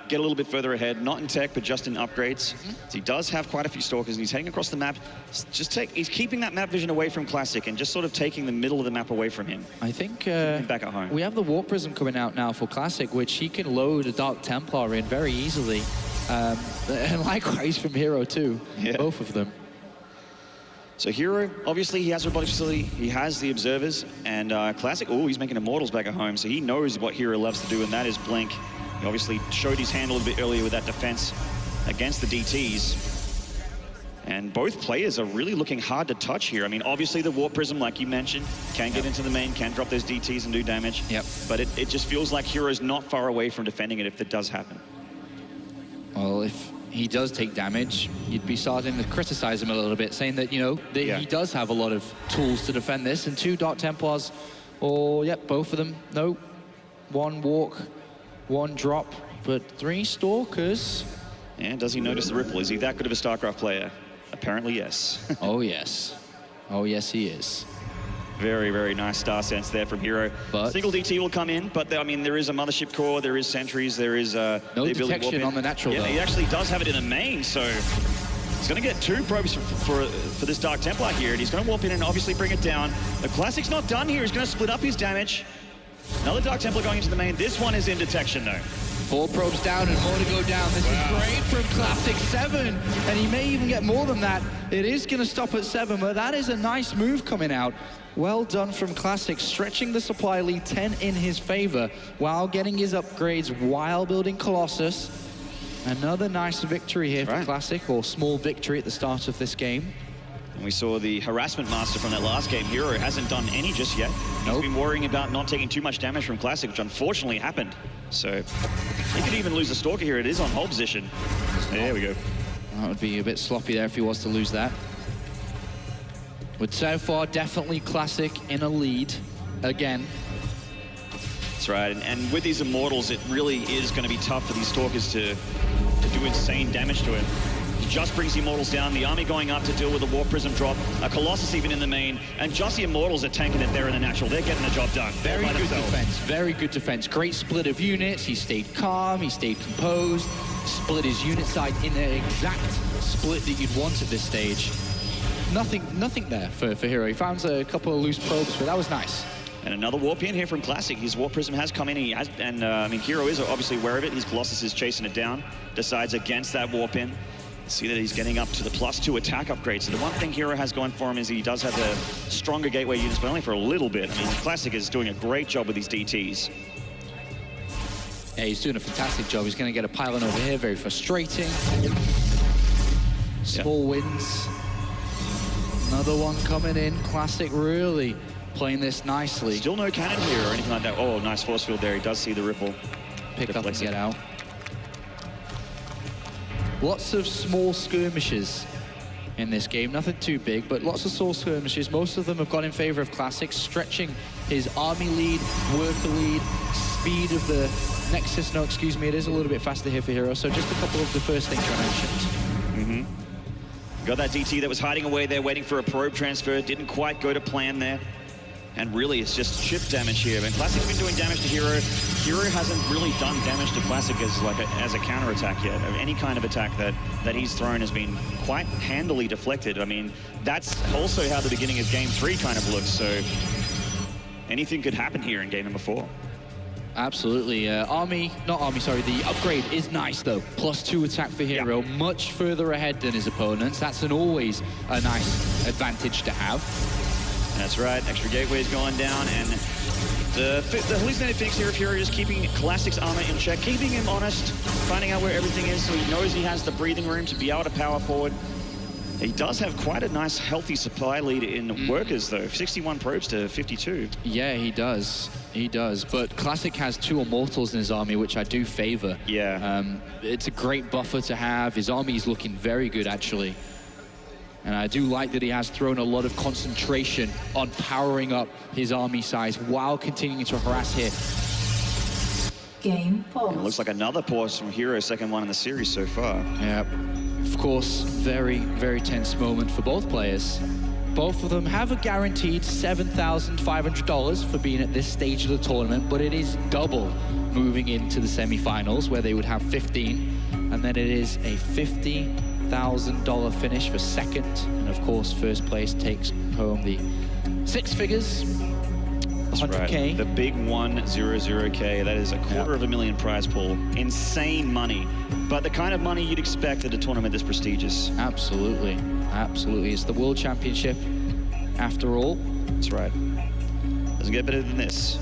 get a little bit further ahead, not in tech, but just in upgrades. So he does have quite a few Stalkers, and he's heading across the map. He's keeping that map vision away from Classic and just sort of taking the middle of the map away from him. I think back at home. We have the Warp Prism coming out now for Classic, which he can load a Dark Templar in very easily. And likewise from Hero too, both of them. So Hero, obviously he has a robotic facility, he has the Observers, and Classic, he's making Immortals back at home, so he knows what Hero loves to do, and that is blink. He obviously showed his hand a little bit earlier with that defense against the DTs. And both players are really looking hard to touch here. I mean, obviously the Warp Prism, like you mentioned, can get into the main, can drop those DTs and do damage. But it just feels like Hero's not far away from defending it if that does happen. Well, if he does take damage, you'd be starting to criticize him a little bit, saying that, you know, that he does have a lot of tools to defend this, and 2 Dark Templars, both of them, no. 1 walk, 1 drop, but 3 Stalkers. And does he notice the ripple? Is he that good of a StarCraft player? Apparently, yes. Oh, yes. Oh, yes, he is. Very, very nice star sense there from Hero. But single DT will come in, but I mean, there is a mothership core, there is sentries, there is no detection on the natural. Yeah, he actually does have it in the main, so he's going to get 2 probes for this Dark Templar here, and he's going to warp in and obviously bring it down. The Classic's not done here. He's going to split up his damage. Another Dark Templar going into the main. This one is in detection, though. 4 probes down and more to go down. This is great from Classic. 7, and he may even get more than that. It is going to stop at 7, but that is a nice move coming out. Well done from Classic, stretching the supply lead 10 in his favor while getting his upgrades while building Colossus. Another nice victory here for Classic, or small victory at the start of this game. And we saw the harassment master from that last game. Hero hasn't done any just yet. He's been worrying about not taking too much damage from Classic, which unfortunately happened. So he could even lose the Stalker here. It is on hold position. There we go. That would be a bit sloppy there if he was to lose that. But so far, definitely Classic in a lead again. That's right, and with these Immortals, it really is going to be tough for these Stalkers to do insane damage to him. He just brings the Immortals down, the army going up to deal with a Warp Prism drop, a Colossus even in the main, and just the Immortals are tanking it there in the natural. They're getting the job done. Very good defense, very good defense. Great split of units. He stayed calm, he stayed composed, split his unit side in the exact split that you'd want at this stage. Nothing there for Hero. He found a couple of loose probes, but that was nice. And another warp in here from Classic. His Warp Prism has come in, I mean, Hero is obviously aware of it. His Colossus is chasing it down, decides against that warp in. See that he's getting up to the +2 attack upgrade. So the one thing Hero has going for him is he does have the stronger gateway units, but only for a little bit. I mean, Classic is doing a great job with these DTs. Yeah, he's doing a fantastic job. He's going to get a pylon over here, very frustrating. Small wins. Another one coming in. Classic really playing this nicely. Still no cannon here or anything like that. Oh, nice force field there. He does see the ripple. Pick up and get out. Lots of small skirmishes in this game. Nothing too big, but lots of small skirmishes. Most of them have gone in favor of Classic, stretching his army lead, worker lead, speed of the Nexus. No, excuse me, it is a little bit faster here for her0. So just a couple of the first things I mentioned. Got that DT that was hiding away there, waiting for a probe transfer. Didn't quite go to plan there. And really, it's just chip damage here. And Classic's been doing damage to her0. her0 hasn't really done damage to Classic as a counter-attack yet. Any kind of attack that he's thrown has been quite handily deflected. I mean, that's also how the beginning of Game 3 kind of looks. So anything could happen here in Game number 4. Absolutely. The upgrade is nice though. +2 attack for her0, much further ahead than his opponents. That's always a nice advantage to have. That's right, extra gateways going down, and the hallucinated Phoenix here of her0 just keeping Classic's armor in check, keeping him honest, finding out where everything is so he knows he has the breathing room to be able to power forward. He does have quite a nice, healthy supply lead in workers, though. 61 probes to 52. Yeah, he does. He does. But Classic has 2 Immortals in his army, which I do favor. Yeah. It's a great buffer to have. His army is looking very good, actually. And I do like that he has thrown a lot of concentration on powering up his army size while continuing to harass here. Game pause. It looks like another pause from her0, second one in the series so far. Yeah, of course, very, very tense moment for both players. Both of them have a guaranteed $7,500 for being at this stage of the tournament, but it is double moving into the semifinals where they would have 15, and then it is a $50,000 finish for second, and of course first place takes home the 6 figures, 100K. Right. The big 100K, that is a $250,000 prize pool. Insane money, but the kind of money you'd expect at a tournament this prestigious. Absolutely, absolutely. It's the World Championship after all. That's right. Doesn't get better than this.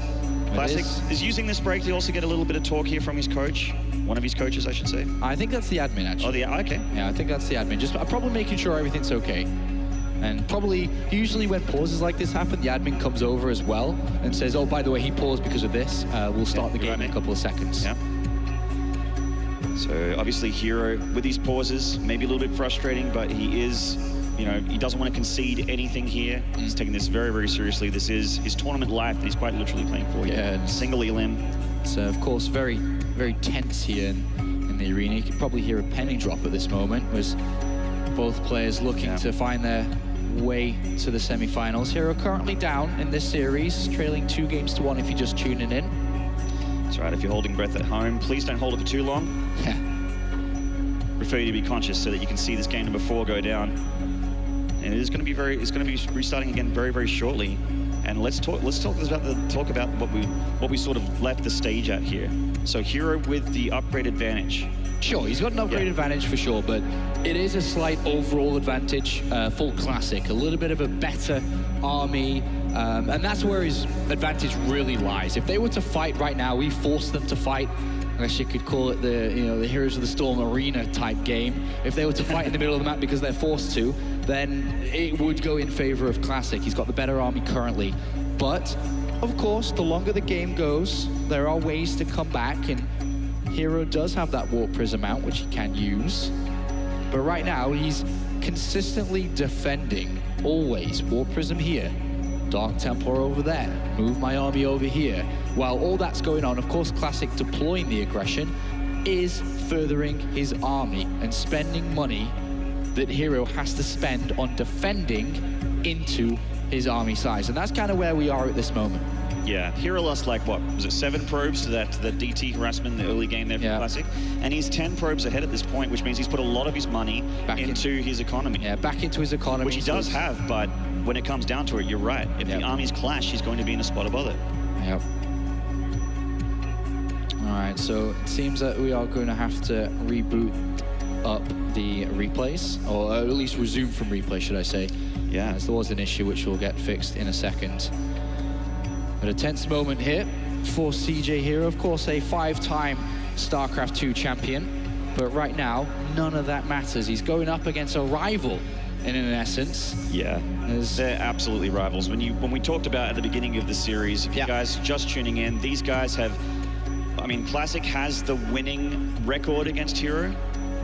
Classic is using this break to also get a little bit of talk here from his coach. One of his coaches, I should say. I think that's the admin, actually. Oh, okay. Yeah, I think that's the admin. Just probably making sure everything's okay. And probably, usually when pauses like this happen, the admin comes over as well and says, oh, by the way, he paused because of this. We'll start the game in a couple of seconds. Yeah. So obviously her0, with these pauses, maybe a little bit frustrating, but he is, you know, he doesn't want to concede anything here. He's taking this very, very seriously. This is his tournament life that he's quite literally playing for. Yeah. Single elim. So, of course, very, very tense here in the arena. You can probably hear a penny drop at this moment, as both players looking to find their way to the semifinals. her0 currently down in this series, trailing 2-1 if you're just tuning in. That's right, if you're holding breath at home, please don't hold it for too long. Prefer you to be conscious so that you can see this game number 4 go down. And it's going to be restarting again very, very shortly. And let's talk about what we sort of left the stage at here. So her0 with the upgrade advantage. Sure, he's got an upgrade advantage for sure, but it is a slight overall advantage for Classic. A little bit of a better army, and that's where his advantage really lies. If they were to fight right now, we force them to fight. I guess you could call it the Heroes of the Storm arena type game. If they were to fight in the middle of the map because they're forced to, then it would go in favor of Classic. He's got the better army currently, but of course, the longer the game goes, there are ways to come back, and her0 does have that Warp Prism out, which he can use. But right now, he's consistently defending, always. Warp Prism here, Dark Templar over there, move my army over here. While all that's going on, of course, Classic deploying the aggression is furthering his army and spending money that her0 has to spend on defending into his army size. And that's kind of where we are at this moment. Yeah, her0 lost like, what, was it 7 probes to that DT harassment in the early game there for Classic? And he's 10 probes ahead at this point, which means he's put a lot of his money back into his economy. Yeah, back into his economy. Which he does have, but when it comes down to it, you're right. If the armies clash, he's going to be in a spot above it. Yep. All right, so it seems that we are going to have to reboot up the replays, or at least resume from replay, should I say. Yeah. As there was an issue which will get fixed in a second. But a tense moment here for CJ her0, of course, a 5-time StarCraft 2 champion. But right now, none of that matters. He's going up against a rival in essence. Yeah. They're absolutely rivals. When we talked about at the beginning of the series, if you guys just tuning in, these guys have, I mean, Classic has the winning record against Hero,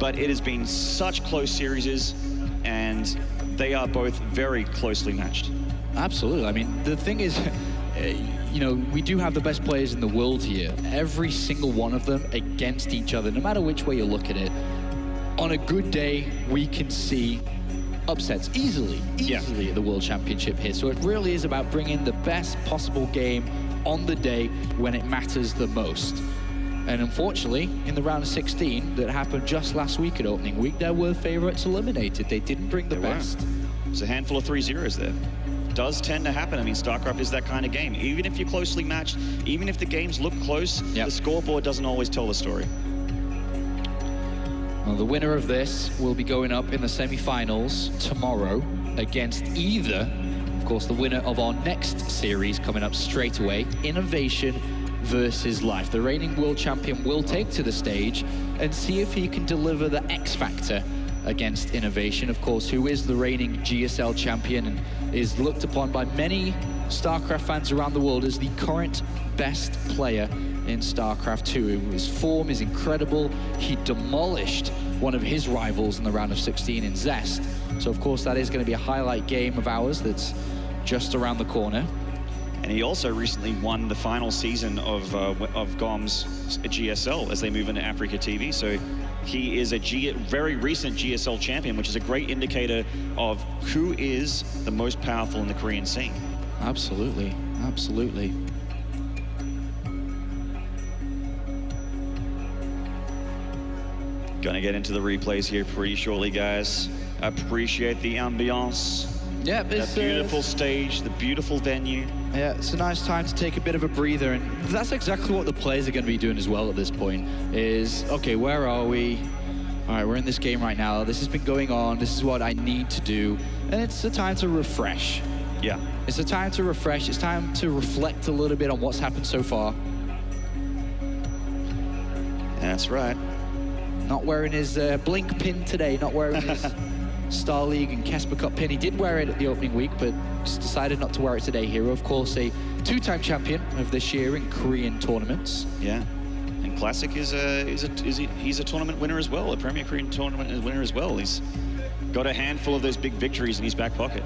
but it has been such close series, and they are both very closely matched. Absolutely. I mean, the thing is, you know, we do have the best players in the world here. Every single one of them against each other, no matter which way you look at it. On a good day, we can see upsets easily at the World Championship here. So it really is about bringing the best possible game on the day when it matters the most. And unfortunately, in the round of 16 that happened just last week at opening week, there were favorites eliminated. They didn't bring the best. There's a handful of 3-0s there. Does tend to happen. I mean, StarCraft is that kind of game. Even if you're closely matched, even if the games look close, the scoreboard doesn't always tell the story. Well, the winner of this will be going up in the semi-finals tomorrow against either, of course, the winner of our next series coming up straight away, Innovation versus Life. The reigning world champion will take to the stage and see if he can deliver the X factor against Innovation, of course, who is the reigning GSL champion and is looked upon by many StarCraft fans around the world as the current best player in StarCraft 2. His form is incredible. He demolished one of his rivals in the round of 16 in Zest. So of course that is going to be a highlight game of ours that's just around the corner. And he also recently won the final season of GOM's GSL as they move into Africa TV. So he is a very recent GSL champion, which is a great indicator of who is the most powerful in the Korean scene. Absolutely, absolutely. Gonna get into the replays here pretty shortly, guys. Appreciate the ambiance. Yeah, it's the beautiful stage, the beautiful venue. Yeah, it's a nice time to take a bit of a breather, and that's exactly what the players are going to be doing as well at this point. Is, okay, where are we? All right, we're in this game right now. This has been going on. This is what I need to do, and it's a time to refresh. Yeah. It's a time to refresh. It's time to reflect a little bit on what's happened so far. That's right. Not wearing his Blink pin today, not wearing his Star League and Kesper Cup pin. He did wear it at the opening week, but just decided not to wear it today. Hero, of course, a two-time champion of this year in Korean tournaments. Yeah, and Classic he's a tournament winner as well, a Premier Korean tournament winner as well. He's got a handful of those big victories in his back pocket.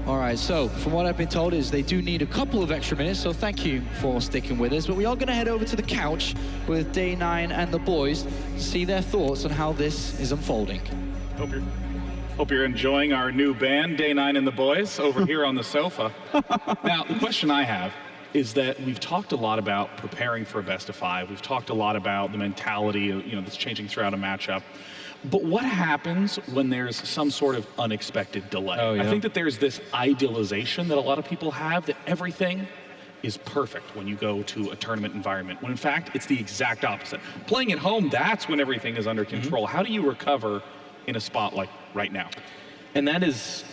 All right, so from what I've been told is they do need a couple of extra minutes, so thank you for sticking with us. But we are going to head over to the couch with Day 9 and the boys to see their thoughts on how this is unfolding. Hope you're enjoying our new band, Day 9 and the Boys, over here on the sofa. Now, the question I have is that we've talked a lot about preparing for a best of 5. We've talked a lot about the mentality, that's changing throughout a matchup. But what happens when there's some sort of unexpected delay? Oh, yeah. I think that there's this idealization that a lot of people have that everything is perfect when you go to a tournament environment, when in fact, it's the exact opposite. Playing at home, that's when everything is under control. How do you recover in a spot like right now? And that is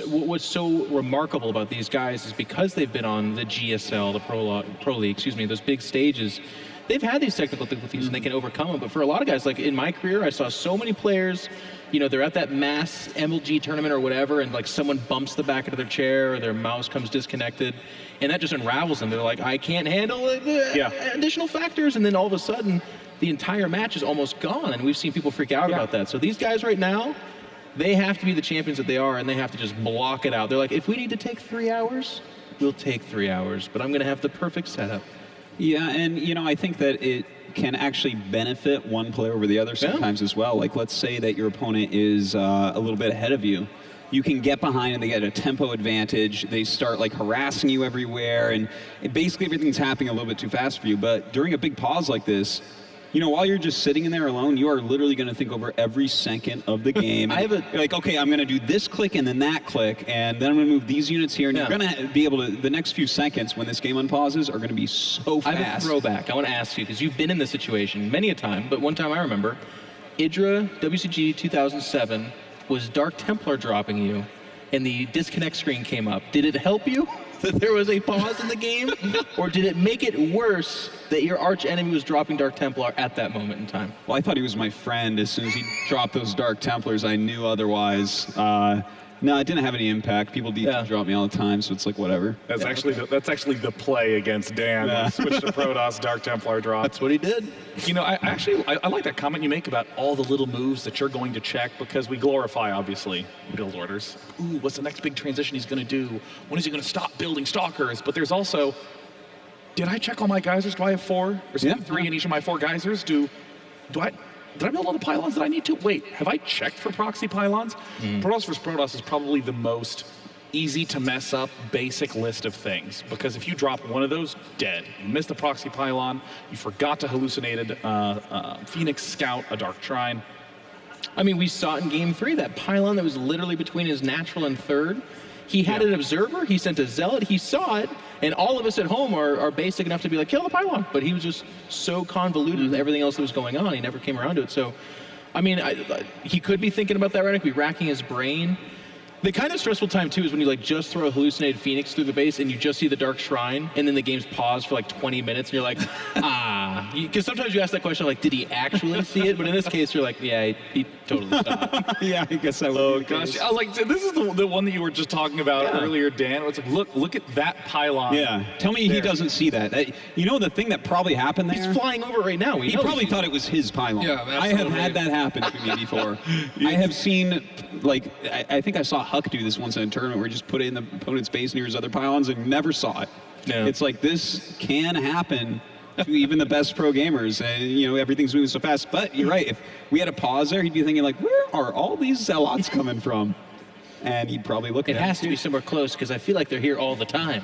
what's so remarkable about these guys is because they've been on the GSL, the Pro League, those big stages, they've had these technical difficulties and they can overcome them. But for a lot of guys, like in my career, I saw so many players, they're at that mass MLG tournament or whatever, and like someone bumps the back of their chair or their mouse comes disconnected, and that just unravels them. They're like, I can't handle additional factors, and then all of a sudden, the entire match is almost gone, and we've seen people freak out about that. So these guys right now, they have to be the champions that they are, and they have to just block it out. They're like, if we need to take 3 hours, we'll take 3 hours, but I'm going to have the perfect setup. Yeah, and I think that it can actually benefit one player over the other sometimes as well. Like, let's say that your opponent is a little bit ahead of you. You can get behind and they get a tempo advantage. They start like harassing you everywhere, and basically everything's happening a little bit too fast for you. But during a big pause like this, while you're just sitting in there alone, you are literally going to think over every second of the game. Okay, I'm going to do this click and then that click, and then I'm going to move these units here, and you're going to be able to, the next few seconds when this game unpauses are going to be so fast. I have a throwback. I want to ask you, because you've been in this situation many a time, but one time I remember, Idra WCG 2007 was Dark Templar dropping you, and the disconnect screen came up. Did it help you that there was a pause in the game, or did it make it worse that your arch enemy was dropping Dark Templar at that moment in time? Well, I thought he was my friend. As soon as he dropped those Dark Templars, I knew otherwise. No, it didn't have any impact. People DT drop me all the time, so it's like whatever. That's actually the play against Dan. Yeah. Switch to Protoss, Dark Templar drop. That's what he did. You know, I like that comment you make about all the little moves that you're going to check, because we glorify, obviously, build orders. Ooh, what's the next big transition he's going to do? When is he going to stop building stalkers? But there's also, did I check all my geysers? Do I have 4? There's 3 in each of my 4 geysers. Did I build all the pylons that I need to? Wait, have I checked for proxy pylons? Protoss vs. Protoss is probably the most easy to mess up basic list of things, because if you drop one of those, dead. You missed the proxy pylon, you forgot to hallucinated Phoenix Scout, a Dark Shrine. I mean, we saw it in Game 3, that pylon that was literally between his natural and third. He had an observer, he sent a zealot, he saw it, and all of us at home are basic enough to be like, kill the pylon. But he was just so convoluted with everything else that was going on, he never came around to it. So, I mean, he could be thinking about that right now, could be racking his brain. The kind of stressful time, too, is when you like just throw a hallucinated Phoenix through the base and you just see the Dark Shrine, and then the game's paused for like 20 minutes, and you're like, because sometimes you ask that question, like, did he actually see it? But in this case, you're like, yeah, he totally stopped. Yeah, I guess I would. Oh, gosh. I like, this is the one that you were just talking about earlier, Dan. It's like, look at that pylon. Yeah. Tell me he doesn't see that. You know the thing that probably happened there? He's flying over right now. He probably thought it was his pylon. Yeah, I have had that happen to me before. I have seen, like, I think I saw Huck do this once in a tournament where he just put it in the opponent's base near his other pylons and never saw it. Yeah. It's like, this can happen to even the best pro gamers, and you know, everything's moving so fast. But you're right, if we had a pause there, he'd be thinking like, where are all these zealots coming from? And he'd probably look at it. It has to be somewhere close, because I feel like they're here all the time.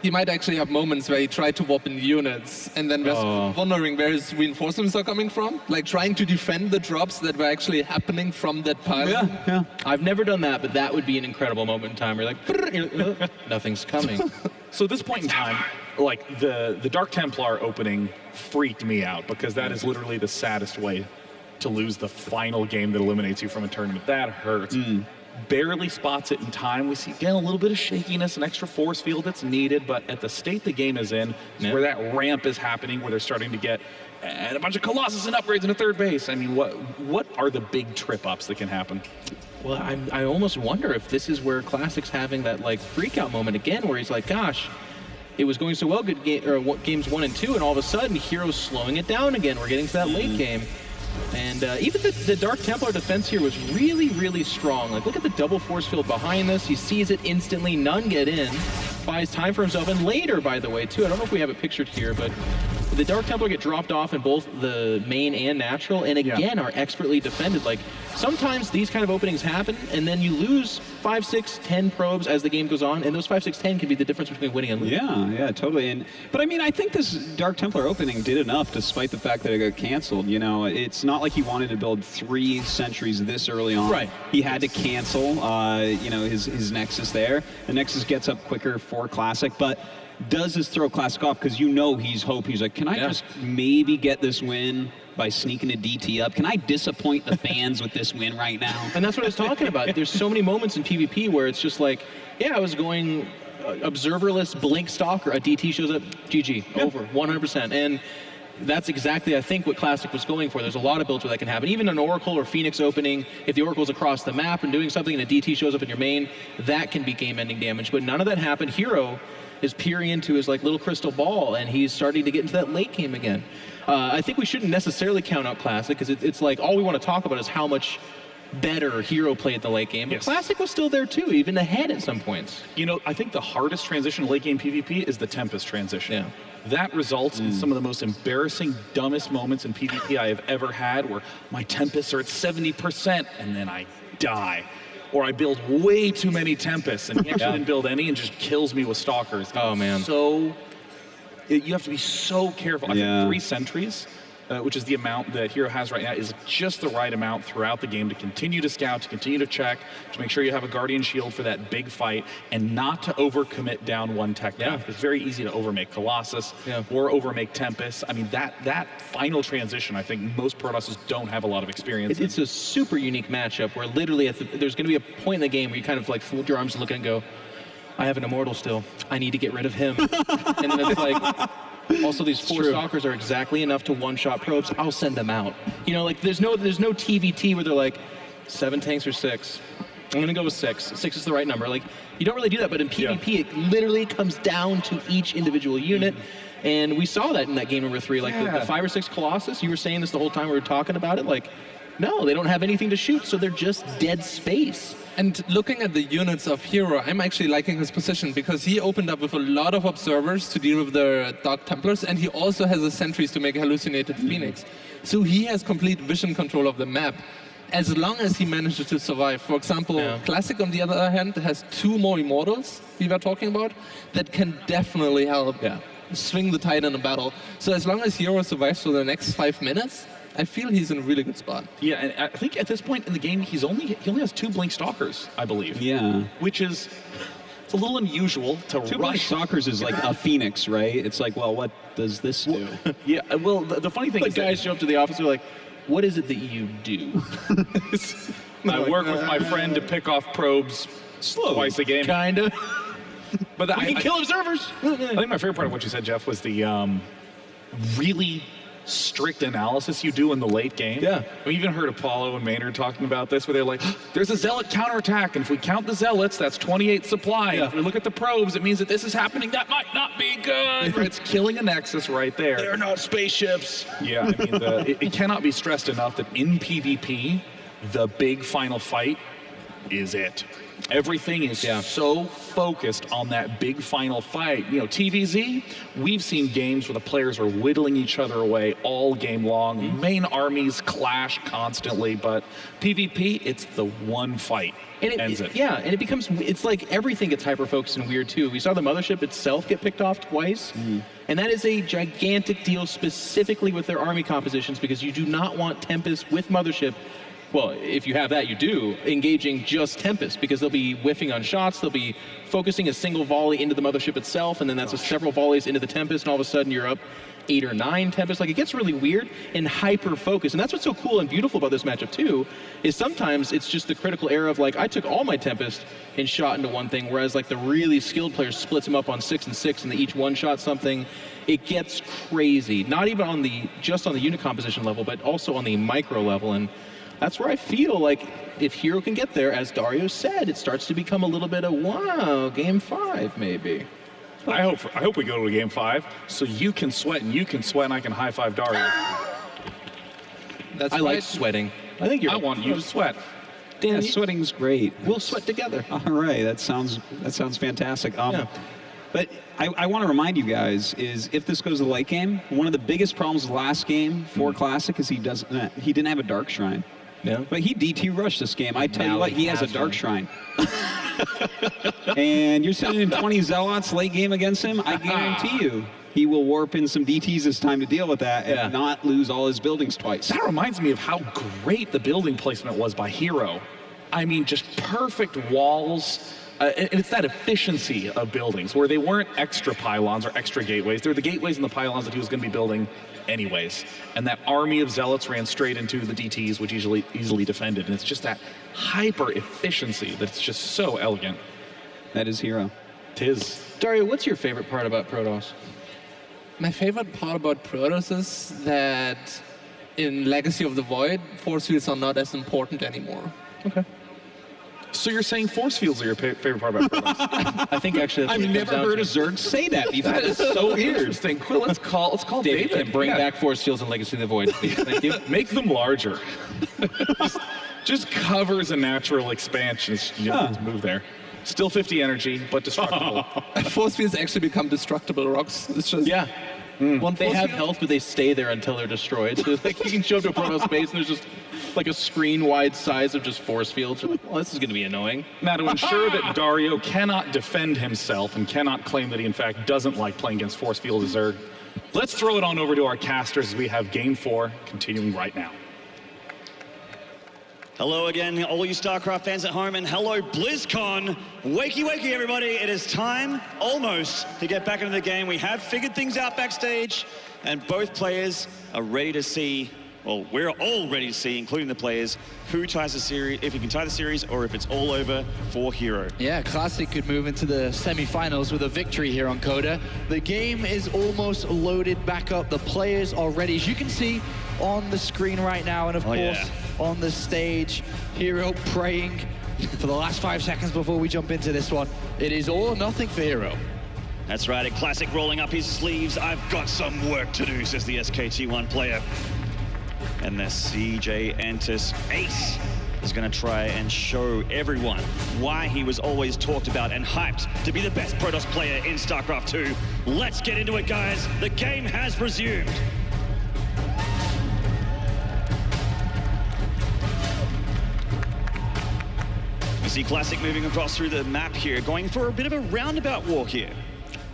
He might actually have moments where he tried to warp in units and then was wondering where his reinforcements are coming from, like trying to defend the drops that were actually happening from that pile. Yeah. I've never done that, but that would be an incredible moment in time where you're like, nothing's coming. So at this point in time, like the Dark Templar opening freaked me out, because that is literally the saddest way to lose the final game that eliminates you from a tournament. That hurts. Barely spots it in time. We see, again, a little bit of shakiness, an extra force field that's needed, but at the state the game is in, where that ramp is happening, where they're starting to get a bunch of Colossus and upgrades in a third base. I mean, what are the big trip-ups that can happen? Well, I almost wonder if this is where Classic's having that like freak-out moment again, where he's like, gosh, it was going so well, games 1 and 2, and all of a sudden, Hero's slowing it down again. We're getting to that late game. And even the Dark Templar defense here was really, really strong. Like, look at the double force field behind this. He sees it instantly. None get in. Buys time for himself. And later, by the way, too, I don't know if we have it pictured here, but the Dark Templar get dropped off in both the main and natural, and again are expertly defended. Like, sometimes these kind of openings happen, and then you lose 5, 6, 10 probes as the game goes on, and those 5, 6, 10 can be the difference between winning and losing. Yeah, totally. But I mean, I think this Dark Templar opening did enough, despite the fact that it got canceled. You know, it's not like he wanted to build 3 sentries this early on. Right. He had to cancel, you know, his Nexus there. The Nexus gets up quicker for Classic, but does this throw Classic off? Because you know he's like, can I just maybe get this win by sneaking a DT up? Can I disappoint the fans with this win right now? And that's what I was talking about. There's so many moments in PvP where it's just like, yeah, I was going observerless, blink stalker, a DT shows up, GG, over, 100%. And that's exactly, I think, what Classic was going for. There's a lot of builds where that can happen. Even an Oracle or Phoenix opening, if the Oracle's across the map and doing something and a DT shows up in your main, that can be game-ending damage. But none of that happened. Hero is peering into his like little crystal ball, and he's starting to get into that late game again. I think we shouldn't necessarily count out Classic, because it's like all we want to talk about is how much better Hero played the late game. But Classic was still there too, even ahead at some points. You know, I think the hardest transition late game PvP is the Tempest transition. Yeah. That results in some of the most embarrassing, dumbest moments in PvP I have ever had, where my Tempests are at 70% and then I die. Or I build way too many Tempests and he actually didn't build any and just kills me with Stalkers. Oh, man. So, you have to be so careful. I think 3 sentries, which is the amount that Hero has right now, is just the right amount throughout the game to continue to scout, to continue to check, to make sure you have a Guardian Shield for that big fight, and not to overcommit down one tech path. It's very easy to overmake Colossus or overmake Tempest. I mean, that final transition, I think most Protosses don't have a lot of experience in. It's a super unique matchup where literally there's going to be a point in the game where you kind of like fold your arms and look and go, I have an Immortal still. I need to get rid of him. And then it's like, also these 4 Stalkers are exactly enough to one-shot probes. I'll send them out. You know, like there's no TVT where they're like 7 tanks or 6, I'm going to go with 6. 6 is the right number. Like, you don't really do that, but in PvP, it literally comes down to each individual unit. And we saw that in that game number 3. Like, the 5 or 6 Colossus, you were saying this the whole time we were talking about it. Like, no, they don't have anything to shoot, so they're just dead space. And looking at the units of Hero, I'm actually liking his position because he opened up with a lot of observers to deal with the Dark Templars, and he also has the sentries to make a hallucinated Phoenix. So he has complete vision control of the map, as long as he manages to survive. For example, Classic, on the other hand, has 2 more Immortals we were talking about that can definitely help swing the tide in a battle. So as long as Hero survives for the next 5 minutes, I feel he's in a really good spot. Yeah, and I think at this point in the game, he only has 2 Blink Stalkers, I believe. Yeah. Which is, it's a little unusual to 2 Blink rush. Stalkers is like a Phoenix, right? It's like, well, what does this do? Yeah, well, the funny thing is guys show up to the office, they're like, what is it that you do? I work with my friend to pick off probes twice a game. Kinda. But We can kill observers. I think my favorite part of what you said, Jeff, was the really strict analysis you do in the late game. Yeah. We even heard Apollo and Maynard talking about this, where they're like, there's a Zealot counterattack, and if we count the Zealots, that's 28 supply. Yeah. If we look at the probes, it means that this is happening. That might not be good. It's killing a Nexus right there. They're not spaceships. Yeah, I mean, it cannot be stressed enough that in PvP, the big final fight is it. Everything is so focused on that big final fight. You know, TVZ, we've seen games where the players are whittling each other away all game long. Main armies clash constantly, but PvP, it's the one fight. And it becomes, it's like everything gets hyper-focused and weird too. We saw the Mothership itself get picked off twice, and that is a gigantic deal specifically with their army compositions, because you do not want Tempest with Mothership. Well, if you have that, you do, engaging just Tempest, because they'll be whiffing on shots, they'll be focusing a single volley into the Mothership itself, and then that's several volleys into the Tempest, and all of a sudden you're up 8 or 9 Tempest. Like, it gets really weird and hyper-focused. And that's what's so cool and beautiful about this matchup, too, is sometimes it's just the critical error of, like, I took all my Tempest and shot into one thing, whereas, like, the really skilled player splits them up on 6 and 6, and they each one-shot something. It gets crazy, not even on just on the unit composition level, but also on the micro level. And that's where I feel like if Hero can get there, as Dario said, it starts to become a little bit of, wow, game 5 maybe. I hope we go to a game 5 so you can sweat and I can high-five Dario. I like sweating. I think I want you to sweat. Dan, sweating's great. We'll sweat together. All right, that sounds fantastic. But I want to remind you guys is if this goes to the late game, one of the biggest problems last game for Classic is he didn't have a Dark Shrine. Yeah. But he DT rushed this game. I tell you what, he has a Dark Shrine. And you're sending in 20 Zealots late game against him, I guarantee you he will warp in some DTs this time to deal with that and not lose all his buildings twice. That reminds me of how great the building placement was by Hero. I mean, just perfect walls. And it's that efficiency of buildings where they weren't extra pylons or extra gateways. They're the gateways and the pylons that he was going to be building anyways. And that army of Zealots ran straight into the DTs, which easily defended. And it's just that hyper efficiency that's just so elegant. That is Hero. Tis. Dario, what's your favorite part about Protoss? My favorite part about Protoss is that in Legacy of the Void, force fields are not as important anymore. Okay. So you're saying force fields are your favorite part about Protoss? I think actually that's I've never heard a Zerg say that before. That is so interesting. Quill, let's call David. David. Bring back force fields and Legacy of the Void, please. Thank you. Make them larger. just covers a natural expansion. You don't have to move there. Still 50 energy, but destructible. Force fields actually become destructible rocks. It's just They have health, but they stay there until they're destroyed. So like you can show up to a Protoss base and there's just like a screen-wide size of just force fields. You're like, well, this is going to be annoying. Now, to ensure that Dario cannot defend himself and cannot claim that he, in fact, doesn't like playing against force field as Zerg, let's throw it on over to our casters as we have Game 4 continuing right now. Hello again, all you StarCraft fans at home, and hello BlizzCon. Wakey, wakey, everybody. It is time, almost, to get back into the game. We have figured things out backstage, and both players are ready to see, well, we're all ready to see, including the players, who ties the series, if he can tie the series, or if it's all over for Hero. Yeah, Classic could move into the semi-finals with a victory here on Coda. The game is almost loaded back up. The players are ready. As you can see on the screen right now, and of course, on the stage, Hero praying For the last 5 seconds before we jump into this one, it is all or nothing for Hero. That's right, a Classic rolling up his sleeves. I've got some work to do, says the SKT1 player. And the CJ Entis ace is going to try and show everyone why he was always talked about and hyped to be the best Protoss player in StarCraft 2. Let's get into it, guys. The game has resumed. We see Classic moving across through the map here, going for a bit of a roundabout walk here.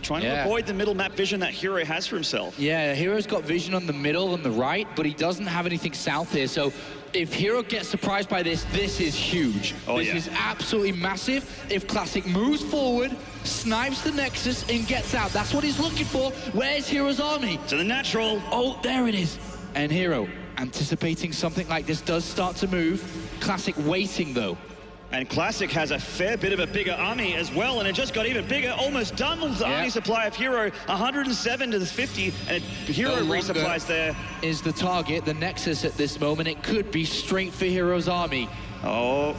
Trying to avoid the middle map vision that Hero has for himself. Yeah, Hero's got vision on the middle and the right, but he doesn't have anything south here. So if Hero gets surprised by this, this is huge. This is absolutely massive. If Classic moves forward, snipes the Nexus, and gets out, that's what he's looking for. Where's Hero's army? To the natural. Oh, there it is. And Hero, anticipating something like this, does start to move. Classic waiting, though. And Classic has a fair bit of a bigger army as well, and it just got even bigger, almost doubles the army supply of Hero, 107 to the 50, and Hero resupplies there. Is the target, the Nexus at this moment, it could be straight for Hero's army. Oh,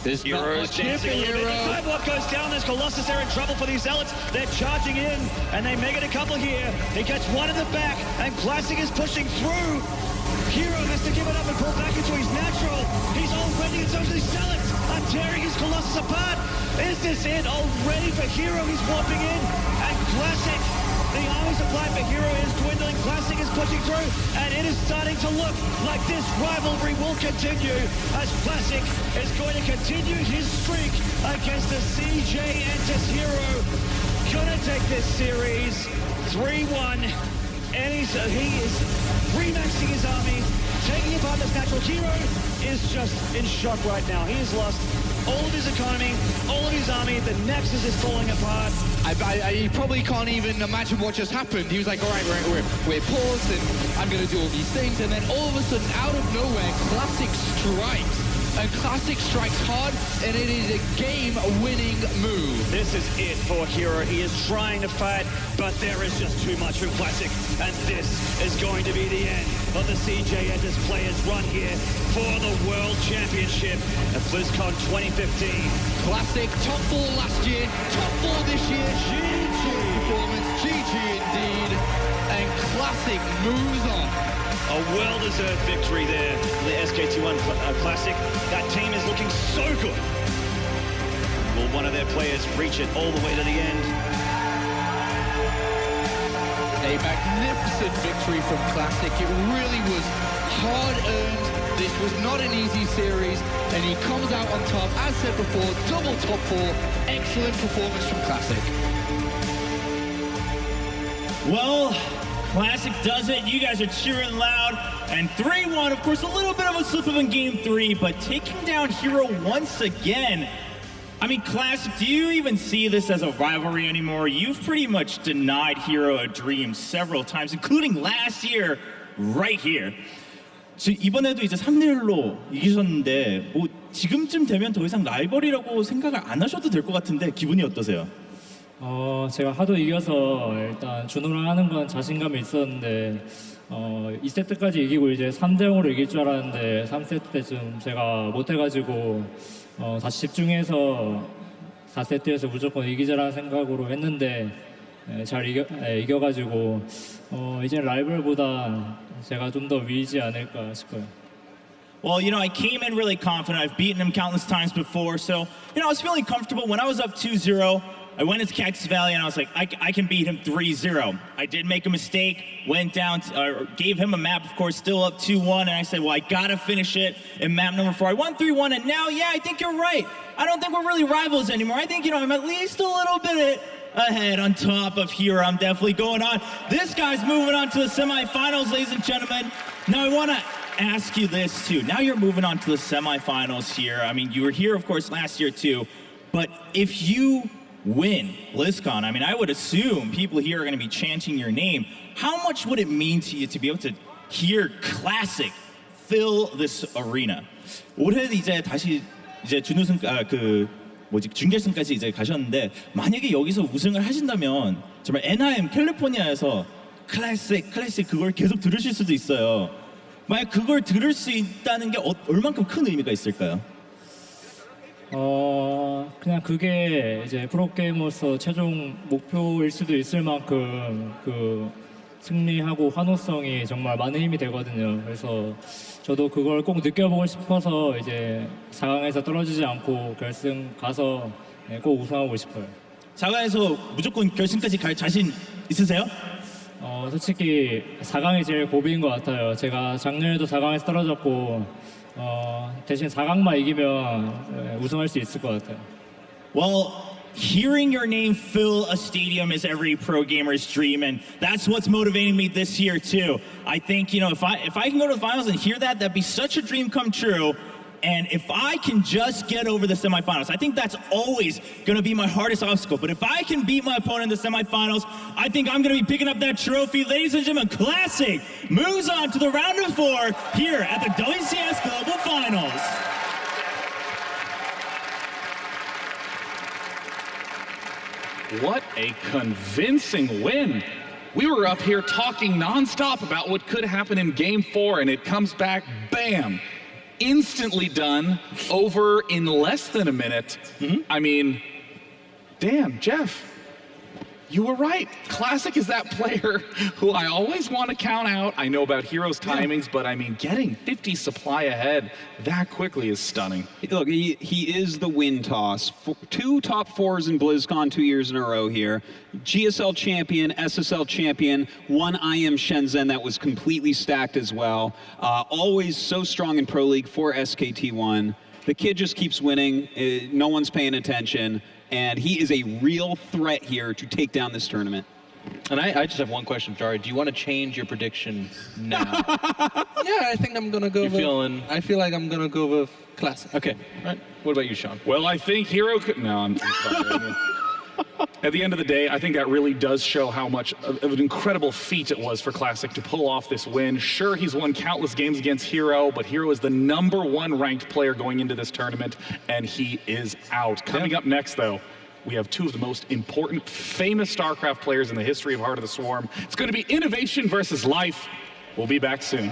there's Hero's dancing a little bit. The sidewalk goes down, there's Colossus there in trouble for these Zealots. They're charging in, and they make it a couple here. He gets one in the back, and Classic is pushing through. Hero has to give it up and pull back into his natural. He's already in some of these Zealots are tearing his Colossus apart. Is this it already for Hero? He's warping in, and Classic, the army supply for Hero is dwindling. Classic is pushing through, and it is starting to look like this rivalry will continue as Classic is going to continue his streak against the CJ Entis Hero. Gonna take this series 3-1, and he is remaxing his army, taking apart this natural. Hero is just in shock right now. He has lost all of his economy, all of his army. The Nexus is falling apart. He probably can't even imagine what just happened. He was like, all right, we're paused, and I'm going to do all these things. And then all of a sudden, out of nowhere, Classic strikes. And Classic strikes hard, and it is a game-winning move. This is it for Hero. He is trying to fight, but there is just too much from Classic. And this is going to be the end of the CJ Entis players run here for the World Championship at BlizzCon 2015. Classic, top 4 last year, top 4 this year. GG performance, GG indeed. And Classic moves on. A well-deserved victory there for the SKT1 Classic. That team is looking so good. Will one of their players reach it all the way to the end? A magnificent victory from Classic. It really was hard-earned. This was not an easy series, and he comes out on top. As said before, double top 4. Excellent performance from Classic. Well, Classic does it. You guys are cheering loud. And 3-1, of course, a little bit of a slip up in Game 3, but taking down Hero once again. I mean, Classic, do you even see this as a rivalry anymore? You've pretty much denied Hero a dream several times, including last year, right here. 이번에도 이제 3대1로 이기셨는데, 뭐 지금쯤 되면 더 이상 라이벌이라고 생각을 안 하셔도 될 것 같은데 기분이 어떠세요? 제가 하도 이겨서 일단 준우랑 하는 건 자신감이 있었는데 2세트까지 이기고 이제 3대0으로 이길 줄 알았는데 3세트 때쯤 제가 못해가지고 다시 집중해서 4세트에서 무조건 이기자라는 생각으로 했는데 잘 이겨가지고 이제 라이벌보다 제가 좀 더 위이지 않을까 싶어요. Well, you know, I came in really confident. I've beaten him countless times before, so, you know, I was feeling comfortable. When I was up 2-0, I went into Cactus Valley and I was like, I can beat him 3-0. I did make a mistake, went down, gave him a map, of course, still up 2-1, and I said, well, I gotta finish it in map number 4. I won 3-1, and now, yeah, I think you're right. I don't think we're really rivals anymore. I think, you know, I'm at least a little bit ahead on top of Hero. I'm definitely going on. This guy's moving on to the semifinals, ladies and gentlemen. Now, I want to ask you this, too. Now you're moving on to the semifinals here. I mean, you were here, of course, last year, too. But if you win BlizzCon, I mean, I would assume people here are going to be chanting your name. How much would it mean to you to be able to hear Classic fill this arena? 올해 이제 다시 이제 준우승 준결승까지 이제 가셨는데 만약에 여기서 우승을 하신다면 정말 애나임 캘리포니아에서 클래식 그걸 계속 들으실 수도 있어요. 만약 그걸 들을 수 있다는 게 얼만큼 큰 의미가 있을까요? 그냥 그게 이제 프로게이머로서 최종 목표일 수도 있을 만큼 그 승리하고 환호성이 정말 많은 힘이 되거든요. 그래서 저도 그걸 꼭 느껴보고 싶어서 이제 4강에서 떨어지지 않고 결승 가서 꼭 우승하고 싶어요. 4강에서 무조건 결승까지 갈 자신 있으세요? 솔직히 4강이 제일 고비인 것 같아요. 제가 작년에도 4강에서 떨어졌고 대신 4강만 이기면 우승할 수 있을 것 같아요. Well, hearing your name fill a stadium is every pro gamer's dream, and that's what's motivating me this year too. I think, you know, if I can go to the finals and hear that, that'd be such a dream come true. And if I can just get over the semifinals, I think that's always going to be my hardest obstacle. But if I can beat my opponent in the semifinals, I think I'm going to be picking up that trophy. Ladies and gentlemen, Classic moves on to the round of 4 here at the WCS Global Finals. What a convincing win. We were up here talking nonstop about what could happen in Game 4, and it comes back, bam, instantly done, over in less than a minute. I mean, damn, Jeff, you were right. Classic is that player who I always want to count out. I know about Hero's timings, but I mean, getting 50 supply ahead that quickly is stunning. Look, he is the win toss. 2 top 4s in BlizzCon 2 years in a row here. GSL champion, SSL champion, 1 IM Shenzhen that was completely stacked as well. Always so strong in Pro League for SKT1. The kid just keeps winning. No one's paying attention. And he is a real threat here to take down this tournament. And I just have one question, Jari. Do you want to change your prediction now? Yeah, I think I'm gonna go. I feel like I'm gonna go with Classic. Okay. All right. What about you, Sean? Well, I think Hero could... No, I'm sorry. At the end of the day, I think that really does show how much of an incredible feat it was for Classic to pull off this win. Sure, he's won countless games against Hero, but Hero is the #1 ranked player going into this tournament, and he is out. Coming up next, though, we have 2 of the most important, famous StarCraft players in the history of Heart of the Swarm. It's going to be innovation versus life. We'll be back soon.